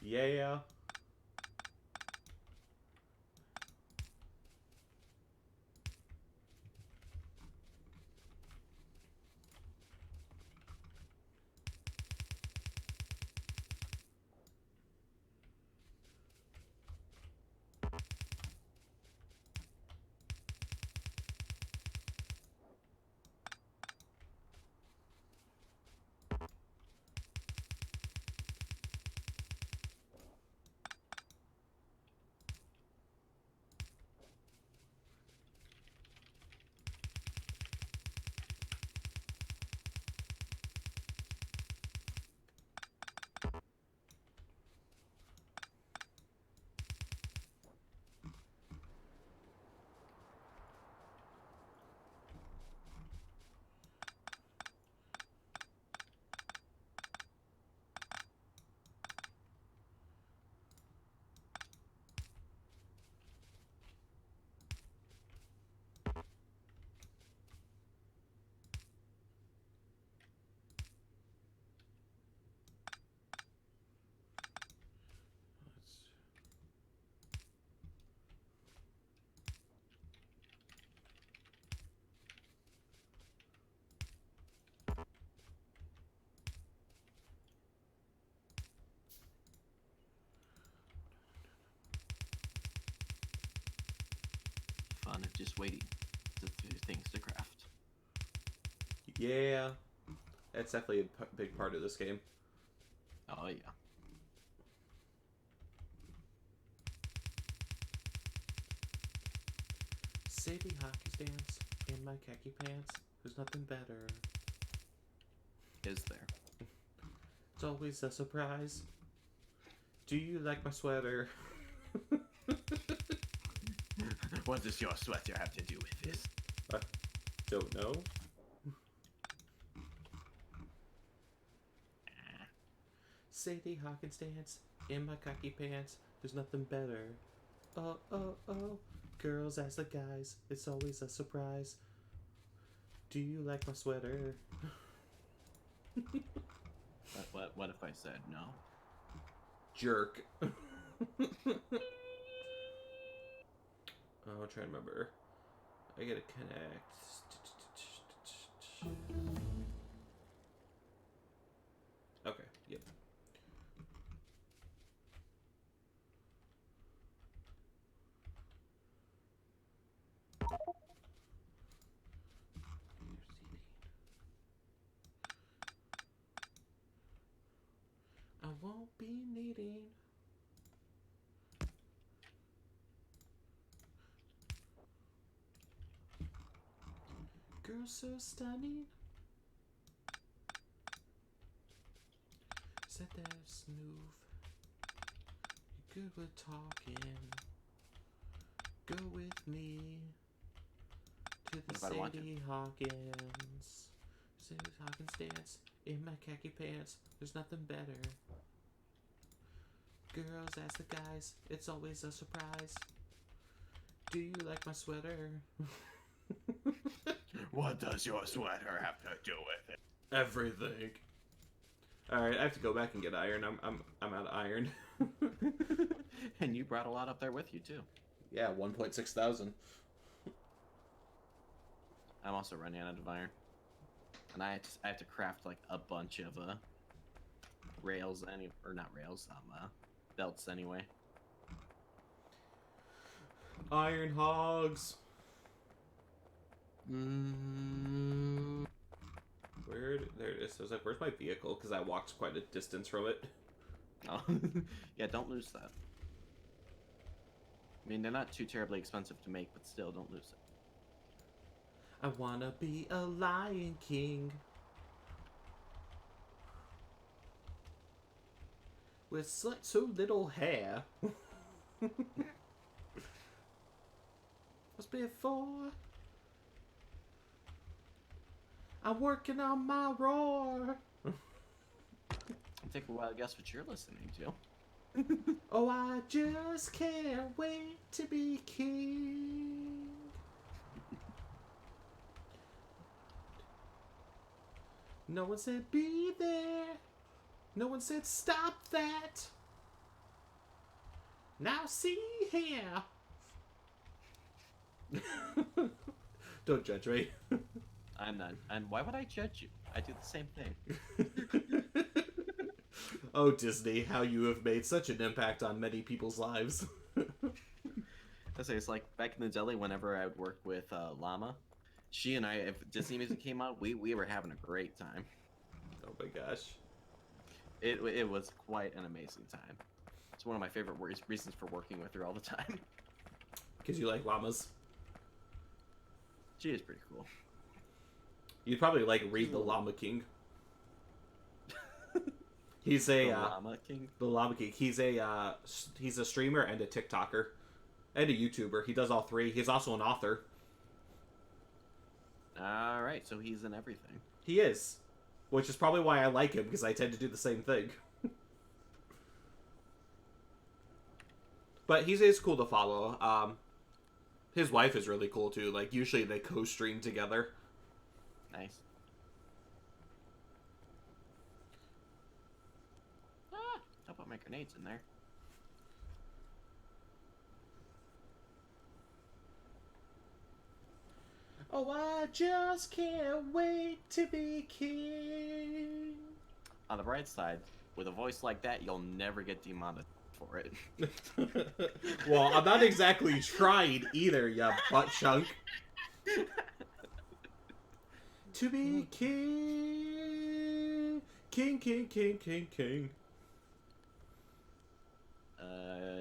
Yeah. Fun of just waiting for things to craft. Yeah. That's definitely a big part of this game. Oh, yeah. City hockey stance in my khaki pants. There's nothing better. Is there? It's always a surprise. Do you like my sweater? What does your sweater have to do with this? I don't know. Sadie Hawkins dance in my khaki pants. There's nothing better. Oh, oh, oh. Girls as the guys. It's always a surprise. Do you like my sweater? What if I said no? Jerk. Oh, I'm trying to remember. I gotta connect. Okay, yep. I won't be needing. Girl so stunning. Said that smooth. You're good with talking. Go with me to the Sadie Hawkins. Sadie Hawkins dance in my khaki pants. There's nothing better. Girls ask the guys, it's always a surprise. Do you like my sweater? What does your sweater have to do with it? Everything. All right, I have to go back and get iron. I'm out of iron. And you brought a lot up there with you too. Yeah, 1.6 thousand. I'm also running out of iron, and I have to craft like a bunch of rails or not rails, belts anyway. Iron hogs. Where? There it is. I was like, where's my vehicle? Because I walked quite a distance from it. Oh, yeah, don't lose that. I mean, they're not too terribly expensive to make, but still, don't lose it. I wanna be a Lion King. With so little hair. What's before? I'm working on my roar. It'll take a while to guess what you're listening to. Oh, I just can't wait to be king. No one said be there. No one said stop that. Now see here. Don't judge me. I'm not. And why would I judge you? I do the same thing. Oh, Disney, how you have made such an impact on many people's lives. I say it's like back in the deli. Whenever I would work with Llama, she and I, if Disney music came out, we were having a great time. Oh my gosh. It was quite an amazing time. It's one of my favorite reasons for working with her all the time. Because you like llamas. She is pretty cool. You'd probably like Reed the Llama King. He's a Llama King. The Llama King. He's a streamer and a TikToker and a YouTuber. He does all three. He's also an author. All right, so he's in everything. He is, which is probably why I like him, because I tend to do the same thing. But he's cool to follow. His wife is really cool too. Like usually they co-stream together. Nice. I'll put my grenades in there. Oh, I just can't wait to be king. On the bright side, with a voice like that, you'll never get demonetized for it. Well, I'm not exactly trying either, you butt chunk. To be king. King, king, king, king, king.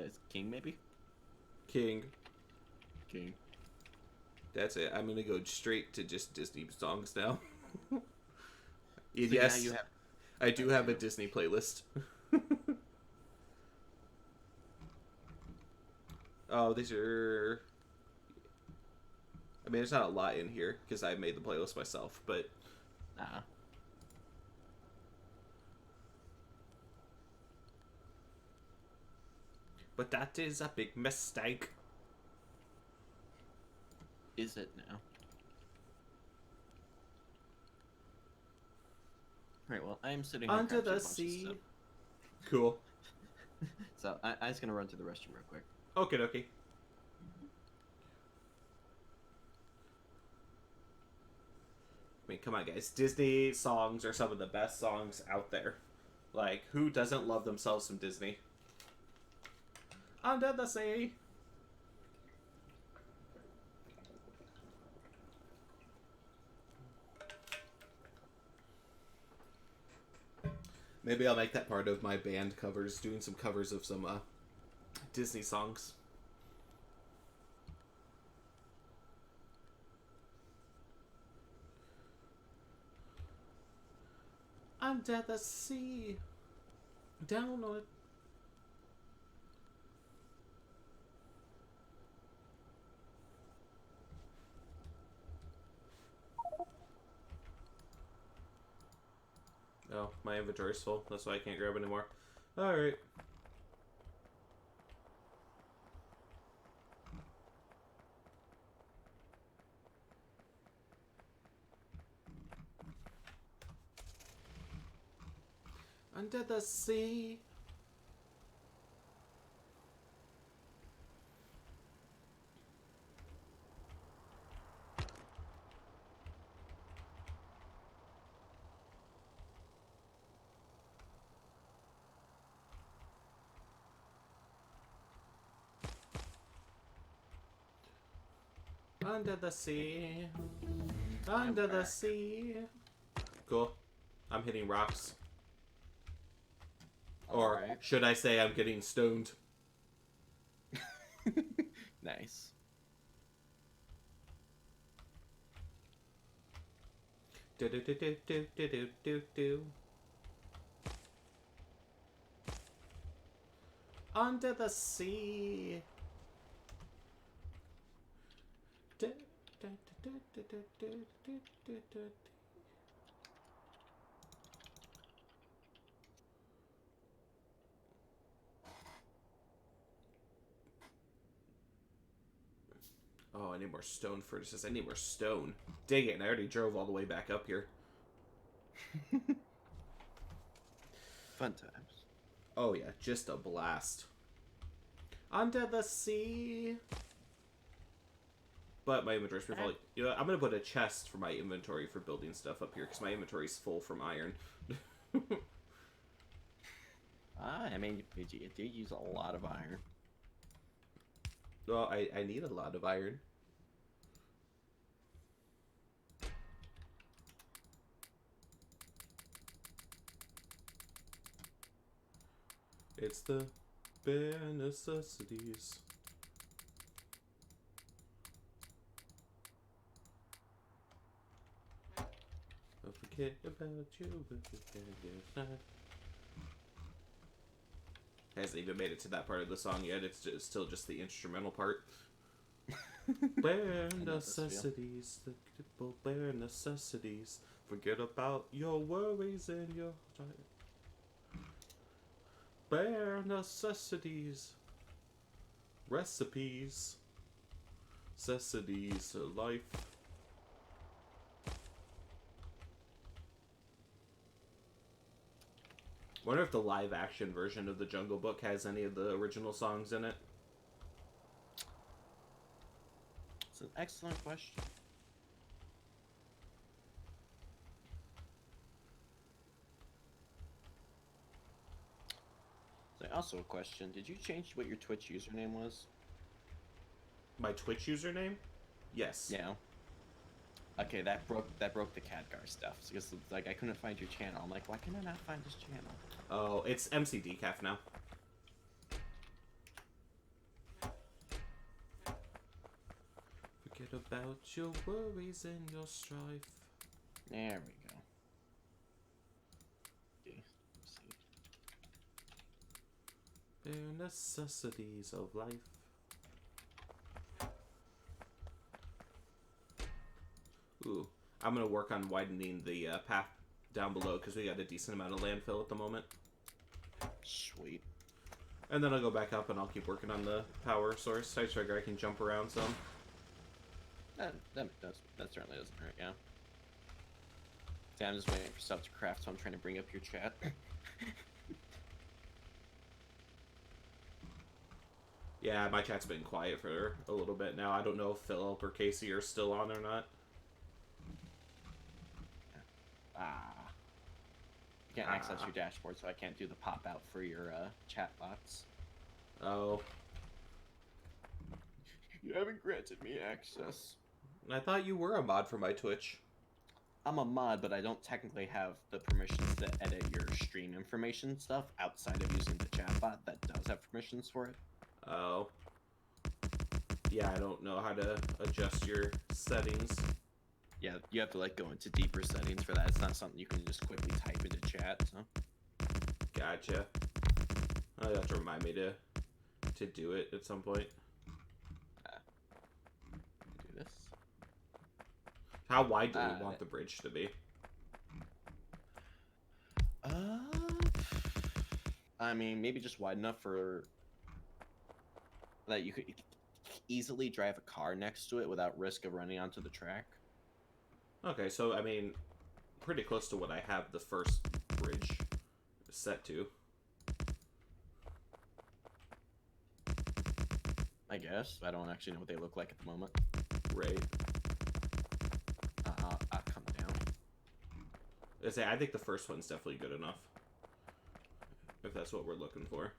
It's King maybe? King. King. That's it. I'm gonna go straight to just Disney songs now. So yes, now you have... I do have a Disney playlist. Oh, these are... I mean, there's not a lot in here, because I made the playlist myself, but... But that is a big mistake. Is it now? Right, well, I'm sitting here Under the sea. Cool. So, I'm just gonna run to the restroom real quick. Okay, okay. come on, guys. Disney songs are some of the best songs out there. Like, who doesn't love themselves some Disney? Under the sea. Maybe I'll make that part of my band covers, doing some covers of some Disney songs. Under the sea. Down on it. Oh, my inventory's full. That's why I can't grab anymore. Alright. Under the sea. Under the sea. Under the sea. Cool. I'm hitting rocks. Or should I say I'm getting stoned? Nice. Do do do do do do do do do. Under the sea. Do, do, do, do, do, do, do, do, do. Oh, I need more stone furnaces. I need more stone. Dang it, and I already drove all the way back up here. Fun times. Oh yeah, just a blast. Under the sea. But my inventory's pretty full. You know, I'm gonna put a chest for my inventory for building stuff up here, because my inventory's full from iron. I mean, you do use a lot of iron. Well, I need a lot of iron. It's the bare necessities. Don't forget about you. Hasn't even made it to that part of the song yet. It's still just the instrumental part. Bare necessities, the simple bare necessities. Forget about your worries and your bare necessities, recipes, necessities of life. Wonder if the live action version of the Jungle Book has any of the original songs in it. It's an excellent question. So also a question, did you change what your Twitch username was? My Twitch username? Yes. Yeah. Okay, that broke the kadgar stuff. Because like I couldn't find your channel. I'm like, why can I not find this channel? Oh, it's MC Decaf now. Forget about your worries and your strife. There we go. Okay, let's see. Bare necessities of life. Ooh, I'm gonna work on widening the path down below because we got a decent amount of landfill at the moment. Sweet. And then I'll go back up and I'll keep working on the power source. I figure I can jump around some. That certainly doesn't hurt, yeah. See, I'm just waiting for stuff to craft, so I'm trying to bring up your chat. Yeah, my chat's been quiet for a little bit now. I don't know if Philip or Casey are still on or not. Ah. You can't access your dashboard, so I can't do the pop out for your chat box. Oh. You haven't granted me access. I thought you were a mod for my Twitch. I'm a mod, but I don't technically have the permissions to edit your stream information stuff outside of using the chatbot that does have permissions for it. Oh. Yeah, I don't know how to adjust your settings. Yeah, you have to like go into deeper settings for that. It's not something you can just quickly type into chat. So. Gotcha. Oh, you have to remind me to do it at some point. Do this. How wide do we want the bridge to be? I mean, maybe just wide enough for that you could easily drive a car next to it without risk of running onto the track. Okay, so I mean, pretty close to what I have the first bridge set to. I guess. I don't actually know what they look like at the moment. Right. I'll come down. I think the first one's definitely good enough. If that's what we're looking for.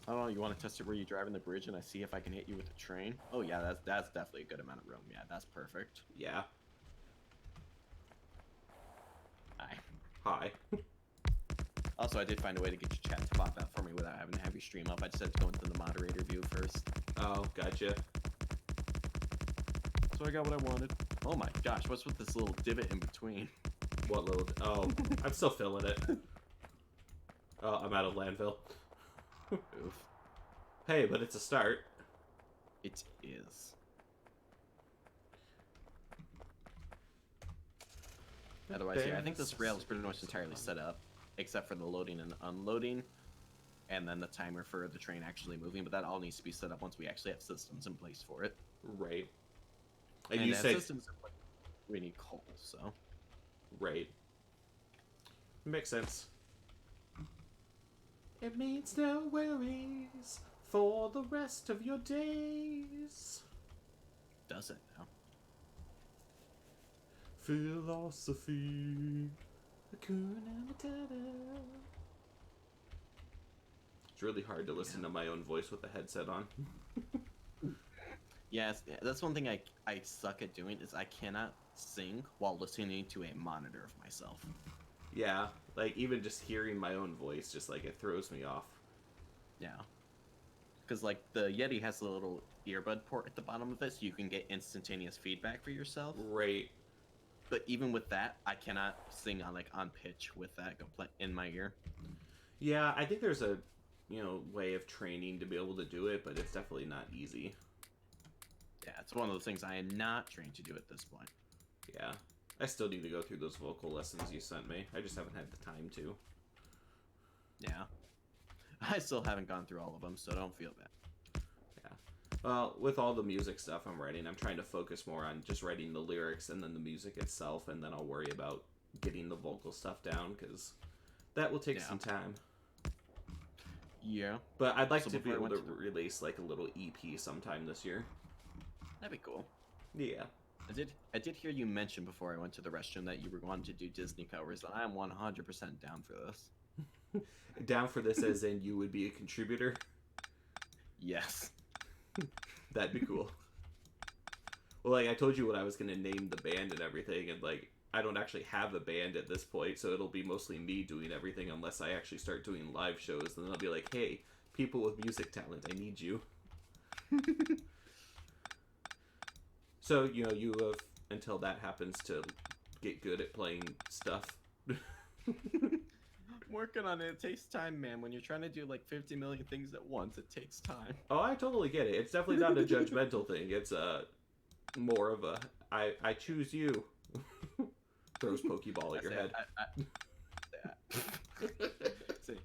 I don't know, you want to test it where you're driving the bridge and I see if I can hit you with a train? Oh yeah, that's definitely a good amount of room. Yeah, that's perfect. Yeah. Hi. Hi. Also, I did find a way to get your chat to pop out for me without having to have your stream up. I just had to go into the moderator view first. Oh, gotcha. So I got what I wanted. Oh my gosh, what's with this little divot in between? What little... Oh, I'm still filling it. Oh, I'm out of landfill. Oof. Hey, but it's a start. It is. Otherwise, yeah, I think this rail is pretty much entirely set up, except for the loading and unloading, and then the timer for the train actually moving, but that all needs to be set up once we actually have systems in place for it. Right. And you said... systems in place, we need coal, so... Right. Makes sense. It means no worries for the rest of your days. Does it now? Philosophy. It's really hard to listen to my own voice with the headset on. Yes, that's one thing I suck at doing is I cannot sing while listening to a monitor of myself. Yeah, like even just hearing my own voice, just like it throws me off. Yeah. Because like the Yeti has a little earbud port at the bottom of it, so you can get instantaneous feedback for yourself. Right. But even with that, I cannot sing on pitch with that in my ear. Yeah, I think there's a way of training to be able to do it, but it's definitely not easy. Yeah, it's one of those things I am not trained to do at this point. Yeah. I still need to go through those vocal lessons you sent me. I just haven't had the time to. Yeah. I still haven't gone through all of them, so don't feel bad. Yeah. Well, with all the music stuff I'm writing, I'm trying to focus more on just writing the lyrics and then the music itself, and then I'll worry about getting the vocal stuff down, because that will take some time. Yeah. But I'd like to be able to release like a little EP sometime this year. That'd be cool. Yeah. I did hear you mention before I went to the restroom that you were going to do Disney covers, and I'm 100% down for this. Down for this as in you would be a contributor? Yes. That'd be cool. Well, like, I told you what I was going to name the band and everything, and, like, I don't actually have a band at this point, so it'll be mostly me doing everything unless I actually start doing live shows. Then I'll be like, hey, people with music talent, I need you. So, you have until that happens to get good at playing stuff. Working on it. It takes time, man. When you're trying to do like 50 million things at once, it takes time. Oh, I totally get it. It's definitely not a judgmental thing. It's more of a, I choose you. Throws Pokeball at your head. See,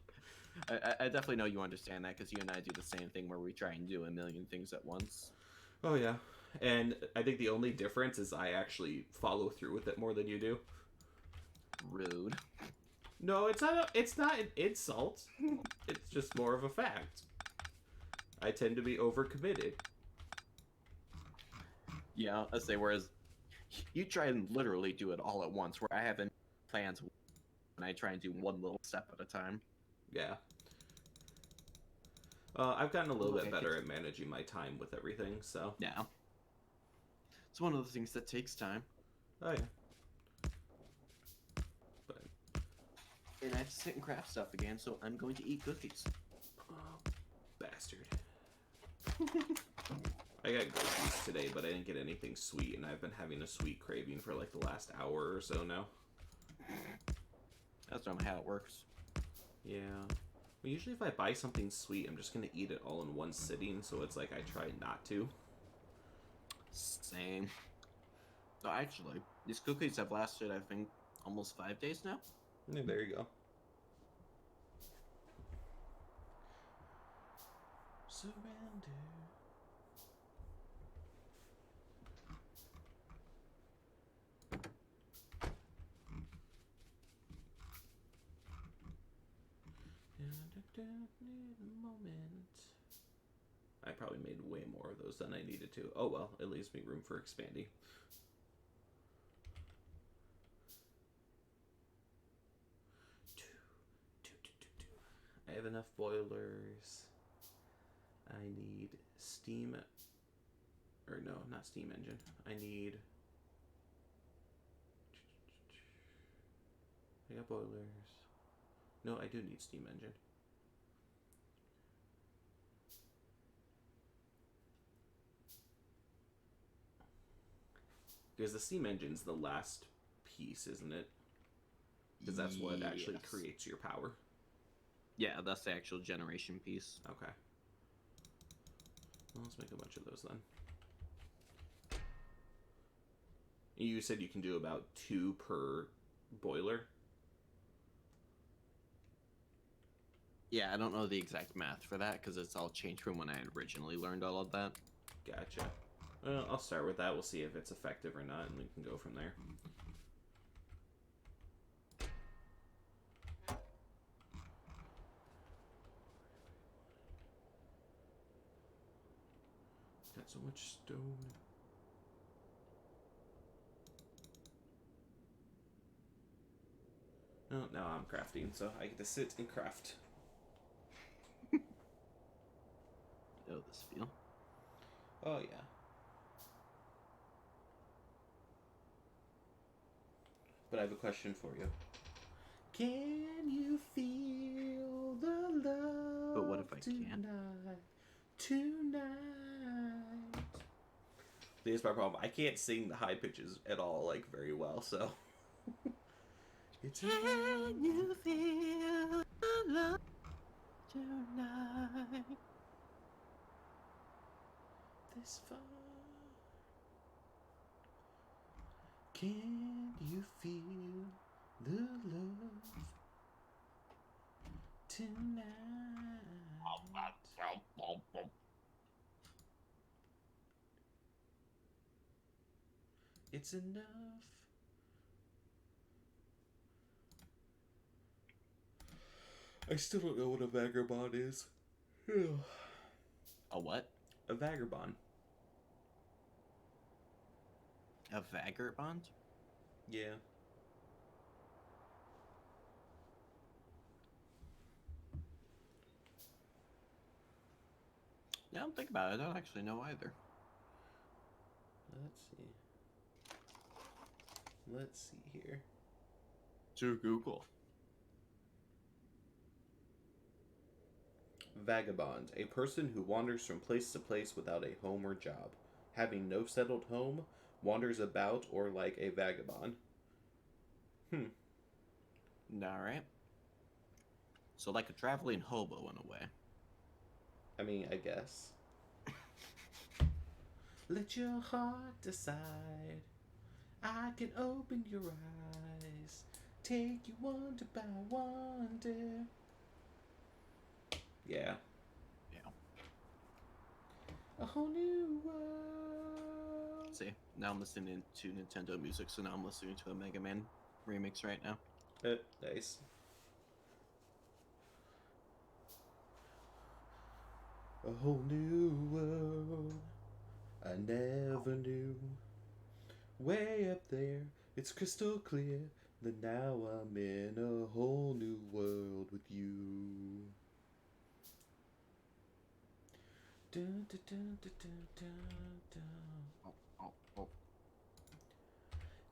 I definitely know you understand that, because you and I do the same thing where we try and do a million things at once. Oh, yeah. And I think the only difference is I actually follow through with it more than you do. Rude. No, it's not an insult. It's just more of a fact. I tend to be overcommitted. Yeah, I say. Whereas you try and literally do it all at once, where I haven't plans, and I try and do one little step at a time. Yeah. I've gotten a little Look, bit I better fixed- at managing my time with everything, so. Yeah, it's one of the things that takes time, Oh, yeah. But, and I have to sit and craft stuff again. So I'm going to eat cookies. oh, bastard. I got cookies today, but I didn't get anything sweet, and I've been having a sweet craving for like the last hour or so now. That's not how it works. Yeah. Well, usually if I buy something sweet, I'm just going to eat it all in one sitting, so it's like I try not to. Same. So actually, these cookies have lasted, I think, almost 5 days now. Yeah, there you go. Surrender. Moment. I probably made way more of those than I needed to. Oh well, it leaves me room for expanding. I have enough boilers. I need steam, or no, not steam engine. I need. I got boilers. No, I do need steam engine. Because the steam engine's the last piece, isn't it? Because that's what actually Yes. creates your power. Yeah, that's the actual generation piece. Okay. Well, let's make a bunch of those then. You said you can do about 2 per boiler? Yeah, I don't know the exact math for that because it's all changed from when I had originally learned all of that. Gotcha. Well, I'll start with that. We'll see if it's effective or not, and we can go from there. Got so much stone. Oh, now I'm crafting, so I get to sit and craft. Oh, this feel. Oh, yeah. But I have a question for you. Can you feel the love? But what if I can't? Tonight. Here's my problem. I can't sing the high pitches at all, like, very well, so. It's Can you feel the love tonight? this far. Can you feel the love tonight? It's enough. I still don't know what a vagabond is. A what? A vagabond. A vagabond? Yeah. Yeah, don't think about it. I don't actually know either. Let's see. Let's see here. To Google. Vagabond, a person who wanders from place to place without a home or job. Having no settled home, wanders about or like a vagabond. Alright. So like a traveling hobo in a way. I mean, I guess. Let your heart decide. I can open your eyes. Take you wonder by wonder. Yeah. Yeah. A whole new world. See, now I'm listening to Nintendo music, so now I'm listening to a Mega Man remix right now. Nice. A whole new world I never knew. Way up there, it's crystal clear that now I'm in a whole new world with you. Dun, dun, dun, dun, dun, dun, dun. Oh, oh, oh.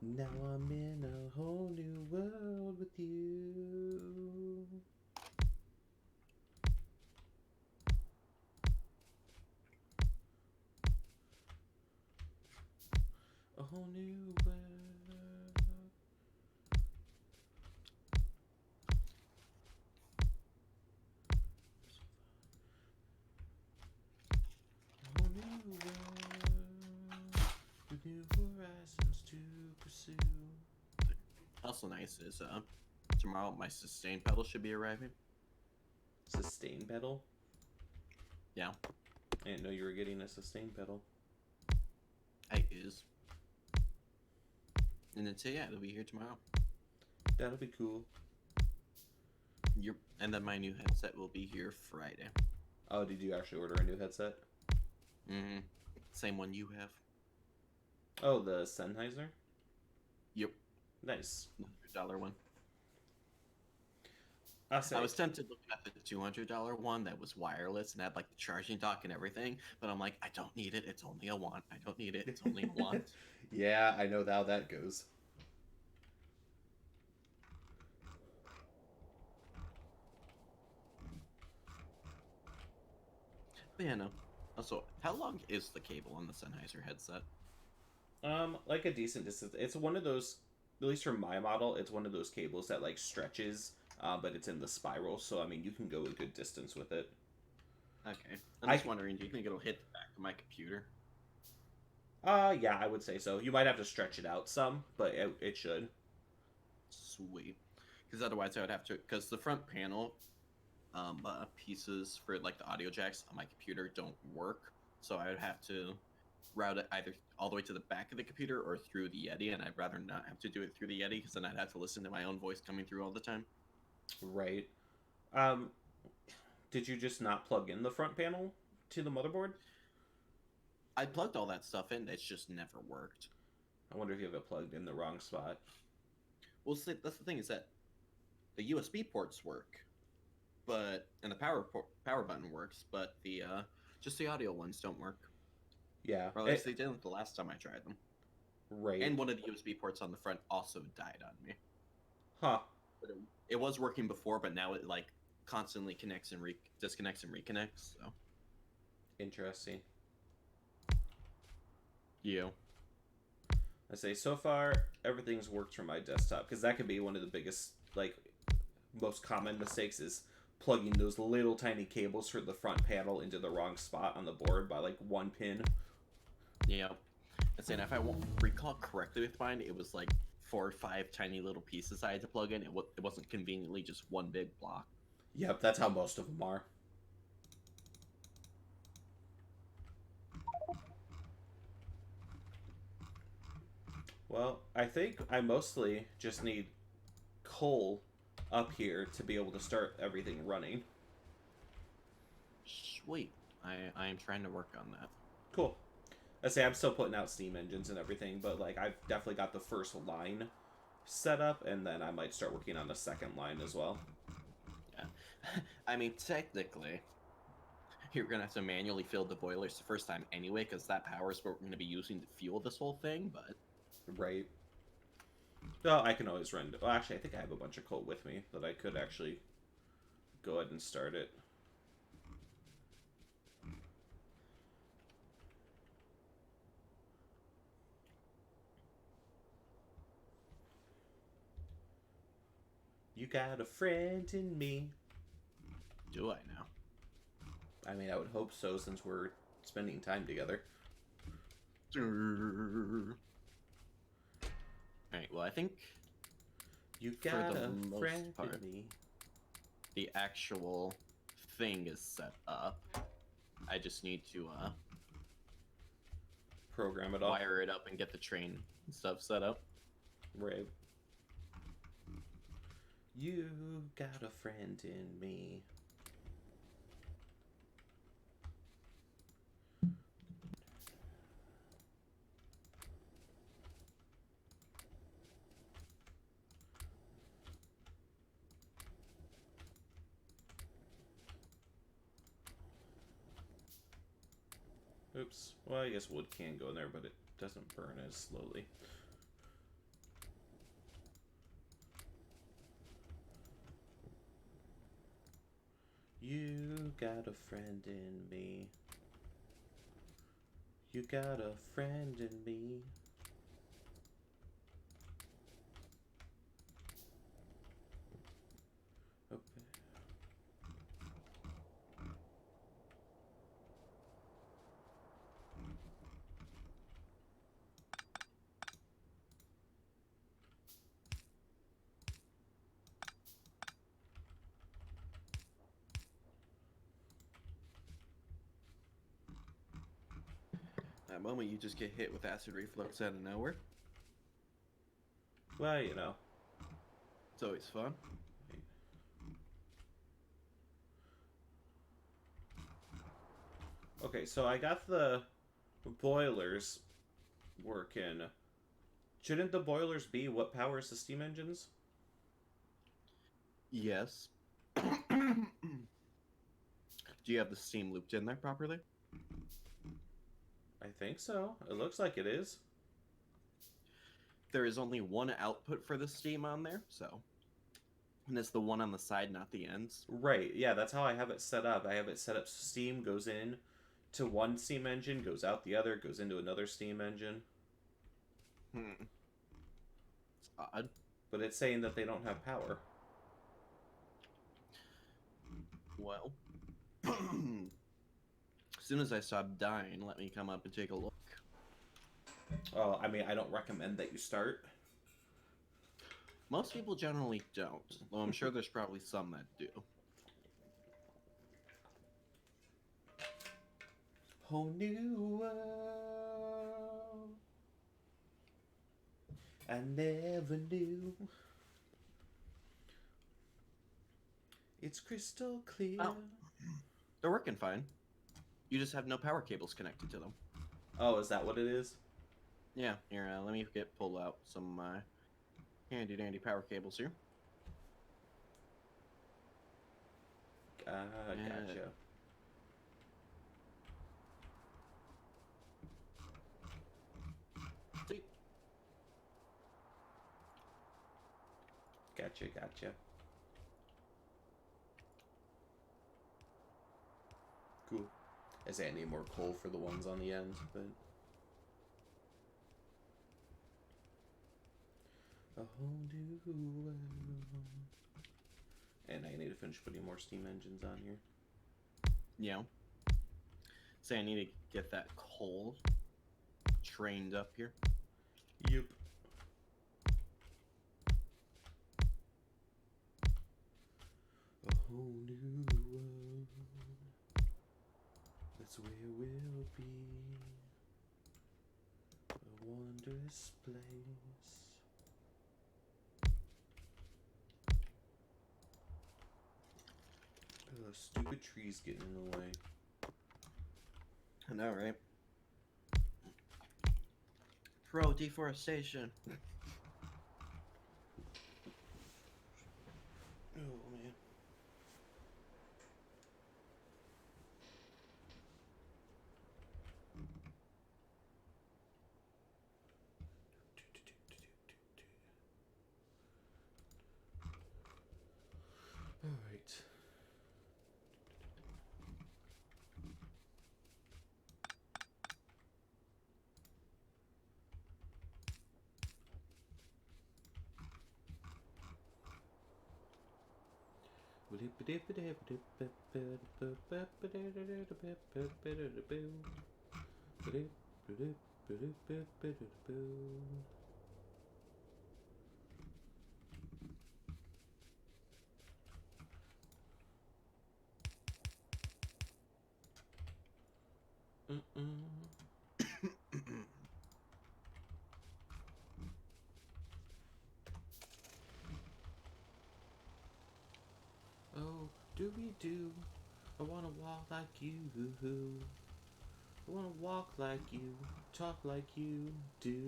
Now I'm in a whole new world with you. A whole new world. A whole new world with new horizons to pursue. Also nice is tomorrow my sustain pedal should be arriving. Sustain pedal? Yeah. I didn't know you were getting a sustain pedal. It is. And then so yeah, it'll be here tomorrow. That'll be cool. And then my new headset will be here Friday. Oh, did you actually order a new headset? Mm-hmm. Same one you have. Oh, the Sennheiser? Yep. Nice. $100 one. I was tempted looking at the $200 one that was wireless and had like the charging dock and everything, but I'm like, I don't need it. It's only a want. I don't need it. It's only a want. Yeah, I know how that goes. But yeah, no. Also, how long is the cable on the Sennheiser headset? Like a decent distance. It's one of those, at least for my model, it's one of those cables that like stretches, but it's in the spiral. So I mean, you can go a good distance with it. Okay. I'm just wondering, do you think it'll hit the back of my computer? Yeah, I would say so. You might have to stretch it out some, but it should. Sweet. Because otherwise I would have to, because the front panel pieces for like the audio jacks on my computer don't work. So I would have to route it either all the way to the back of the computer or through the Yeti, and I'd rather not have to do it through the Yeti because then I'd have to listen to my own voice coming through all the time. Right. Um, did you just not plug in the front panel to the motherboard? I plugged all that stuff in, it's just never worked. I wonder if you have it plugged in the wrong spot. Well, see, that's the thing is that the USB ports work, but and the power button works, but the just the audio ones don't work. Yeah. Or at least they didn't the last time I tried them. Right. And one of the USB ports on the front also died on me. Huh. But it was working before, but now it like constantly connects and disconnects and reconnects. So Interesting. yeah. I say so far everything's worked from my desktop because that could be one of the biggest, like, most common mistakes is plugging those little tiny cables for the front panel into the wrong spot on the board by like one pin. Yeah. And saying if I won't recall correctly with mine, it was like 4 or 5 tiny little pieces I had to plug in. It wasn't conveniently just one big block. Yep, that's how most of them are. Well, I think I mostly just need coal up here to be able to start everything running. Sweet. I am trying to work on that. Cool. I say I'm still putting out steam engines and everything, but like I've definitely got the first line set up, and then I might start working on the second line as well. Yeah. I mean, technically, you're going to have to manually fill the boilers the first time anyway, because that power is what we're going to be using to fuel this whole thing, but... Right. No, I can always run... Well, actually, I think I have a bunch of coal with me that I could actually go ahead and start it. You got a friend in me. Do I now? I mean, I would hope so, since we're spending time together. Alright, well, I think You got a most friend part, in me. the actual thing is set up. I just need to Program it all. wire it up and get the train and stuff set up. Right. You got a friend in me. Oops. Well, I guess wood can go in there, but it doesn't burn as slowly. You got a friend in me. You got a friend in me. Okay. That moment you just get hit with acid reflux out of nowhere. Well, you know. It's always fun. Okay, so I got the boilers working. Shouldn't the boilers be what powers the steam engines? Yes. Do you have the steam looped in there properly? I think so. It looks like it is. There is only one output for the steam on there, so. And it's the one on the side, not the ends. Right, yeah, that's how I have it set up. I have it set up so steam goes in to one steam engine, goes out the other, goes into another steam engine. It's odd. But it's saying that they don't have power. Well. As soon as I stop dying, let me come up and take a look. Oh, I mean, I don't recommend that you start. Most people generally don't, though I'm sure there's probably some that do. Whole new world. I never knew. It's crystal clear. Oh, they're working fine. You just have no power cables connected to them. Oh, is that what it is? Yeah, here, let me pull out some handy dandy power cables here. Gotcha. See? Gotcha. Cool. I say I need more coal for the ones on the end, but... A whole new world. And I need to finish putting more steam engines on here. Yeah. Say I need to get that coal trained up here. Yep. A whole new world. That's where we'll be. A wondrous place. Ugh, stupid trees getting in the way. I know, right? Pro deforestation. Oh, man. Alright. Oh, do we do? I wanna walk like you. I wanna walk like you, talk like you do.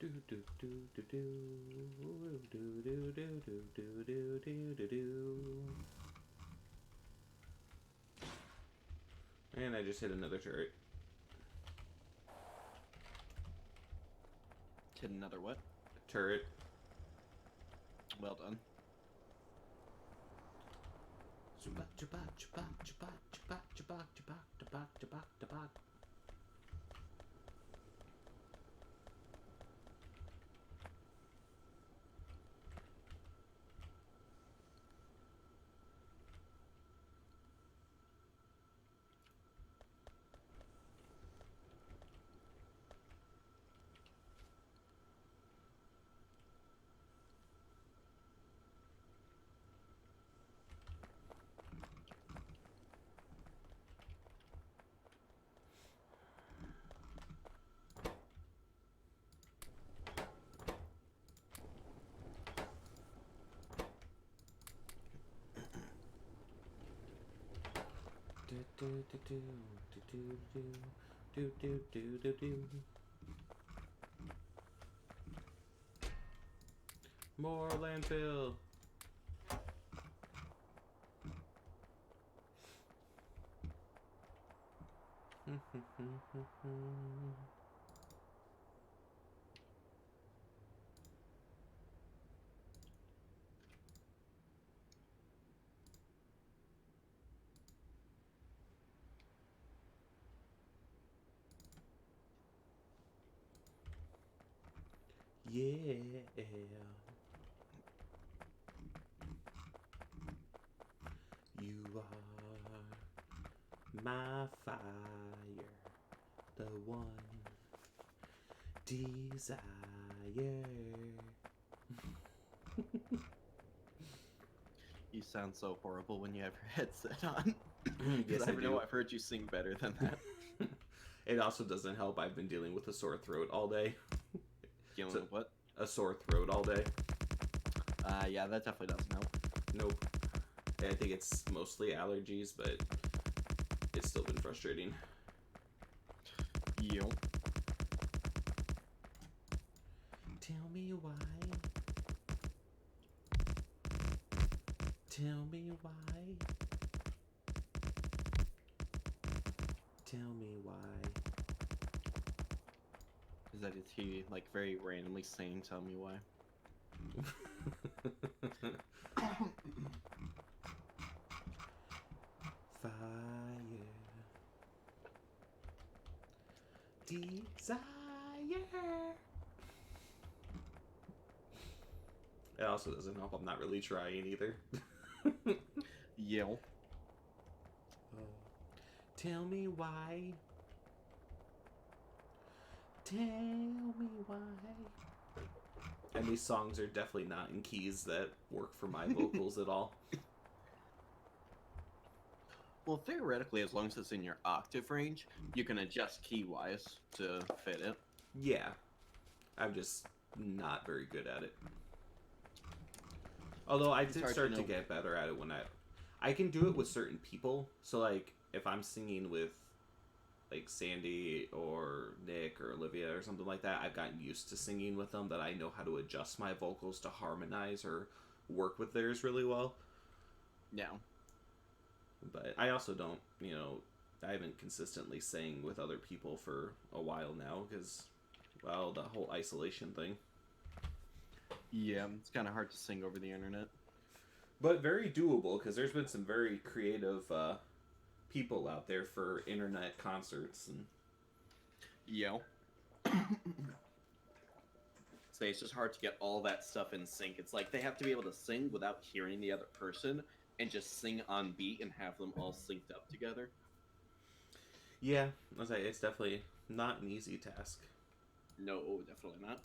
Do do do do do do do do do do do do do do. And I just hit another turret. Hit another what? Turret. Well done. More landfill. Yeah. You are my fire, the one desire. You sound so horrible when you have your headset on. Yes, I I know do. I've heard you sing better than that. It also doesn't help. I've been dealing with a sore throat all day. Dealing So- with what? A sore throat all day. Yeah, that definitely doesn't help. Nope. I think it's mostly allergies, but it's still been frustrating. Yo. Tell me why. Tell me why. Tell me why. Is that he like very randomly saying "Tell me why"? Fire. Desire. It also doesn't help. I'm not really trying either. Yo. Tell me why. Tell me why. And these songs are definitely not in keys that work for my vocals at all. Well, theoretically, as long as it's in your octave range, you can adjust key-wise to fit it. Yeah. I'm just not very good at it. Although I did start to get better at it when I can do it with certain people. So like if I'm singing with like Sandy or Nick or Olivia or something like that, I've gotten used to singing with them that I know how to adjust my vocals to harmonize or work with theirs really well. Yeah. But I also don't, I haven't consistently sang with other people for a while now because, well, the whole isolation thing. Yeah, it's kind of hard to sing over the internet. But very doable because there's been some very creative people out there for internet concerts and. Yo. So it's just hard to get all that stuff in sync. It's like they have to be able to sing without hearing the other person and just sing on beat and have them all synced up together. Yeah, I was like, it's definitely not an easy task. No, definitely not.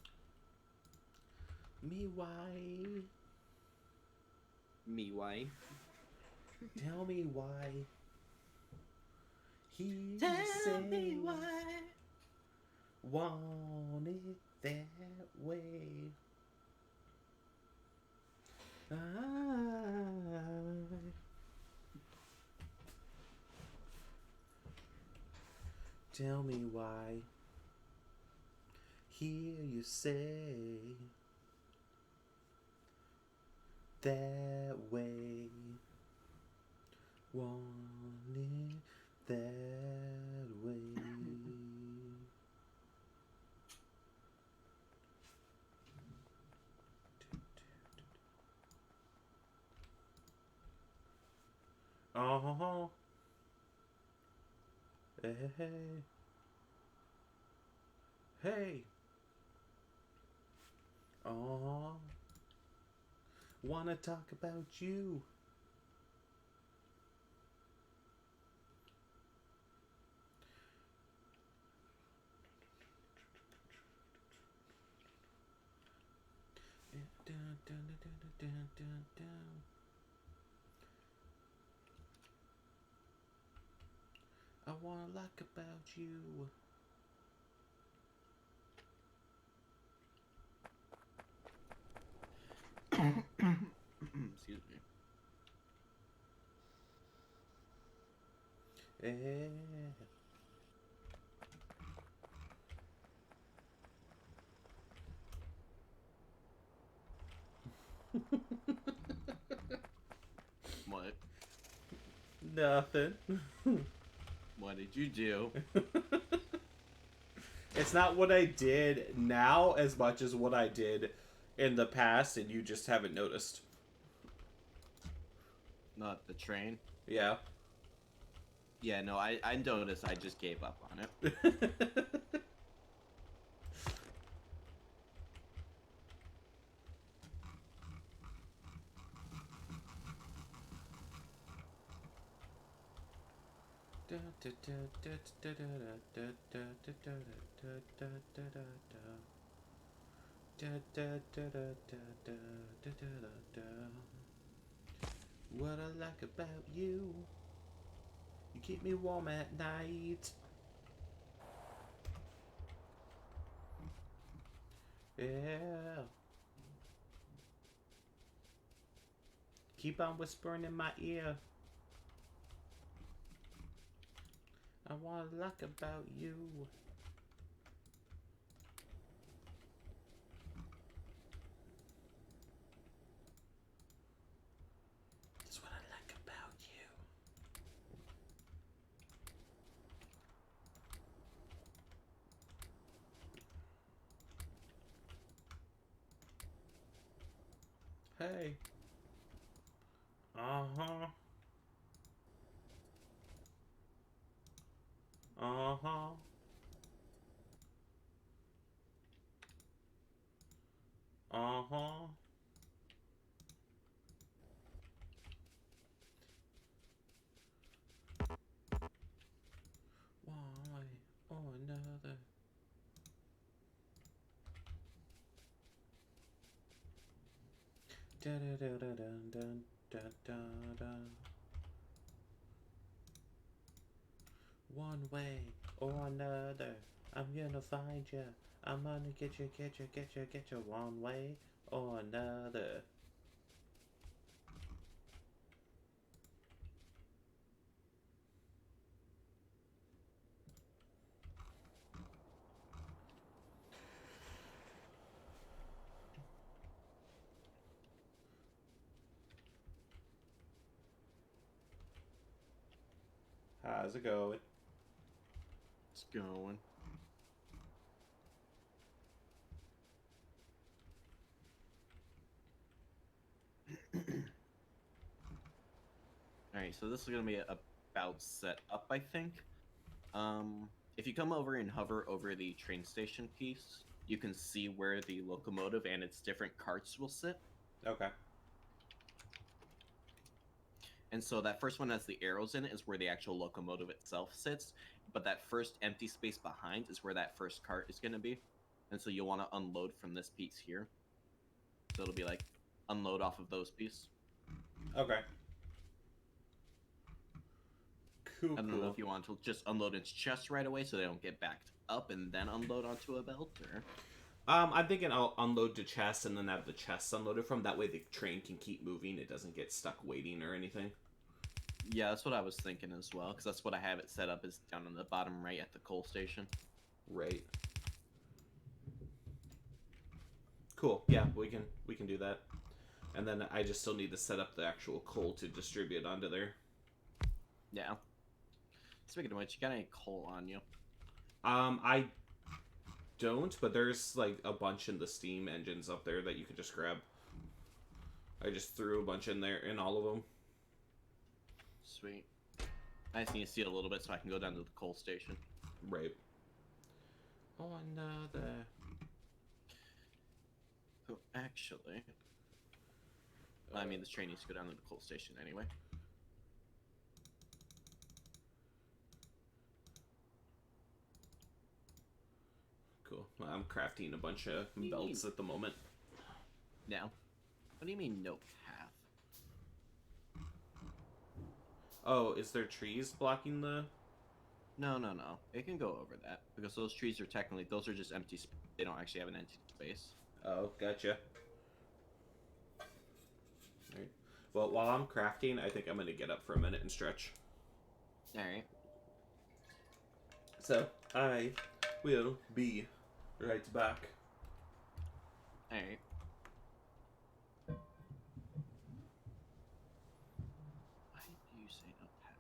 Me why? Me why? Tell me why. He Tell said, me why. Want it that way. Tell me why. Hear you say that way. Want it that way. Uh-huh. Hey, hey. Hey. Uh-huh. Wanna talk about you. Dun, dun, dun, dun, dun, dun, dun. I wanna like about you. Excuse me. Yeah. What? Nothing. What did you do? It's not what I did now as much as what I did in the past, and you just haven't noticed. Not the train? Yeah. Yeah, no, I noticed. I just gave up on it. What I like about you, you keep me warm at night. Yeah. Keep on whispering in my ear. I want to like about you. That's what I like about you. Hey. Uh-huh. Uh-huh. Uh-huh. One way or another. Da da da da dun dun da da da. One way or another, I'm gonna find ya. I'm gonna get you, get you, get you, get you. One way or another. How's it going? It's going. Alright, so this is gonna be about set up, I think. If you come over and hover over the train station piece, you can see where the locomotive and its different carts will sit. Okay. And so that first one has the arrows in it is where the actual locomotive itself sits, but that first empty space behind is where that first cart is going to be. And so you'll want to unload from this piece here. So it'll be like unload off of those pieces. Okay. Cool, I don't know cool. if you want to just unload its chest right away so they don't get backed up and then unload onto a belt, or I'm thinking I'll unload the chest and then have the chests unloaded from. That way the train can keep moving. It doesn't get stuck waiting or anything. Yeah, that's what I was thinking as well, because that's what I have it set up is down on the bottom right at the coal station. Right. Cool. Yeah, we can do that. And then I just still need to set up the actual coal to distribute onto there. Yeah. Speaking of which, you got any coal on you? I don't, but there's like a bunch in the steam engines up there that you could just grab. I just threw a bunch in there in all of them. Sweet. I just need to see it a little bit so I can go down to the coal station. Right. Oh, another. So actually, I mean, this train needs to go down to the coal station anyway. Cool. Well, I'm crafting a bunch of belts at the moment. Now, what do you mean no path? Oh, is there trees blocking the? No, no, no. It can go over that because those trees are technically those are just empty. They don't actually have an empty space. Oh, gotcha. Alright. Well, while I'm crafting, I think I'm gonna get up for a minute and stretch. All right. So I will be right back. All right. Why do you say no path?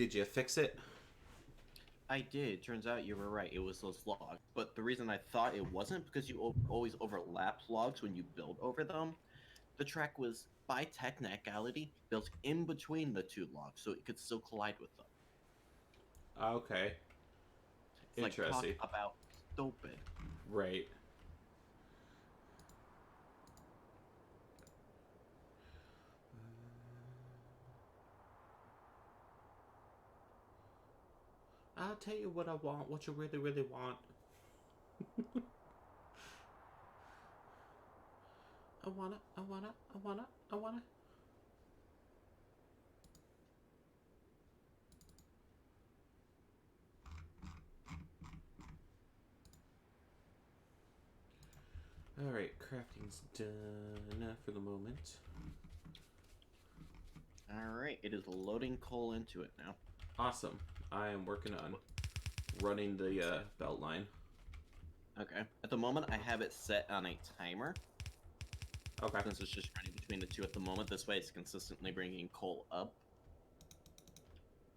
Did you fix it? I did. Turns out you were right. It was those logs. But the reason I thought it wasn't because you always overlap logs when you build over them. The track was, by technicality, built in between the two logs, so it could still collide with them. Okay. It's like, talk Interesting. about stupid. Right. I'll tell you what I want, what you really, really want. I wanna. Alright, crafting's done for the moment. Alright, it is loading coal into it now. Awesome. I am working on running the belt line. Okay. At the moment, I have it set on a timer. Okay. Since it's just running between the two at the moment. This way it's consistently bringing coal up.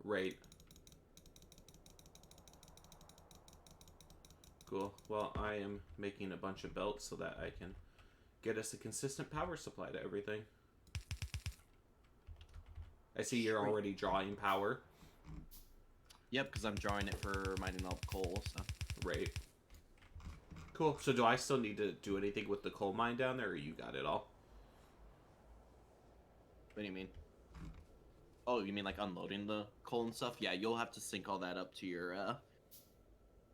Right. Cool. Well, I am making a bunch of belts so that I can get us a consistent power supply to everything. I see you're already drawing power. Yep, because I'm drawing it for mining all the coal, so. Right. Cool. So do I still need to do anything with the coal mine down there, or you got it all? What do you mean? Oh, you mean like unloading the coal and stuff? Yeah, you'll have to sync all that up to your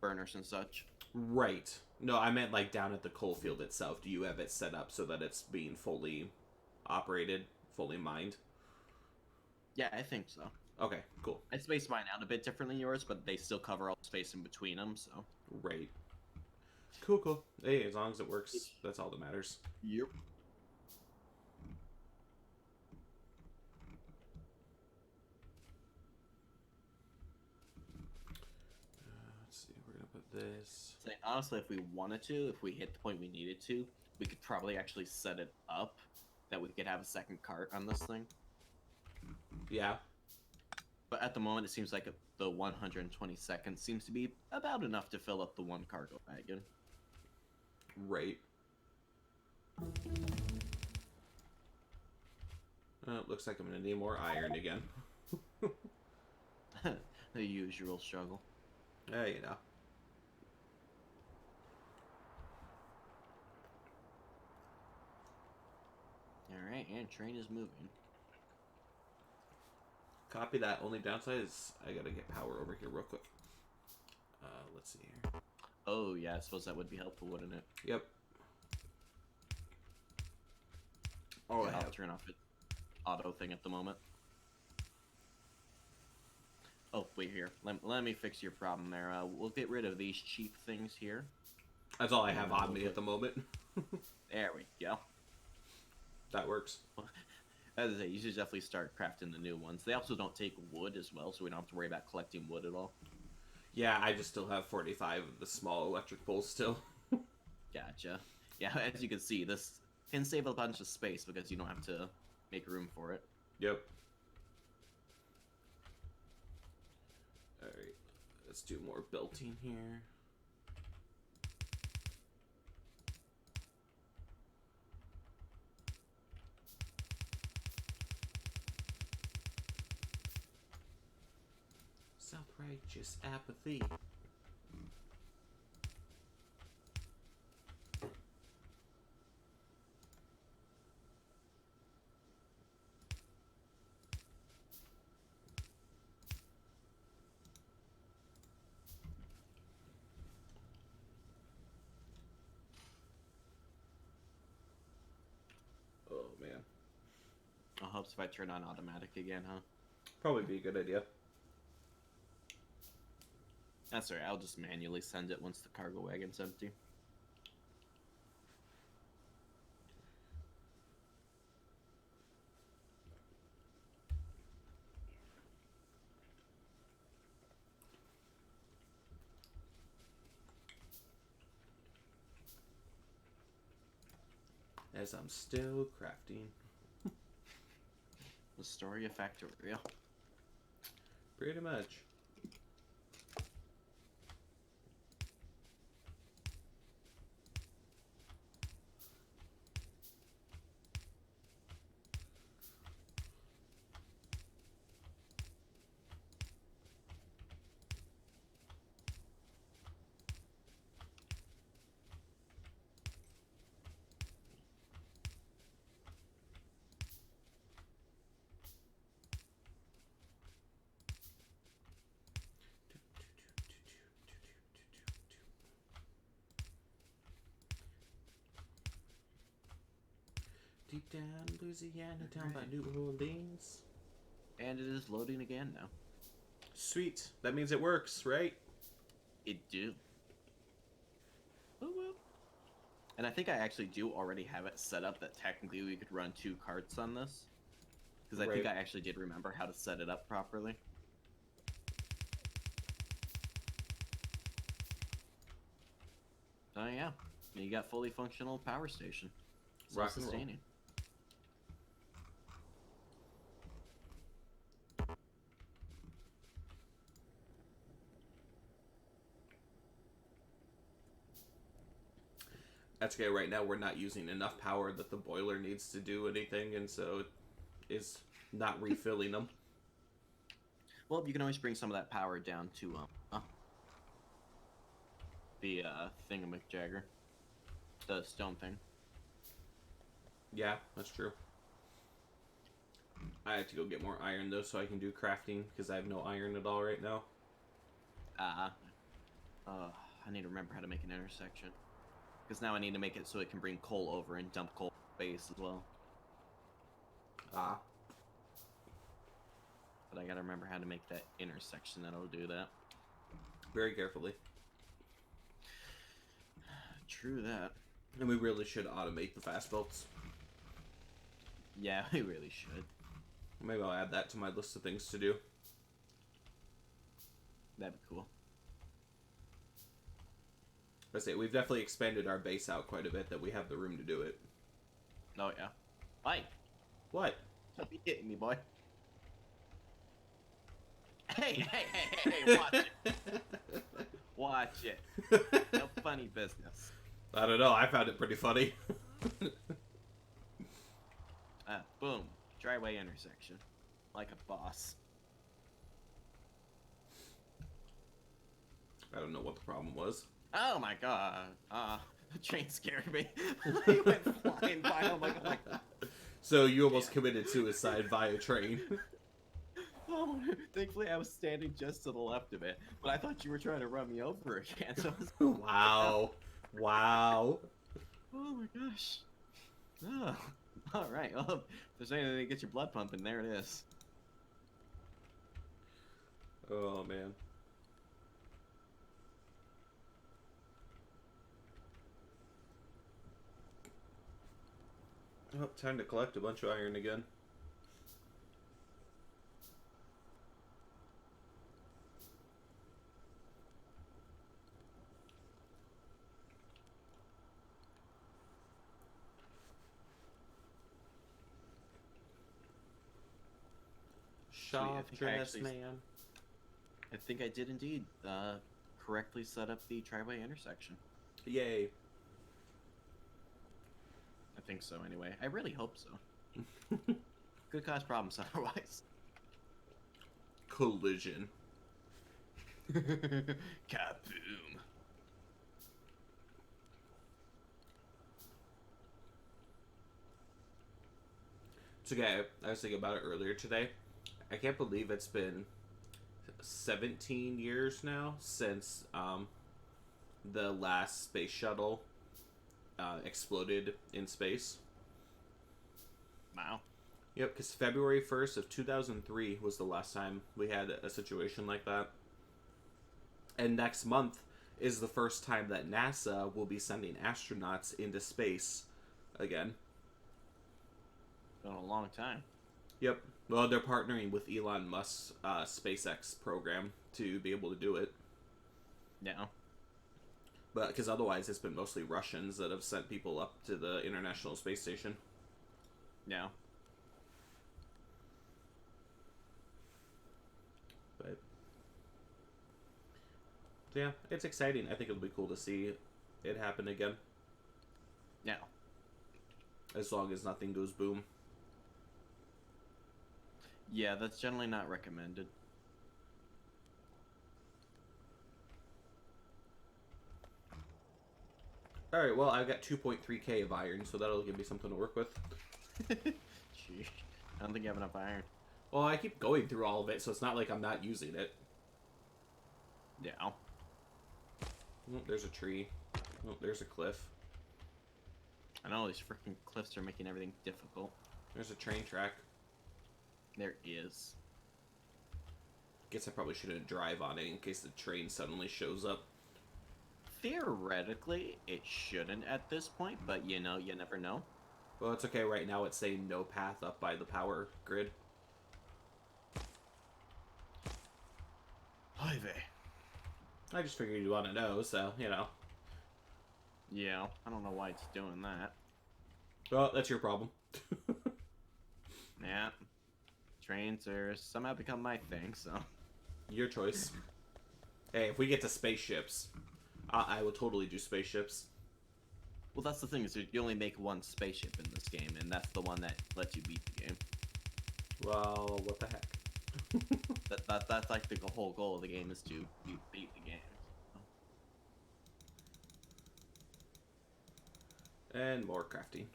burners and such. Right. No, I meant like down at the coal field itself. Do you have it set up so that it's being fully operated, fully mined? Yeah, I think so. Okay, cool. I space mine out a bit differently than yours, but they still cover all the space in between them, so. Right. Cool. Hey, as long as it works, that's all that matters. Yep. Let's see, we're gonna put this. Say, honestly, if we wanted to, if we hit the point we needed to, we could probably actually set it up that we could have a second cart on this thing. Yeah. But at the moment, it seems like the 120 seconds seems to be about enough to fill up the one cargo wagon. Right. It looks like I'm gonna need more iron again. The usual struggle. Yeah, you know. Alright, and train is moving. Copy that. Only downside is I gotta get power over here real quick. Let's see here. Oh, yeah, I suppose that would be helpful, wouldn't it? Yep. Oh, yeah, I'll turn off the auto thing at the moment. Oh, wait here. Let me fix your problem there. We'll get rid of these cheap things here. That's all I have on me at the moment. There we go. That works. As I say, you should definitely start crafting the new ones. They also don't take wood as well, so we don't have to worry about collecting wood at all. Yeah, I just still have 45 of the small electric poles still. Gotcha. Yeah, as you can see, this can save a bunch of space because you don't have to make room for it. Yep. Alright, let's do more belting here. Self-righteous apathy. Oh man. I'll help if I turn on automatic again, huh? Probably be a good idea. That's alright, I'll just manually send it once the cargo wagon's empty. As I'm still crafting. The story of Factorio. Pretty much. Deep down Louisiana, down by New Orleans. And it is loading again now. Sweet. That means it works, right? It do. Oh well. And I think I actually do already have it set up that technically we could run 2 carts on this. Because I think I actually did remember how to set it up properly. Oh yeah. You got fully functional power station. Self-sustaining. That's okay. Right now, we're not using enough power that the boiler needs to do anything, and so it is not refilling them. Well, you can always bring some of that power down to the thingamajigger, the stone thing. Yeah, that's true. I have to go get more iron though, so I can do crafting because I have no iron at all right now. I need to remember how to make an intersection. Because now I need to make it so it can bring coal over and dump coal base as well. But I gotta remember how to make that intersection that'll do that. Very carefully. True that. And we really should automate the fast belts. Yeah, we really should. Maybe I'll add that to my list of things to do. That'd be cool. I say we've definitely expanded our base out quite a bit that we have the room to do it. Oh yeah. Hi. What? Don't be hitting me, boy. Hey, watch it. Watch it. No funny business. I don't know, I found it pretty funny. Boom. Driveway intersection. Like a boss. I don't know what the problem was. Oh my god. The train scared me. He went flying by. I'm like, so you almost committed suicide via train. Oh, thankfully I was standing just to the left of it, but I thought you were trying to run me over again. So Wow. Wow. Oh my gosh. Oh. All right. Well, if there's anything to get your blood pumping, there it is. Oh man. Oh, time to collect a bunch of iron again. Soft dress man. I think I did indeed correctly set up the driveway intersection. Yay. I think so anyway. I really hope so. Could cause problems otherwise. Collision. Kaboom. It's okay. I was thinking about it earlier today. I can't believe it's been 17 years now since the last space shuttle exploded in space. Wow. Yep, because February 1st of 2003 was the last time we had a situation like that. And next month is the first time that NASA will be sending astronauts into space again. Been a long time. Yep. Well, they're partnering with Elon Musk's SpaceX program to be able to do it. Yeah. But because otherwise it's been mostly Russians that have sent people up to the International Space Station. Yeah. But Yeah, it's exciting. I think it'll be cool to see it happen again. Yeah. As long as nothing goes boom. Yeah, that's generally not recommended. Alright, well, I've got 2.3k of iron, so that'll give me something to work with. Sheesh. I don't think you have enough iron. Well, I keep going through all of it, so it's not like I'm not using it. Yeah. Oh, there's a tree. Oh, there's a cliff. I know these freaking cliffs are making everything difficult. There's a train track. There is. Guess I probably shouldn't drive on it in case the train suddenly shows up. Theoretically, it shouldn't at this point, but you know, you never know. Well, it's okay. Right now it's saying no path up by the power grid. Highway. I just figured you'd want to know, so, you know. Yeah, I don't know why it's doing that. Well, that's your problem. Yeah. Trains are somehow become my thing, so. Your choice. Hey, if we get to spaceships, I will totally do spaceships. Well, that's the thing, is you only make one spaceship in this game, and that's the one that lets you beat the game. Well, what the heck? That's like the whole goal of the game, is to beat the game. And more crafting.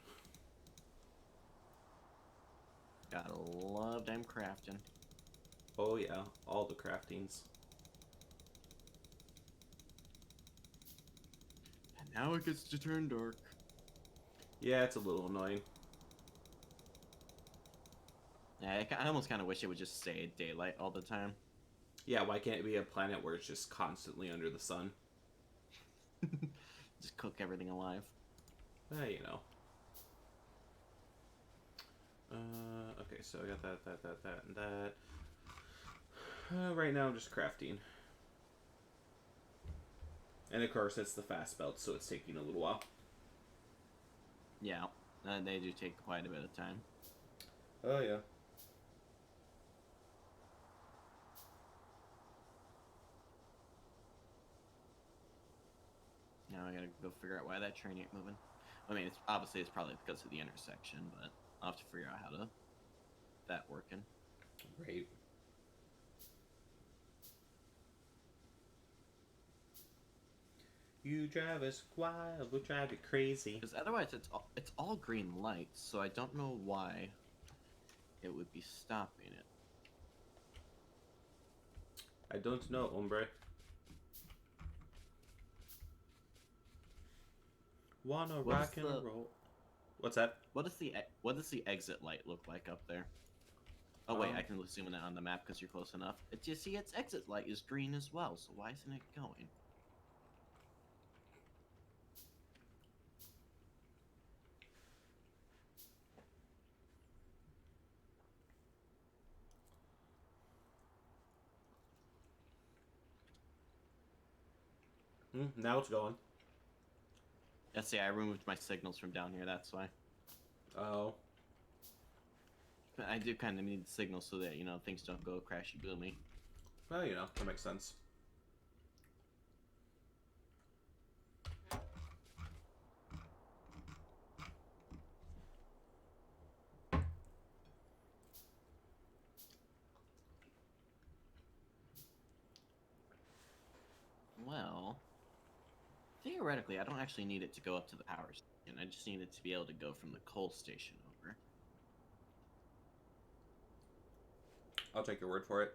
Gotta love them crafting. Oh yeah, all the craftings. And now it gets to turn dark. Yeah, it's a little annoying. Yeah, I almost kind of wish it would just stay daylight all the time. Yeah, why can't it be a planet where it's just constantly under the sun? Just cook everything alive. You know. Okay, so I got that, and that. Right now, I'm just crafting. And of course, it's the fast belt, so it's taking a little while. Yeah, they do take quite a bit of time. Oh, yeah. Now I gotta go figure out why that train ain't moving. I mean, it's obviously it's probably because of the intersection, but I'll have to figure out how to that working. Right. You drive us wild, we'll drive you crazy. Because otherwise, it's all green lights, so I don't know why it would be stopping it. I don't know, hombre. Wanna rock and roll. What's that? What does the exit light look like up there? Oh wait, I can zoom in on the map because you're close enough. You see, its exit light is green as well, so why isn't it going? Now it's going. Yeah, see, I removed my signals from down here, that's why. Oh. I do kind of need the signal so that, you know, things don't go crashy boomy. Well, you know, that makes sense. Well, theoretically, I don't actually need it to go up to the power station. I just need it to be able to go from the coal station over. I'll take your word for it.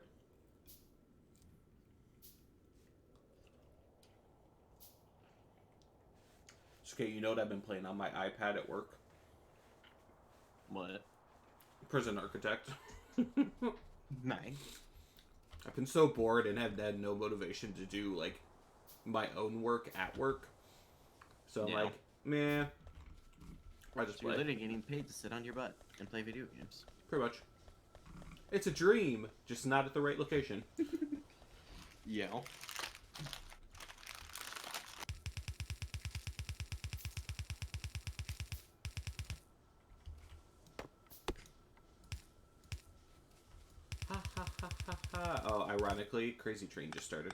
It's okay, you know what I've been playing on my iPad at work? What? Prison Architect. Nice. I've been so bored and have had no motivation to do, like, my own work at work. So I'm like, meh. I just So you're play. literally getting paid to sit on your butt and play video games. Pretty much. It's a dream, just not at the right location. Yeah. Ha ha ha ha ha. Oh, ironically, Crazy Train just started.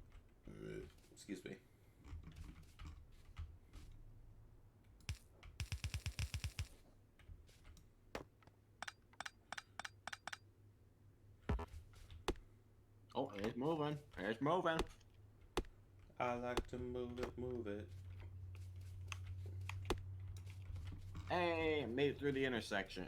Excuse me. Oh, it's moving. It's moving. I like to move it, move it. Hey, made it through the intersection.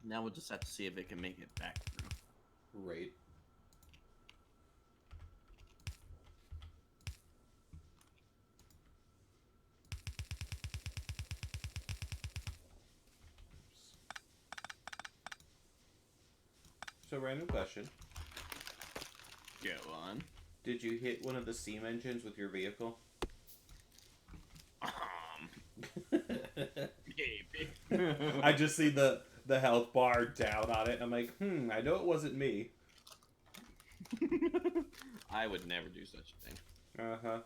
Now we'll just have to see if it can make it back through. Right. So, random question. Go on. Did you hit one of the steam engines with your vehicle? Maybe. I just see the health bar down on it. I'm like, I know it wasn't me. I would never do such a thing. Uh-huh.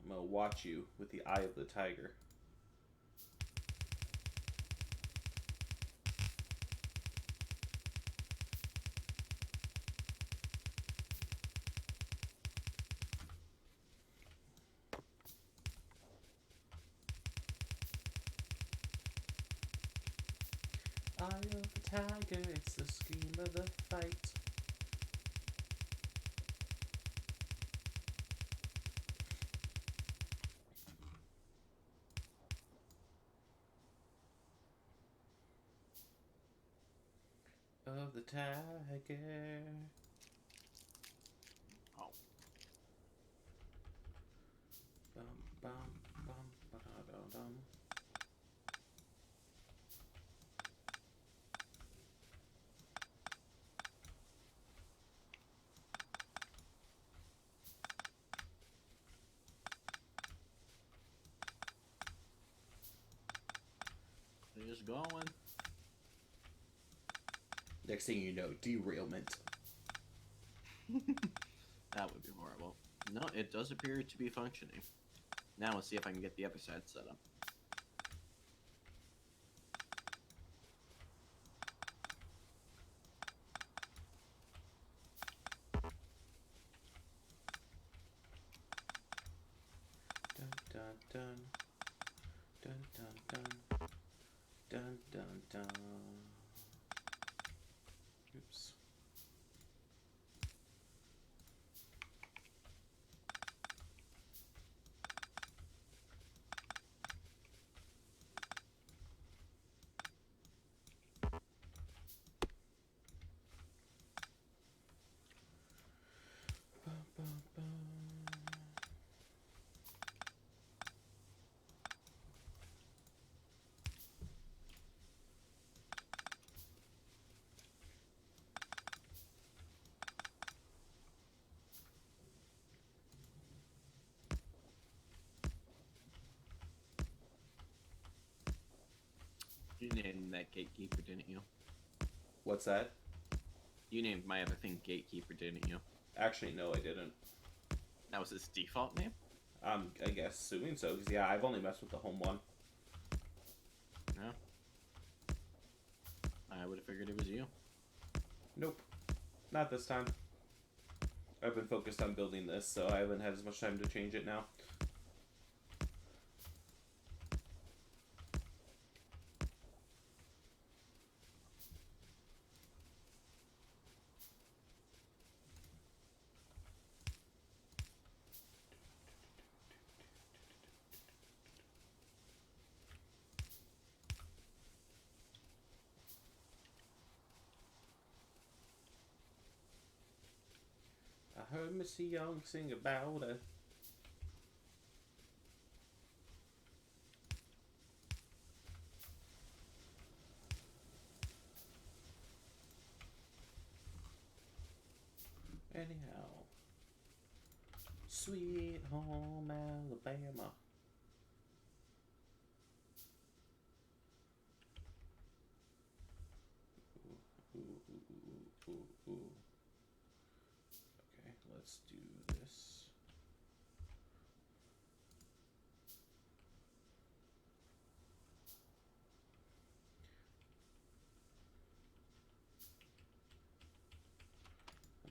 I'm gonna watch you with the eye of the tiger. Eye of the tiger, it's the scream of the fight. Of the tiger. Oh. Bum, bum, bum, ba-da-dum-dum. They're just going. Next thing you know, derailment. That would be horrible. No, it does appear to be functioning. Now let's see if I can get the other side set up. Dun dun dun. Dun dun dun. Dun dun dun. Oops. Bum, bum, bum. You named that gatekeeper, didn't you? What's that? You named my other thing gatekeeper, didn't you? Actually, no, I didn't. That was his default name? I guess assuming so, because yeah, I've only messed with the home one. No. I would have figured it was you. Nope. Not this time. I've been focused on building this, so I haven't had as much time to change it now. I heard Missy Young sing about it. Anyhow. Sweet home Alabama. ooh, ooh, ooh. Okay, let's do this.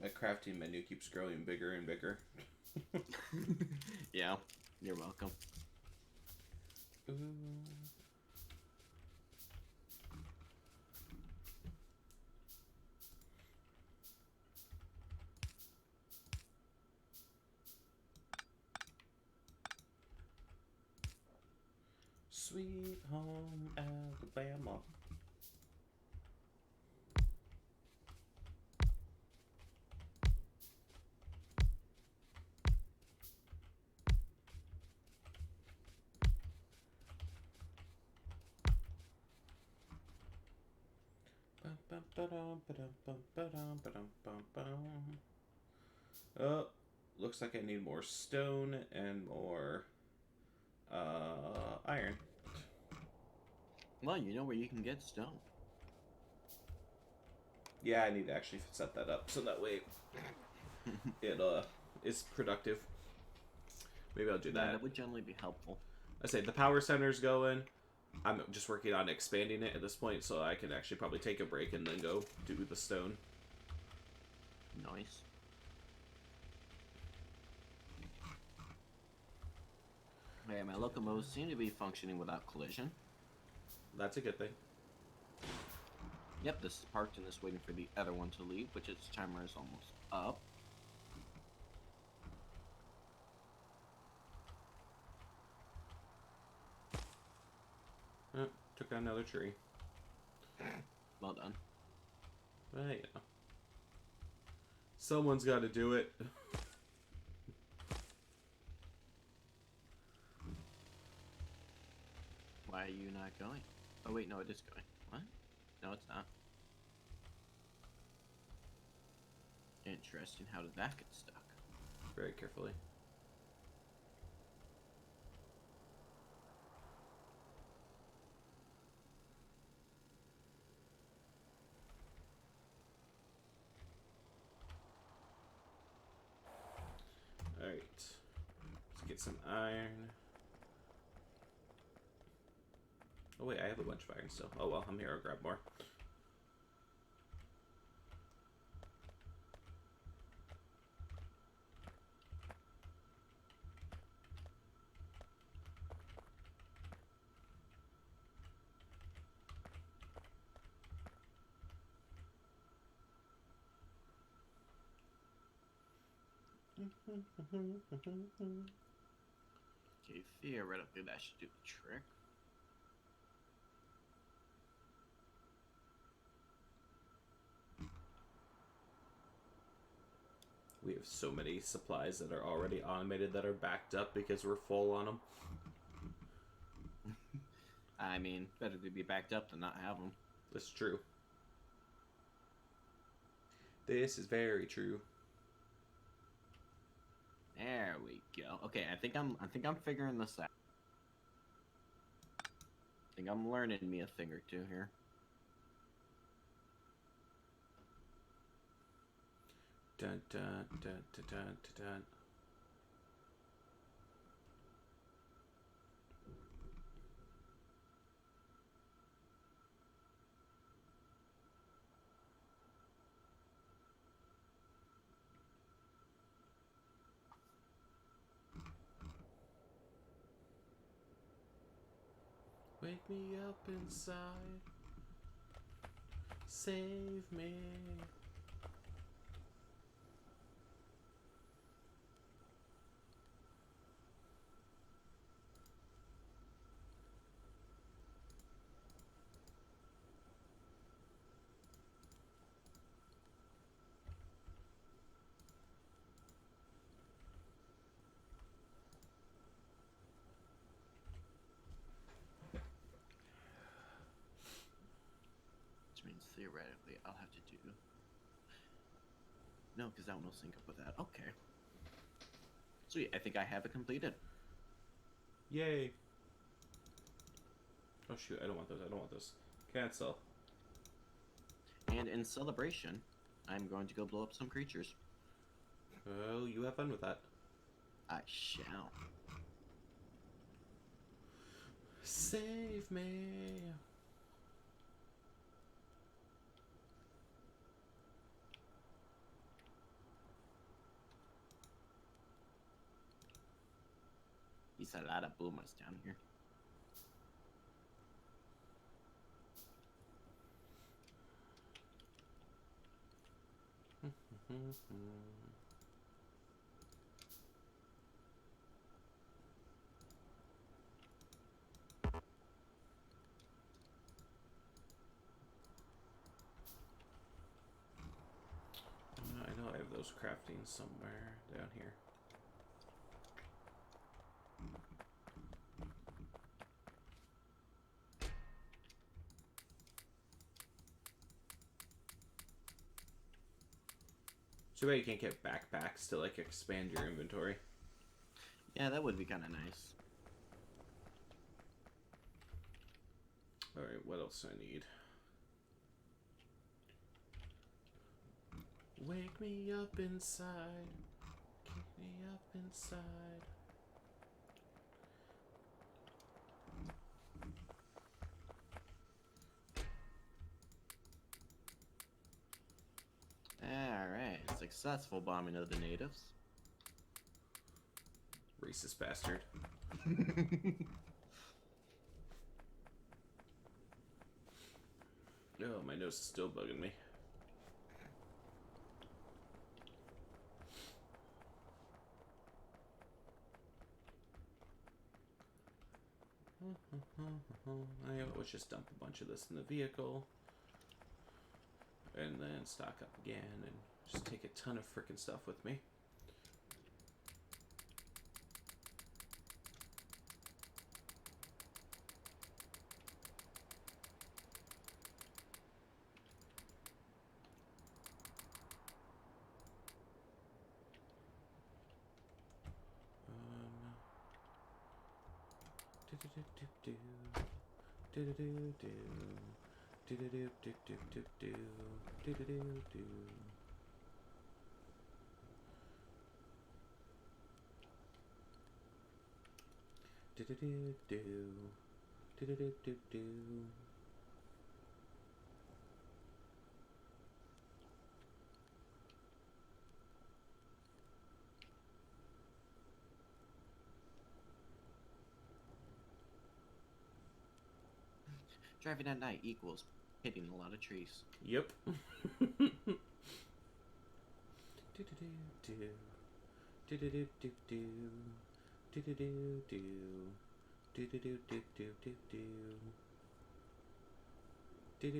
My crafting menu keeps growing bigger and bigger. Yeah, you're welcome. Ooh. Sweet home Alabama. Oh, looks like I need more stone and more iron. Well, you know where you can get stone. Yeah, I need to actually set that up so that way it is productive. Maybe I'll do Yeah, that. that would generally be helpful. I say the power center's going. I'm just working on expanding it at this point, so I can actually probably take a break and then go do the stone. Nice. Okay, my locomotives seem to be functioning without collision. That's a good thing. Yep, this is parked and is waiting for the other one to leave, which its timer is almost up. Oh, took out another tree. Well done. Well, you know. Someone's got to do it. Why are you not going? Oh wait, no, it is going. What? No, it's not. Interesting. How did that get stuck? Very carefully. Alright. Let's get some iron. Oh wait, I have a bunch of iron still. Oh well, I'm here, I'll grab more. Okay, theoretically that should do the trick. We have so many supplies that are already automated that are backed up because we're full on them. I mean, better to be backed up than not have them. That's true. This is very true. There we go. Okay, I think I'm figuring this out. I think I'm learning me a thing or two here. Dun dun dun dun dun dun. Wake me up inside. Save me. Which means theoretically I'll have to do... No, because that one will sync up with that. Okay. Sweet, I think I have it completed. Yay. Oh shoot, I don't want those. I don't want those. Cancel. And And in celebration, I'm going to go blow up some creatures. Oh, you have fun with that. I shall. Save me. There's a lot of boomers down here. I know I have those crafting somewhere down here. Too bad you can't get backpacks to like expand your inventory. Yeah, that would be kind of nice. Alright, what else do I need? Wake me up inside. Keep me up inside. Alright, successful bombing of the natives. Racist bastard. Oh, my nose is still bugging me. Let's just dump a bunch of this in the vehicle. And then stock up again and just take a ton of frickin' stuff with me. Driving at night equals hitting a lot of trees. Yep.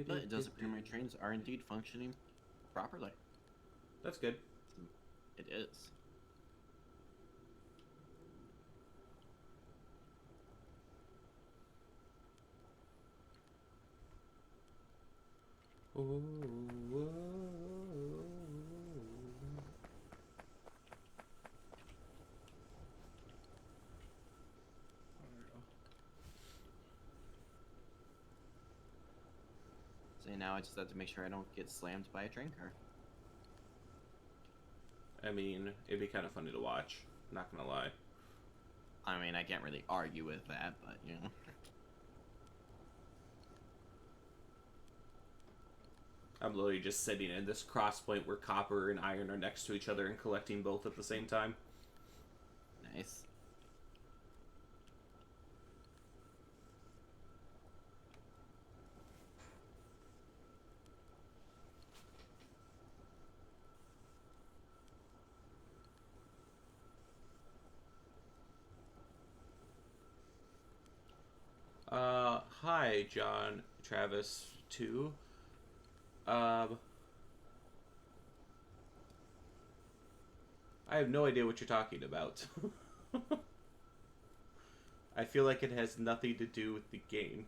But it does appear my trains are indeed functioning properly. That's good. It is. So now I just have to make sure I don't get slammed by a train car. I mean, it'd be kind of funny to watch. Not gonna lie. I mean, I can't really argue with that, but you know. I'm literally just sitting in this cross point where copper and iron are next to each other and collecting both at the same time. Nice. Hi, John Travis 2. I have no idea what you're talking about. I feel like it has nothing to do with the game.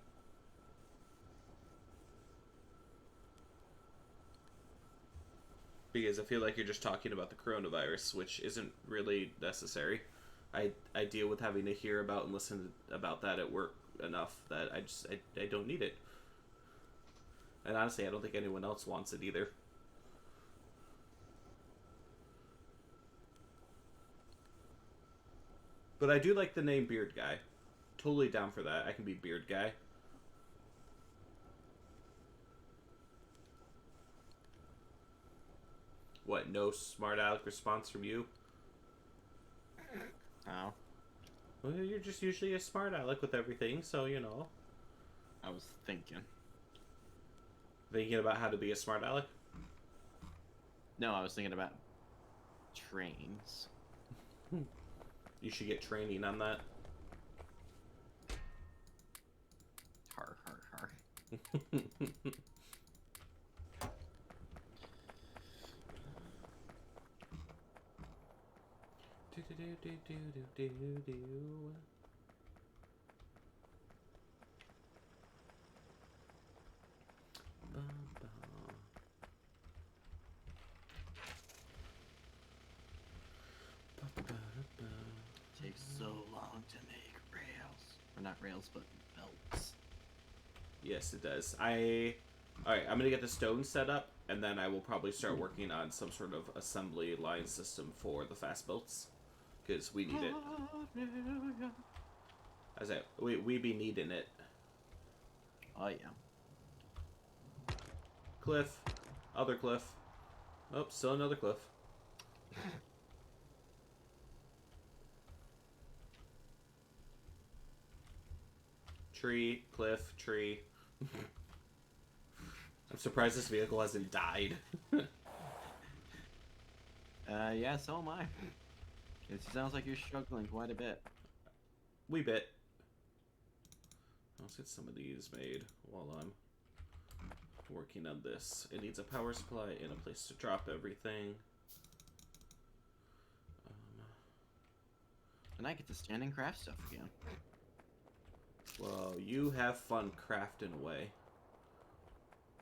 Because I feel like you're just talking about the coronavirus, which isn't really necessary. I deal with having to hear about and listen about that at work enough that I don't need it. And honestly, I don't think anyone else wants it either. But I do like the name Beard Guy. Totally down for that. I can be Beard Guy. What, no smart aleck response from you? Oh. Well, you're just usually a smart aleck with everything, so, you know. I was thinking. Thinking about how to be a smart aleck? No, I was thinking about trains. You should get training on that. Har, har, har. Takes so long to make rails. Or not rails, but belts. Yes, it does. Alright, I'm gonna get the stone set up, and then I will probably start working on some sort of assembly line system for the fast belts. Because we need it. As we be needing it. Oh, yeah. Cliff. Other cliff. Oh, still another cliff. Tree, cliff, tree. I'm surprised this vehicle hasn't died. Yeah, so am I. It sounds like you're struggling quite a bit. Wee bit. Let's get some of these made while I'm working on this. It needs a power supply and a place to drop everything. And I get to stand and craft stuff again. Well, you have fun crafting away.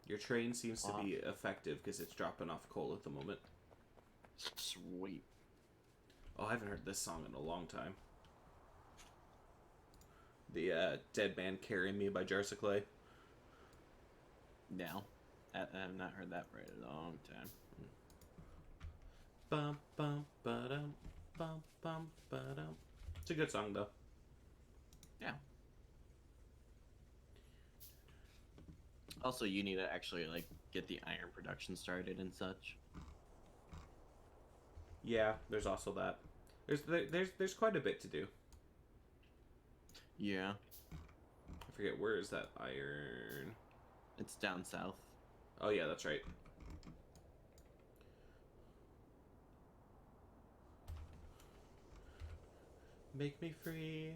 Your train seems to be effective because it's dropping off coal at the moment. Sweet. Oh, I haven't heard this song in a long time. The Dead Man Carrying Me by Jars of Clay. No. I have not heard that for a long time. Bum, bum, ba-dum, bum, bum, ba-dum. It's a good song, though. Yeah. Also, you need to actually, like, get the iron production started and such. Yeah, there's also that. There's quite a bit to do. Yeah. I forget, where is that iron? It's down south. Oh yeah, that's right. Make me free.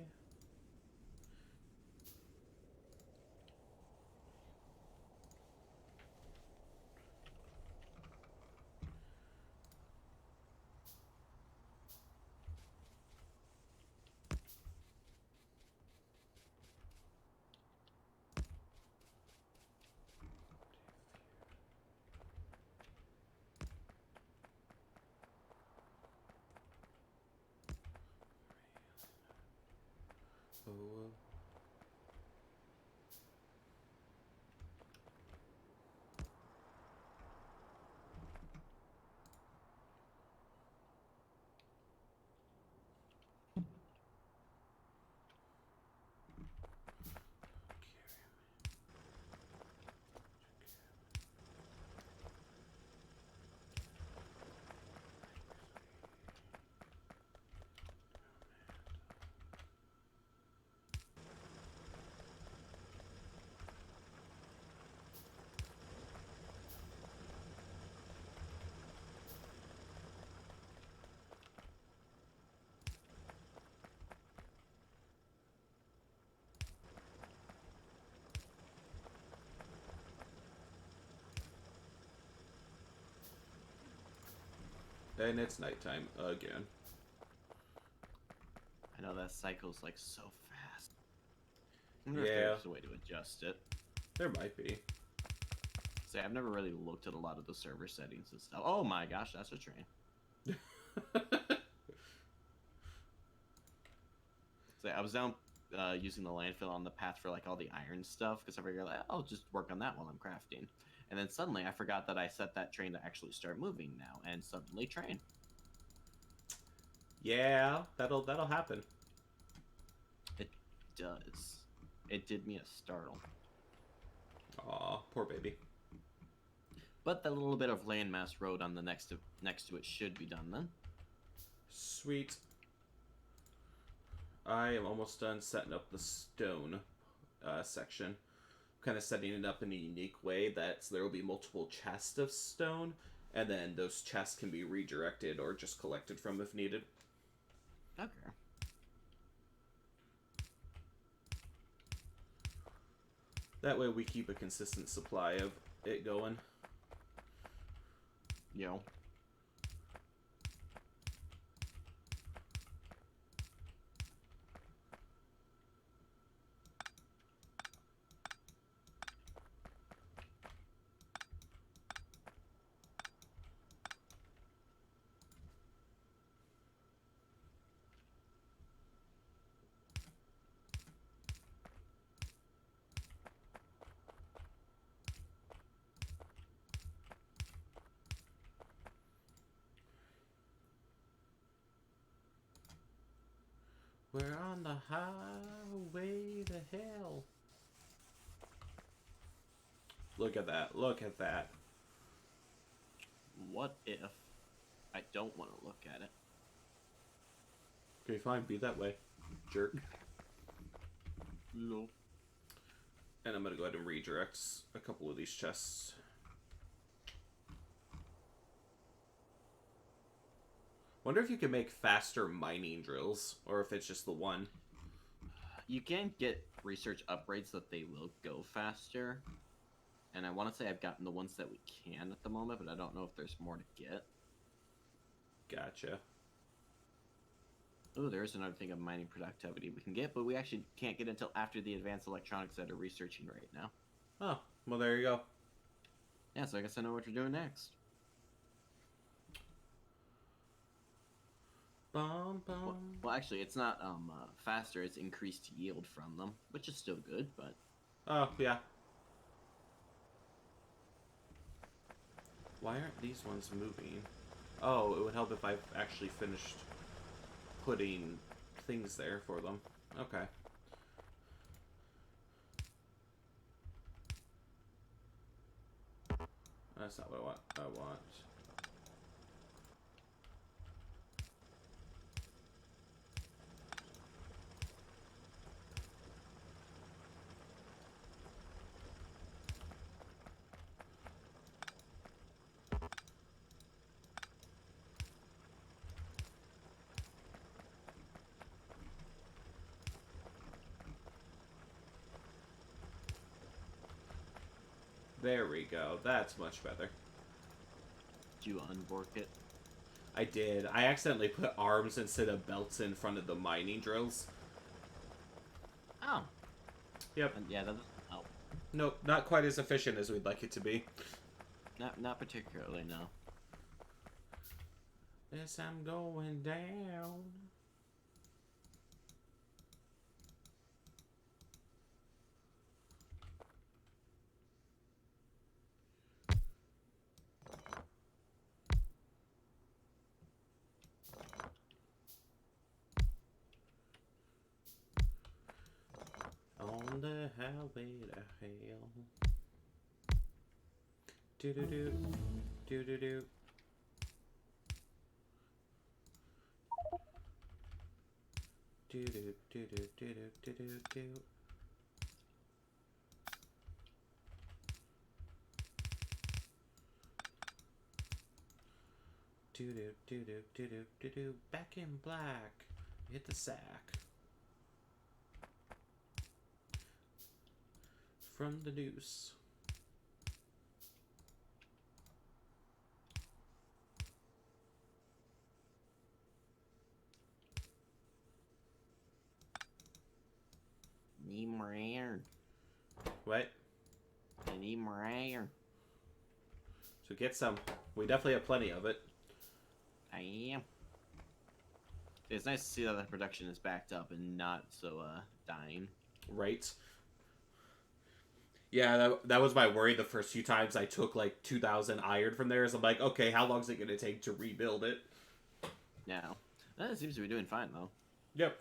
Oh. And it's nighttime again. I know that cycle's, like, so fast. I wonder if Yeah, there's a way to adjust it. there might be. See, I've never really looked at a lot of the server settings and stuff. Oh my gosh, that's a train. See, I was down using the landfill on the path for like all the iron stuff because I figured like I'll just work on that while I'm crafting. And then suddenly I forgot that I set that train to actually start moving now, and suddenly train. Yeah, that'll happen. It does. It did me a startle. Aw, poor baby. But that little bit of landmass road on the next to it should be done then. Sweet. I am almost done setting up the stone section. Kind of setting it up in a unique way that there will be multiple chests of stone, and then those chests can be redirected or just collected from if needed. Okay. That way we keep a consistent supply of it going. Yo. We're on the highway to hell. Look at that. Look at that. What if I don't want to look at it? Okay, fine. Be that way. Jerk. No. And I'm going to go ahead and redirect a couple of these chests. Wonder if you can make faster mining drills, or if it's just the one. You can get research upgrades that they will go faster. And I want to say I've gotten the ones that we can at the moment, but I don't know if there's more to get. Gotcha. Oh, there's another thing of mining productivity we can get, but we actually can't get until after the advanced electronics that are researching right now. Oh, well, there you go. Yeah, so I guess I know what you're doing next. Bum, bum. Well, actually, it's not faster. It's increased yield from them, which is still good, but... Oh, yeah. Why aren't these ones moving? Oh, it would help if I actually finished putting things there for them. Okay. That's not what I want. I want... There we go. That's much better. Did you unbork it? I did. I accidentally put arms instead of belts in front of the mining drills. Oh. Yep. And yeah, that doesn't help. Nope, not quite as efficient as we'd like it to be. Not particularly, no. Yes, I'm going down. On the highway to hell. Do do do do do do. Do do do do do do do do. Do do do do do do do do. Back in black. Hit the sack. From the noose. Need more iron. What? I need more iron. So get some. We definitely have plenty of it. I am. It's nice to see that the production is backed up and not so dying. Right. Yeah, that was my worry the first few times I took like 2,000 iron from there. Is I'm like, okay, how long is it going to take to rebuild it? Now, it seems to be doing fine though. Yep.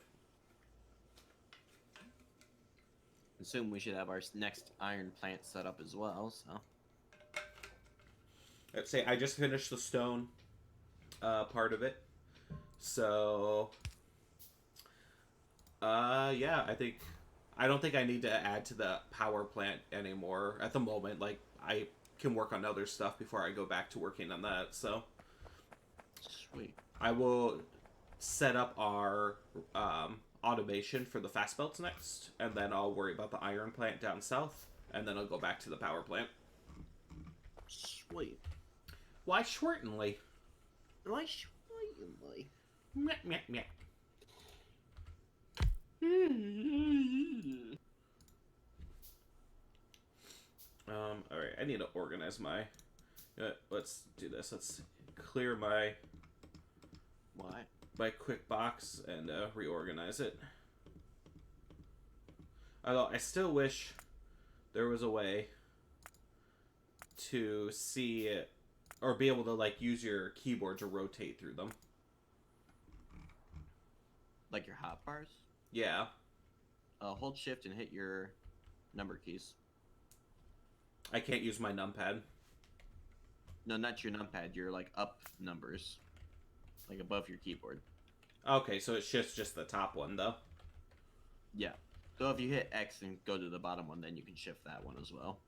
Assume we should have our next iron plant set up as well. So. Let's say I just finished the stone part of it. So, yeah, I don't think I need to add to the power plant anymore at the moment. Like, I can work on other stuff before I go back to working on that. So, Sweet. I will set up our automation for the fast belts next, and then I'll worry about the iron plant down south, and then I'll go back to the power plant. Sweet. Why shortenly? Why shortenly? Meh, meh, meh. Alright, I need to organize my... let's do this. Let's clear my quick box and reorganize it. Although I still wish there was a way to see it, or be able to like use your keyboard to rotate through them. Like your hotbars? Yeah. Hold shift and hit your number keys. I can't use my numpad. No, not your numpad. Your like up numbers, like above your keyboard. Okay, so it shifts just the top one though. Yeah. So if you hit X and go to the bottom one, then you can shift that one as well.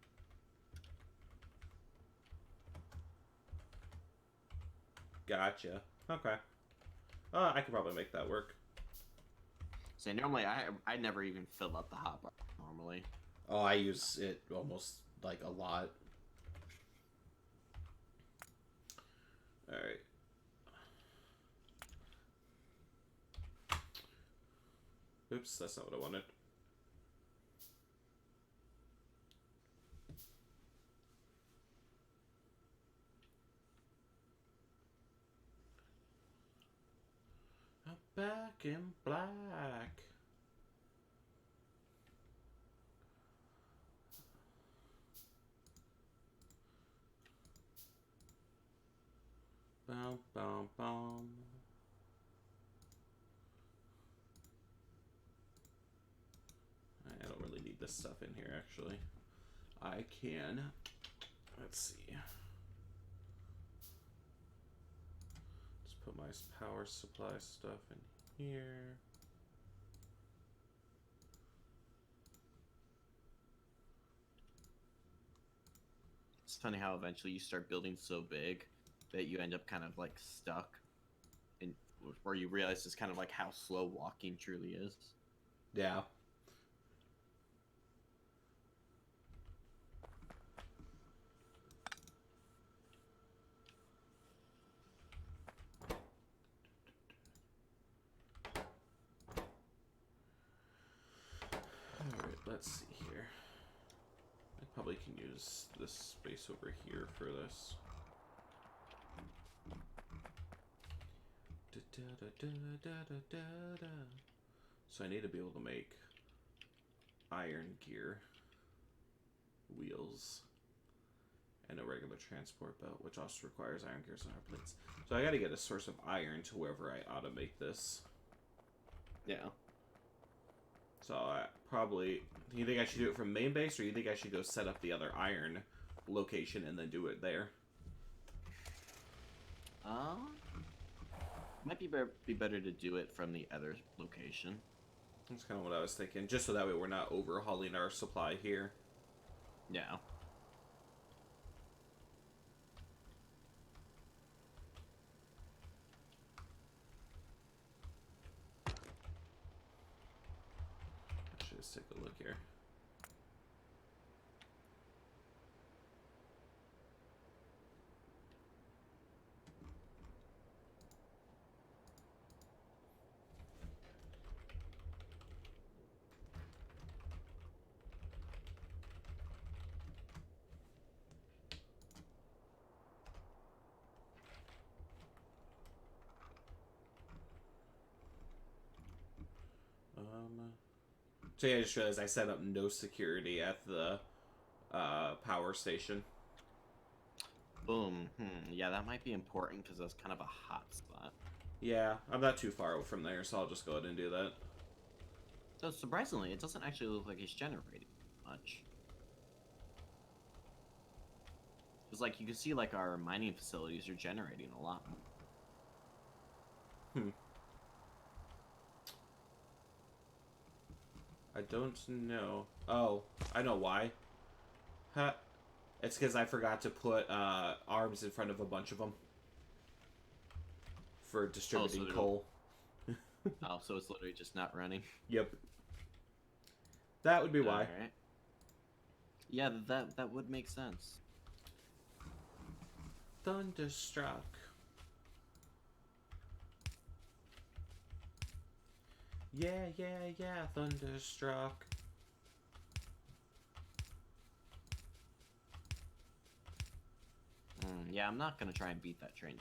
Gotcha. Okay. I could probably make that work. So normally I never even fill up the hotbar normally. Oh, I use it almost like a lot. Alright. Oops, that's not what I wanted. Back in black. Boom, boom, boom. I don't really need this stuff in here, actually. I can... Let's see. Just put my power supply stuff in here. It's funny how eventually you start building so big that you end up kind of like stuck, in where you realize it's kind of like how slow walking truly is. Yeah. Alright, let's see here. I probably can use this space over here for this. So I need to be able to make iron gear wheels and a regular transport belt, which also requires iron gears and iron plates. So I gotta get a source of iron to wherever I automate this. Yeah. So I probably... Do you think I should do it from main base, or you think I should go set up the other iron location and then do it there? Might be better to do it from the other location. That's kind of what I was thinking, just so that way we're not overhauling our supply here. Yeah. Actually, let's take a look here. So yeah, I just realized I set up no security at the power station. Boom. Yeah, that might be important because that's kind of a hot spot. Yeah, I'm not too far from there, so I'll just go ahead and do that. So surprisingly, it doesn't actually look like it's generating much. Because like you can see, like our mining facilities are generating a lot. I don't know. Oh, I know why. Huh. It's because I forgot to put arms in front of a bunch of them for distributing coal. Oh, so it's literally just not running. Yep. That would be why. Alright. Yeah, that would make sense. Thunderstruck. Yeah, yeah, yeah, Thunderstruck. Yeah, I'm not gonna try and beat that train.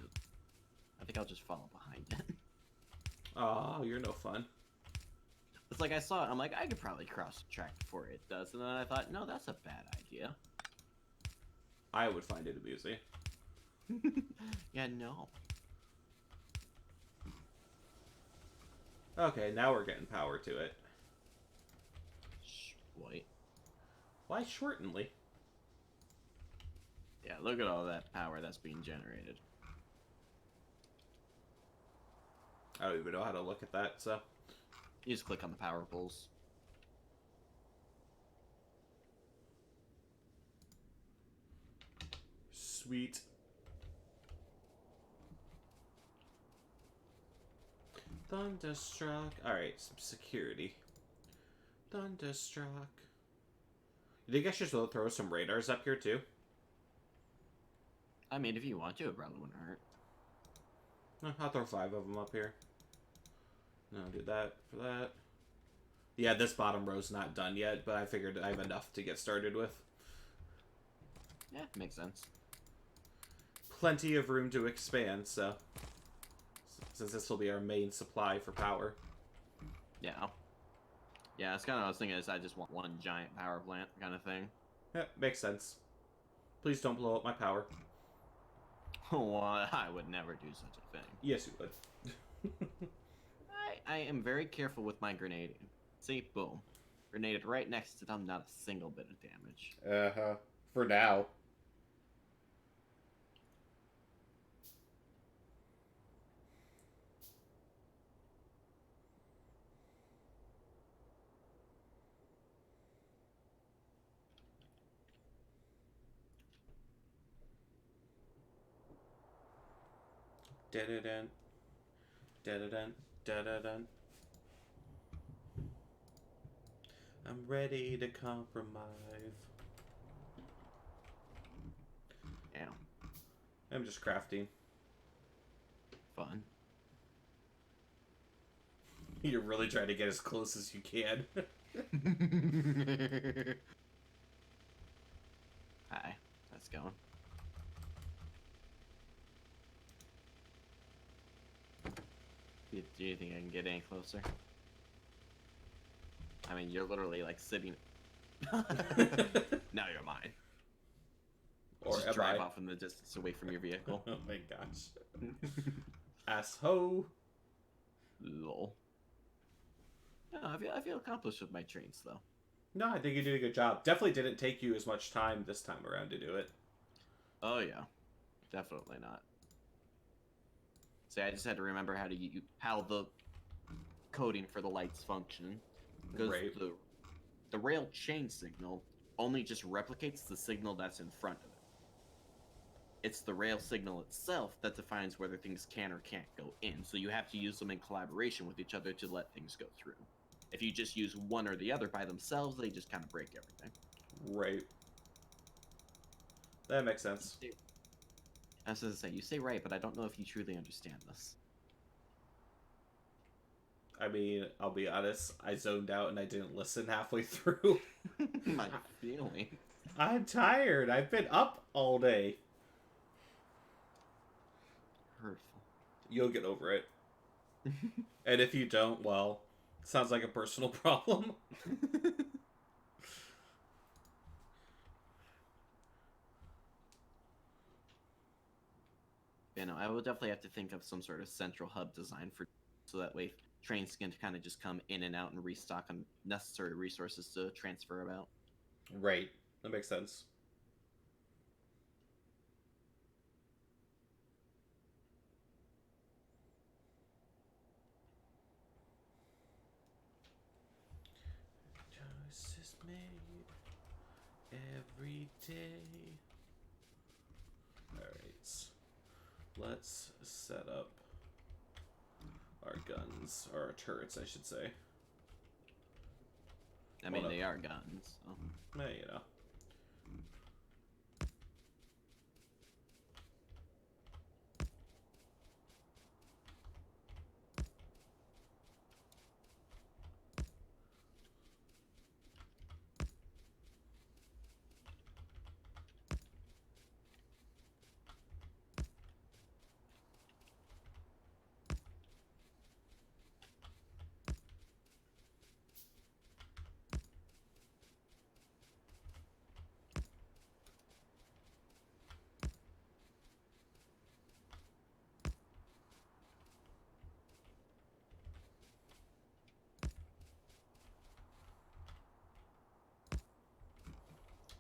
I think I'll just follow behind it. Oh, you're no fun. It's like I saw it, I'm like, I could probably cross the track before it does, and then I thought, no, that's a bad idea. I would find it amusing. Yeah, no. Okay, now we're getting power to it. Wait. Why shortenly? Yeah, look at all that power that's being generated. I don't even know how to look at that, so. You just click on the power poles. Sweet. Thunderstruck. Alright, some security. Thunderstruck. You think I should throw some radars up here, too? I mean, if you want to, it probably wouldn't hurt. I'll throw 5 of them up here. No, do that for that. Yeah, this bottom row's not done yet, but I figured I have enough to get started with. Yeah, makes sense. Plenty of room to expand, so... Since this will be our main supply for power. Yeah. Yeah, that's kind of what I was thinking, is I just want one giant power plant kind of thing. Yeah, makes sense. Please don't blow up my power. Well, I would never do such a thing. Yes, you would. I am very careful with my grenading. See, boom. Grenaded right next to them, not a single bit of damage. Uh-huh. For now. Da-da-dun. Da-da-dun. Da-da-dun. I'm ready to compromise. Yeah. I'm just crafting. Fun. You're really trying to get as close as you can. Hi. That's going. Do you think I can get any closer? I mean, you're literally like sitting. Now you're mine. Or just am drive I? off in the distance away from your vehicle. Oh my gosh. Ass-ho. Lol. No, I feel accomplished with my trains, though. No, I think you did a good job. Definitely didn't take you as much time this time around to do it. Oh, yeah. Definitely not. See, I just had to remember how the coding for the lights function. Because Right. the rail chain signal only just replicates the signal that's in front of it. It's the rail signal itself that defines whether things can or can't go in, so you have to use them in collaboration with each other to let things go through. If you just use one or the other by themselves, they just kind of break everything. Right. That makes sense. I was going to say, you say right, but I don't know if you truly understand this. I mean, I'll be honest, I zoned out and I didn't listen halfway through. My feeling. I'm tired. I've been up all day. Hurtful. You'll get over it. And if you don't, well, Sounds like a personal problem. You know, I will definitely have to think of some sort of central hub design for, so that way trains can kind of just come in and out and restock on necessary resources to transfer about. Right. That makes sense. Choices made every day. Alright. Let's set up our guns, or our turrets, I should say. I mean, they are guns. So. You know.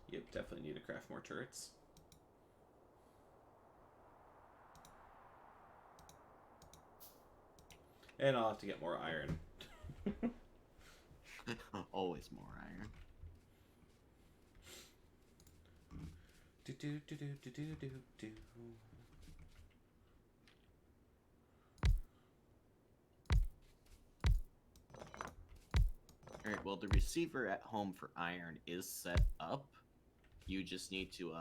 Yep, definitely need to craft more turrets. And I'll have to get more iron. Always more iron. Do do do do do do do do. Alright, well, the receiver at home for iron is set up. You just need to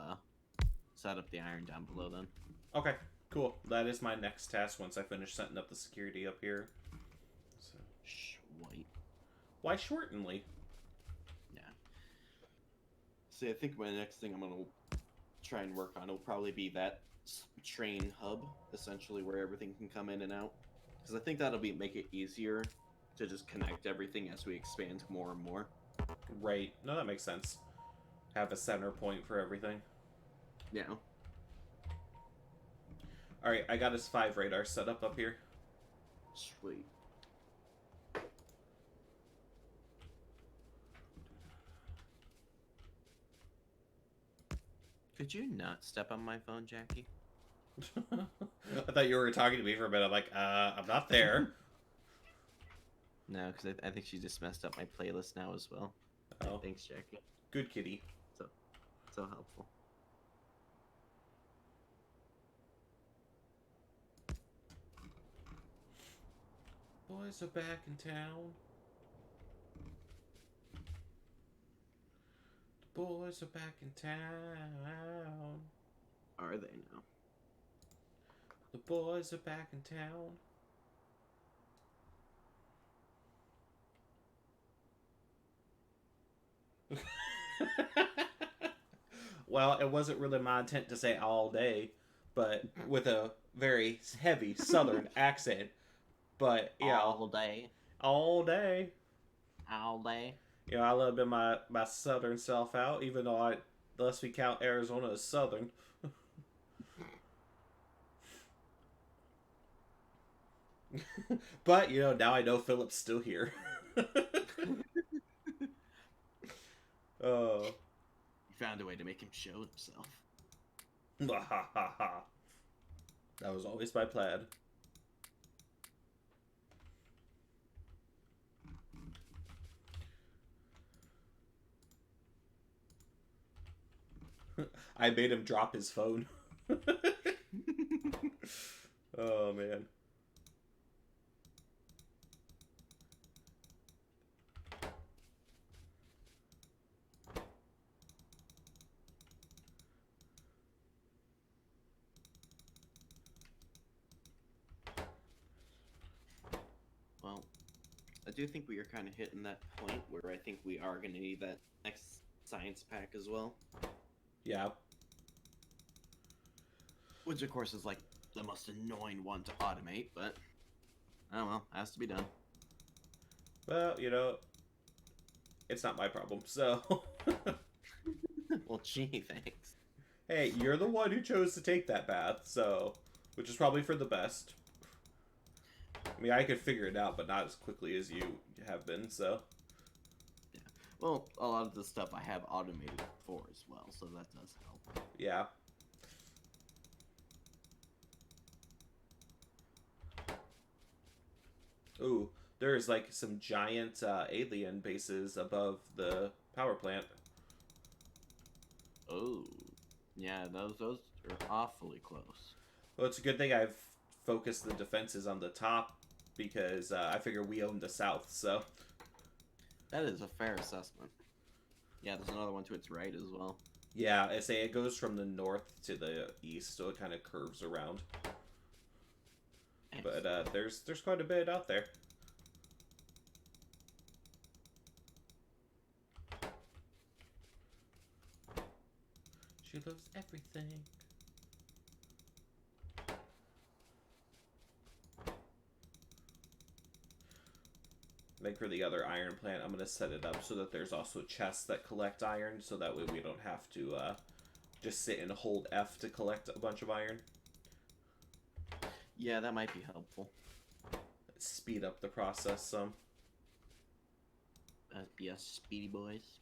set up the iron down below then. Okay, cool. That is my next task once I finish setting up the security up here. So. White. Why shortenly? Yeah. See, I think my next thing I'm going to try and work on will probably be that train hub, essentially, where everything can come in and out. Because I think that'll make it easier to just connect everything as we expand more and more. Right. No, that makes sense. Have a center point for everything. Yeah. Alright, I got his 5 radar set up here. Sweet. Could you not step on my phone, Jackie? I thought you were talking to me for a minute. I'm like, I'm not there. No, because I think she just messed up my playlist now as well. Oh. Thanks, Jackie. Good kitty. So helpful. Boys are back in town. The boys are back in town. Are they now? The boys are back in town. Well, it wasn't really my intent to say all day, but with a very heavy southern accent. But yeah, All day. all day. All day. You know, I love bit my southern self out, even though unless we count Arizona as southern. But you know, now I know Philip's still here. Oh. You found a way to make him show himself. That was always my plan. I made him drop his phone. Oh, man. Well, I do think we are kind of hitting that point where I think we are going to need that next science pack as well. Yeah. Which, of course, is like the most annoying one to automate, but oh well, has to be done. Well, it's not my problem. So, Well, gee, thanks. hey, you're the one who chose to take that path, so which is probably for the best. I mean, I could figure it out, but not as quickly as you have been. So, Yeah. Well, a lot of the stuff I have automated for as well, so that does help. yeah. Ooh, there's like some giant alien bases above the power plant. Oh, yeah, those are awfully close. Well, it's a good thing I've focused the defenses on the top because I figure we own the south. So, That is a fair assessment. Yeah, there's another one to its right as well. yeah, I say it goes from the north to the east, so it kind of curves around. Nice. But there's quite a bit out there. She loves everything. Like for the other iron plant, I'm gonna set it up so that there's also chests that collect iron, so that way we don't have to just sit and hold F to collect a bunch of iron. Yeah, that might be helpful. Speed up the process some. That'd be us speedy boys.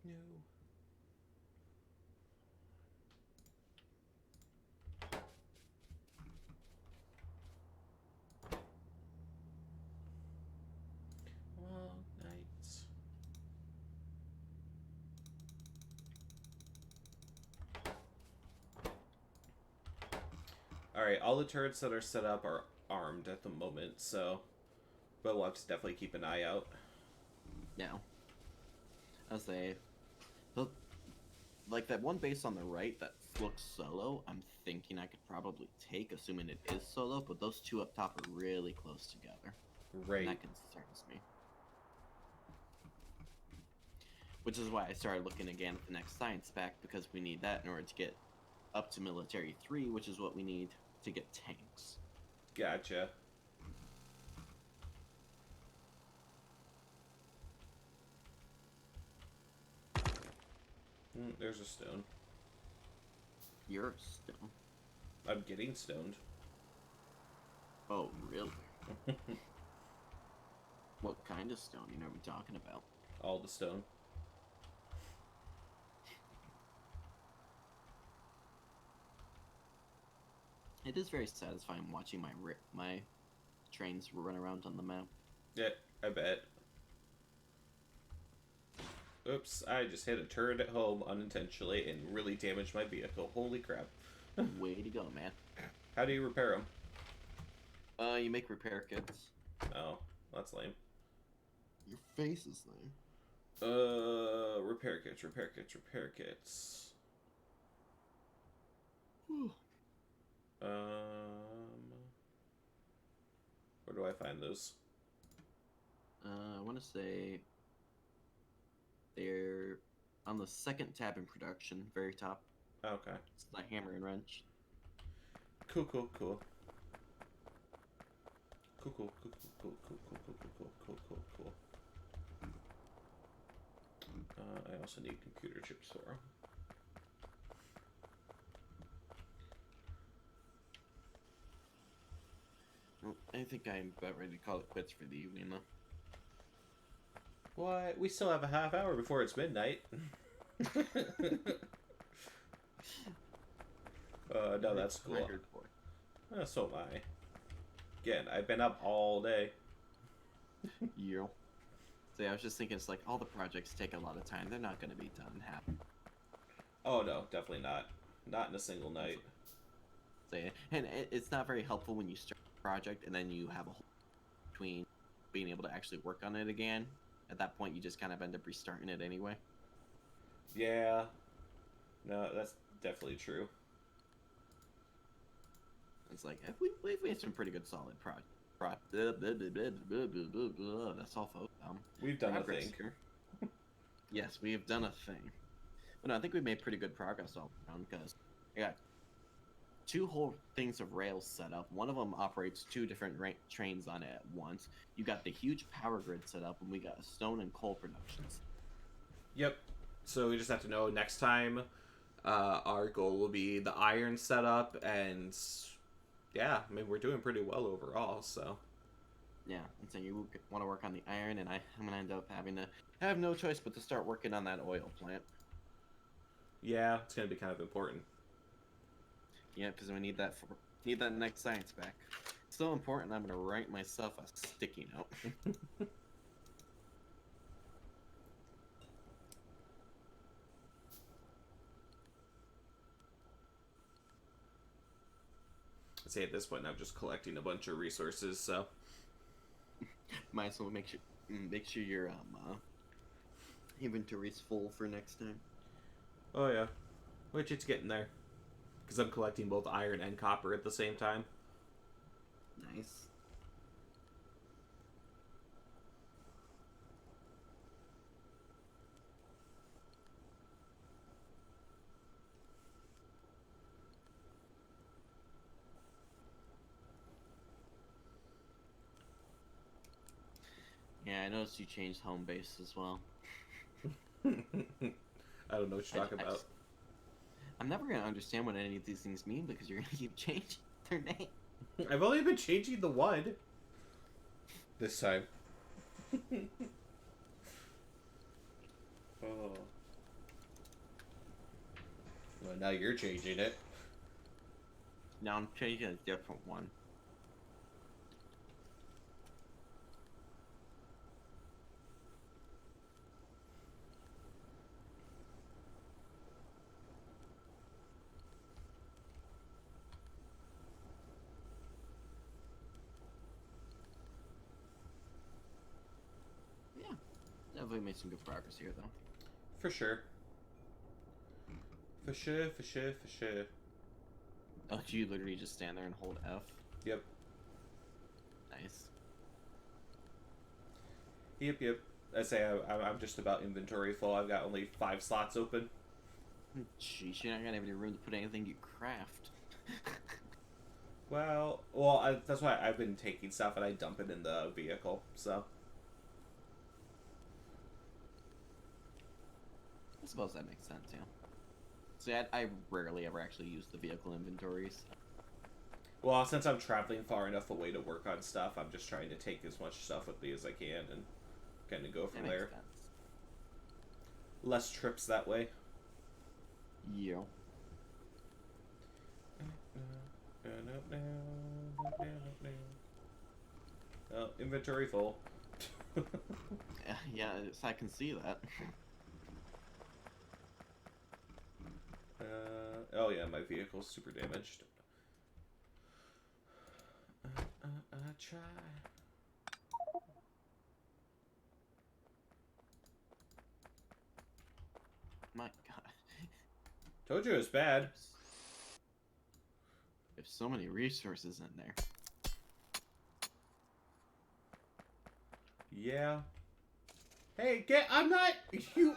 No. All nights. Alright, all the turrets that are set up are armed at the moment, so. But we'll have to definitely keep an eye out. Yeah. I'll say, like that one base on the right that looks solo, I'm thinking I could probably take, assuming it is solo, but those two up top are really close together. Right. And that concerns me. Which is why I started looking again at the next science pack, because we need that in order to get up to military 3, which is what we need to get tanks. Gotcha. There's a stone. You're stone. I'm getting stoned. Oh, really? What kind of stone are we talking about? All the stone. It is very satisfying watching my trains run around on the map. Yeah, I bet. Oops, I just hit a turret at home unintentionally and really damaged my vehicle. Holy crap. Way to go, man. How do you repair them? You make repair kits. Oh, that's lame. Your face is lame. Repair kits, repair kits, repair kits. Where do I find those? I want to say they're on the second tab in production, very top. Okay. It's the hammer and wrench. Cool, cool, cool. Cool, cool, cool, cool, cool, cool, cool, cool, cool, cool, cool. I also need computer chips for them. Well, I think I'm about ready to call it quits for the evening, though. What? We still have a half hour before it's midnight. No, that's cool. So am I. Again, I've been up all day. Yeah. So yeah, I was just thinking, it's like all the projects take a lot of time. They're not going to be done in half. Oh no, definitely not. Not in a single night. So, yeah. And it's not very helpful when you start a project and then you have a whole between being able to actually work on it again. At that point, you just kind of end up restarting it anyway. Yeah. No, that's definitely true. It's like, we had some pretty good solid that's all, folks. We've done a progress thing. here. Yes, we have done a thing. But no, I think we made pretty good progress all around because I got two whole things of rails set up. One of them operates two different trains on it at once. You got the huge power grid set up, and we got stone and coal productions. Yep. So we just have to know next time. Our goal will be the iron setup, and yeah, I mean we're doing pretty well overall. So Yeah, and so you want to work on the iron, and I'm gonna end up having to have no choice but to start working on that oil plant. yeah, it's gonna be kind of important. Yeah, because we need that next science back. It's so important. I'm gonna write myself a sticky note. Say at this point I'm just collecting a bunch of resources. So Might as well make sure your inventory's full for next time. oh yeah, which it's getting there because I'm collecting both iron and copper at the same time. Nice. Yeah, I noticed you changed home base as well. I don't know what you're talking about. I'm never gonna understand what any of these things mean because you're gonna keep changing their name. I've only been changing the one this time. Oh. Well, now you're changing it. Now I'm changing a different one. Yeah, definitely made some good progress here, though. For sure. For sure, for sure, for sure. Oh, you literally just stand there and hold F? Yep. Nice. Yep. I say I'm just about inventory full. I've got only 5 slots open. Jeez, you're not gonna have any room to put anything you craft. Well, that's why I've been taking stuff and I dump it in the vehicle. So I suppose that makes sense, yeah. See, I rarely ever actually use the vehicle inventories. well, since I'm traveling far enough away to work on stuff, I'm just trying to take as much stuff with me as I can and kind of go from there. Sense. Less trips that way. Yeah. Oh, inventory full. Yeah, I can see that. Oh yeah, my vehicle's super damaged. Try. My God. Told you it was bad. There's so many resources in there. Yeah. Hey, I'm not you.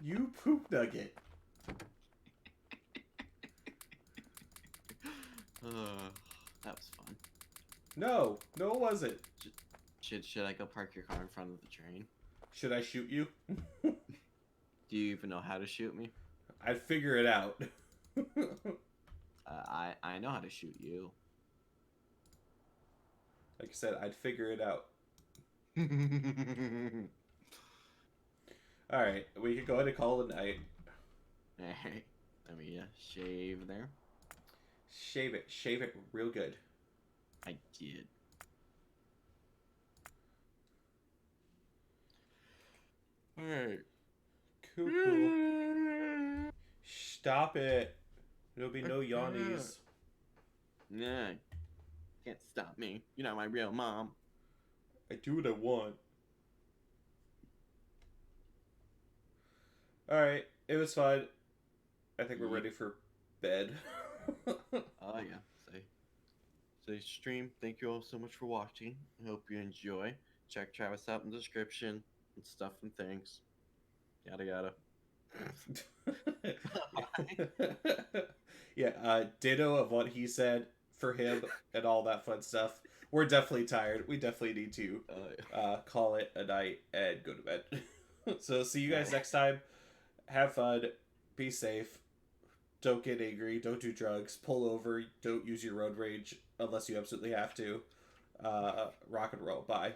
You poop nugget. That was fun. No, it wasn't. Should I go park your car in front of the train? Should I shoot you? Do you even know how to shoot me? I'd figure it out. I know how to shoot you. Like I said, I'd figure it out. All right, we can go ahead and call it a night. Alright, let me shave there. Shave it real good. I did. Alright. Cool. Stop it. There'll be no yawnies. Nah, can't stop me. You're not my real mom. I do what I want. Alright, it was fun. I think we're ready for bed. Oh yeah. Say stream. Thank you all so much for watching. I hope you enjoy. Check Travis out in the description and stuff and things. Yada yada. Yeah, ditto of what he said for him and all that fun stuff. We're definitely tired. We definitely need to call it a night and go to bed. So see you guys next time. Have fun. Be safe. Don't get angry. Don't do drugs. Pull over. Don't use your road rage unless you absolutely have to. Rock and roll. Bye.